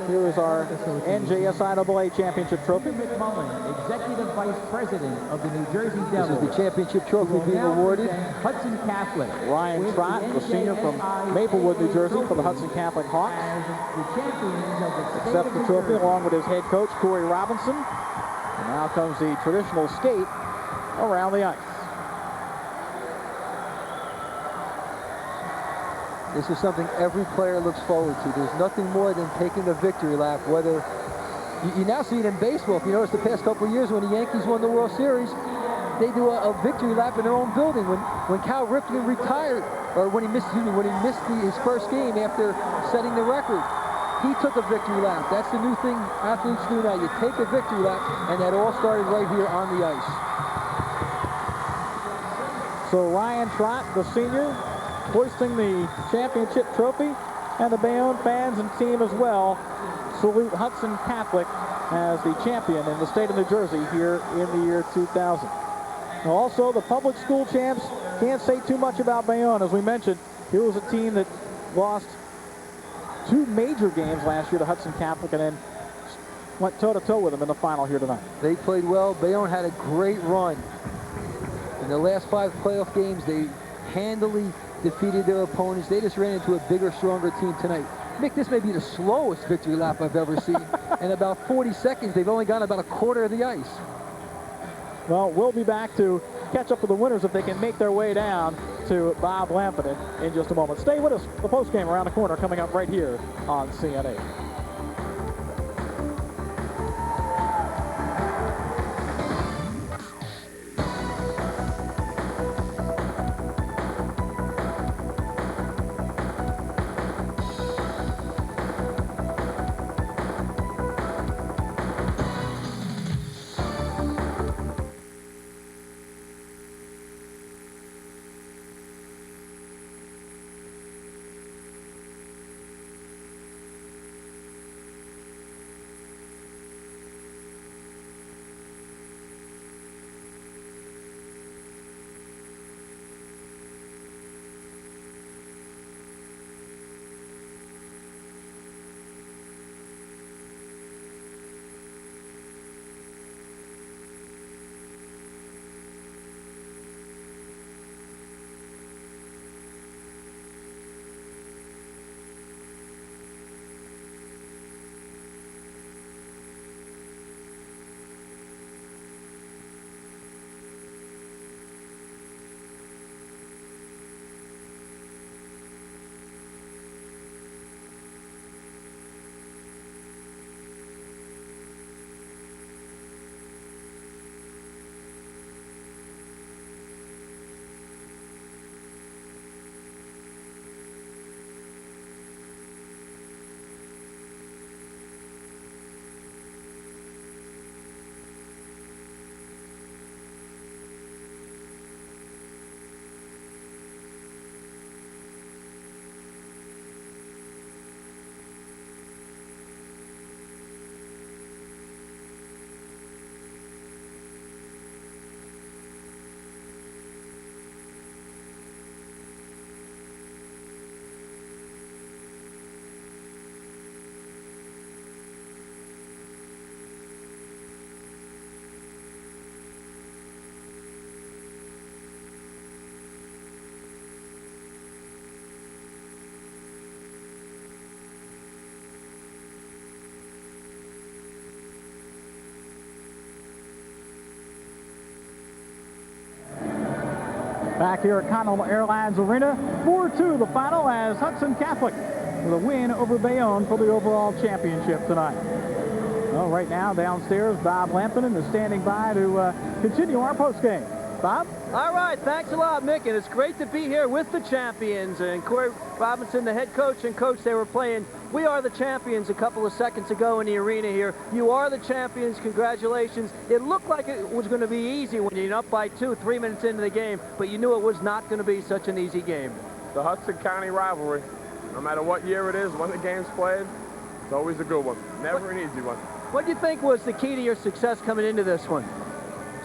here is our NJSIAA Championship Trophy. McMullen, Executive Vice President of the New Jersey This Devils. is the championship trophy will being now awarded. present Hudson Catholic. Ryan Trott, the senior from Maplewood, New Jersey, for the Hudson Catholic Hawks. As the champions of the state Accepts of the New trophy Jersey. along with his head coach, Cory Robinson. And now comes the traditional skate around the ice. This is something every player looks forward to. There's nothing more than taking a victory lap, whether you now see it in baseball. If you notice the past couple of years when the Yankees won the World Series, they do a victory lap in their own building. When Cal Ripken retired, or when he missed his first game after setting the record, he took a victory lap. That's the new thing athletes do now. You take a victory lap, and that all started right here on the ice. So Ryan Trott, the senior, hoisting the championship trophy, and the Bayonne fans and team as well salute Hudson Catholic as the champion in the state of New Jersey here in the year 2000. Now also, the public school champs, can't say too much about Bayonne. As we mentioned, here was a team that lost 2 major games last year to Hudson Catholic and then went toe-to-toe with them in the final here tonight. They played well. Bayonne had a great run. In the last 5 playoff games, they handily defeated their opponents. They just ran into a bigger, stronger team tonight. Mick, this may be the slowest victory lap I've ever seen. In about 40 seconds, they've only gone about a quarter of the ice. Well, we'll be back to catch up with the winners if they can make their way down to Bob Lampinen in just a moment. Stay with us. The postgame around the corner coming up right here on CN8. Back here at Continental Airlines Arena, 4-2 the final as Hudson Catholic with a win over Bayonne for the overall championship tonight. Well, right now downstairs, Bob Lampinen is standing by to continue our postgame. Bob? All right, thanks a lot, Mick, and it's great to be here with the champions. And Cory Robinson, the head coach, and coach, they were playing "We Are the Champions" a couple of seconds ago in the arena here. You are the champions. Congratulations. It looked like it was going to be easy when you're up by 2, 3 minutes into the game, but you knew it was not going to be such an easy game. The Hudson County rivalry, no matter what year it is, when the game's played, it's always a good one. Never an easy one. What do you think was the key to your success coming into this one?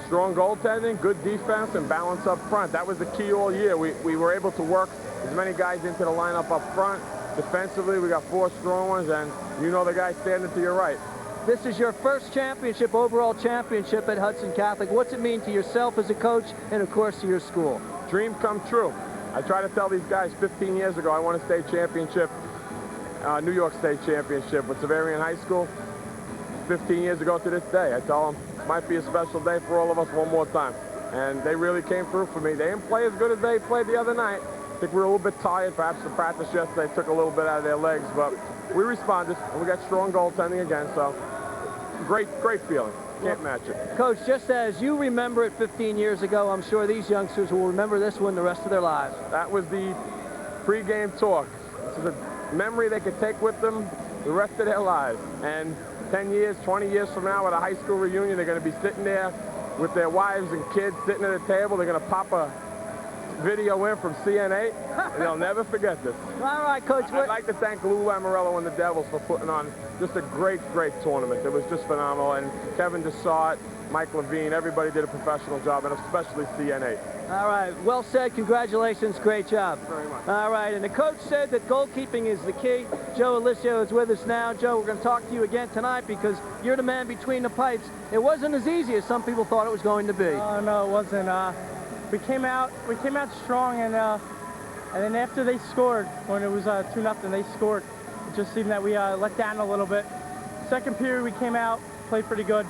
Strong goaltending, good defense, and balance up front. That was the key all year. We were able to work as many guys into the lineup up front. Defensively, we got 4 strong ones, and you know the guy standing to your right. This is your first championship, overall championship at Hudson Catholic. What's it mean to yourself as a coach and, of course, to your school? Dream come true. I try to tell these guys 15 years ago I won a state championship, New York State championship with Severian High School. 15 years ago to this day, I tell them it might be a special day for all of us one more time. And they really came through for me. They didn't play as good as they played the other night. I think we were a little bit tired. Perhaps the practice yesterday took a little bit out of their legs, but we responded, and we got strong goaltending again, so great feeling. Can't match it. Coach, just as you remember it 15 years ago, I'm sure these youngsters will remember this one the rest of their lives. That was the pre-game talk. This is a memory they could take with them the rest of their lives. And 10 years, 20 years from now at a high school reunion, they're going to be sitting there with their wives and kids sitting at a table. They're going to pop a video in from CN8, and they'll never forget this. All right, Coach. I'd like to thank Lou Lamorello and the Devils for putting on just a great tournament. It was just phenomenal, and Kevin Dessart, Mike Levine, everybody did a professional job, and especially CN8. All right, well said. Congratulations. Great job. Very much. All right, and the coach said that goalkeeping is the key. Joe Alicio is with us now. Joe, we're going to talk to you again tonight because you're the man between the pipes. It wasn't as easy as some people thought it was going to be. Oh, no, it wasn't. We came out strong, and then after they scored, when it was 2-0, they scored. It just seemed that we let down a little bit. Second period, we came out, played pretty good,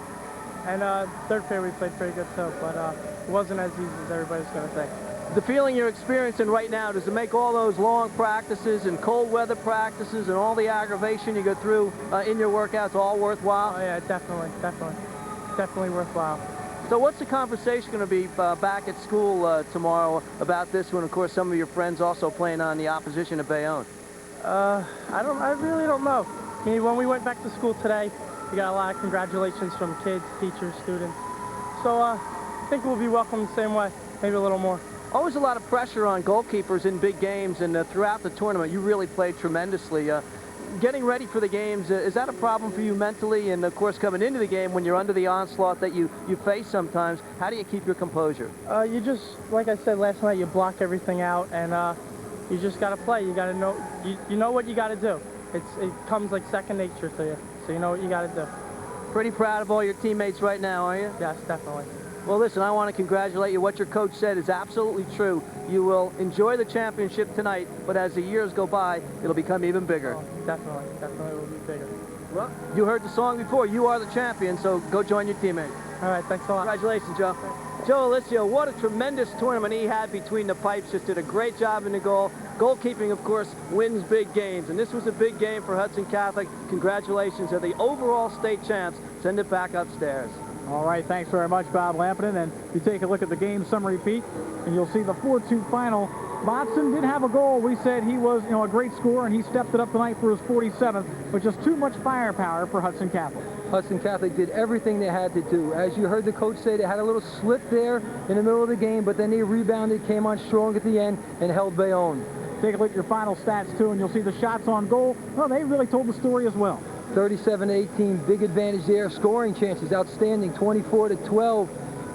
and third period, we played pretty good too. But it wasn't as easy as everybody's going to say. The feeling you're experiencing right now, does it make all those long practices and cold weather practices and all the aggravation you go through in your workouts all worthwhile? Oh yeah, definitely worthwhile. So what's the conversation going to be back at school tomorrow about this one? Of course, some of your friends also playing on the opposition at Bayonne. I really don't know. I mean, when we went back to school today, we got a lot of congratulations from kids, teachers, students. So I think we'll be welcomed the same way, maybe a little more. Always a lot of pressure on goalkeepers in big games, and throughout the tournament, you really played tremendously. Getting ready for the games, is that a problem for you mentally? And of course, coming into the game when you're under the onslaught that you face sometimes, how do you keep your composure? You just, like I said last night, you block everything out, and you just got to play. You got to know, you know what you got to do. It comes like second nature to you, so you know what you got to do. Pretty proud of all your teammates right now, are you? Yes, definitely. Well, listen, I want to congratulate you. What your coach said is absolutely true. You will enjoy the championship tonight, but as the years go by, it'll become even bigger. Oh, definitely will be bigger. Well, you heard the song before. You are the champion, so go join your teammates. All right, thanks a lot. Congratulations, Joe. Joe Alicio, what a tremendous tournament he had between the pipes. Just did a great job in the goal. Goalkeeping, of course, wins big games, and this was a big game for Hudson Catholic. Congratulations. They're the overall state champs. Send it back upstairs. All right, thanks very much, Bob Lampinen. And you take a look at the game summary, Pete, and you'll see the 4-2 final. Botson did have a goal. We said he was, a great scorer, and he stepped it up tonight for his 47th, but just too much firepower for Hudson Catholic. Hudson Catholic did everything they had to do. As you heard the coach say, they had a little slip there in the middle of the game, but then they rebounded, came on strong at the end, and held Bayonne. Take a look at your final stats, too, and you'll see the shots on goal. Well, they really told the story as well. 37-18, big advantage there. Scoring chances, outstanding, 24-12.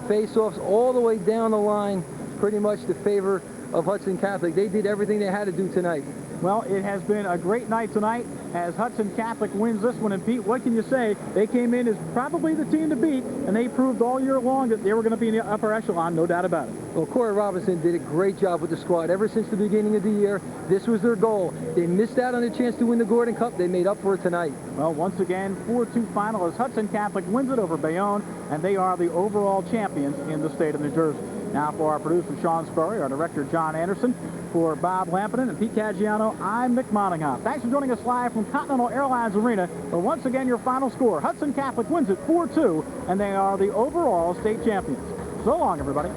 Face-offs all the way down the line, pretty much the favor of Hudson Catholic. They did everything they had to do tonight. Well, it has been a great night tonight as Hudson Catholic wins this one. And Pete, what can you say? They came in as probably the team to beat, and they proved all year long that they were going to be in the upper echelon, no doubt about it. Well, Cory Robinson did a great job with the squad. Ever since the beginning of the year, this was their goal. They missed out on the chance to win the Gordon Cup. They made up for it tonight. Well, once again, 4-2 final as Hudson Catholic wins it over Bayonne, and they are the overall champions in the state of New Jersey. Now for our producer, Sean Spurry, our director, John Anderson, for Bob Lampinen and Pete Caggiano, I'm Mick Monaghan. Thanks for joining us live from Continental Airlines Arena, where once again your final score, Hudson Catholic wins it 4-2, and they are the overall state champions. So long, everybody.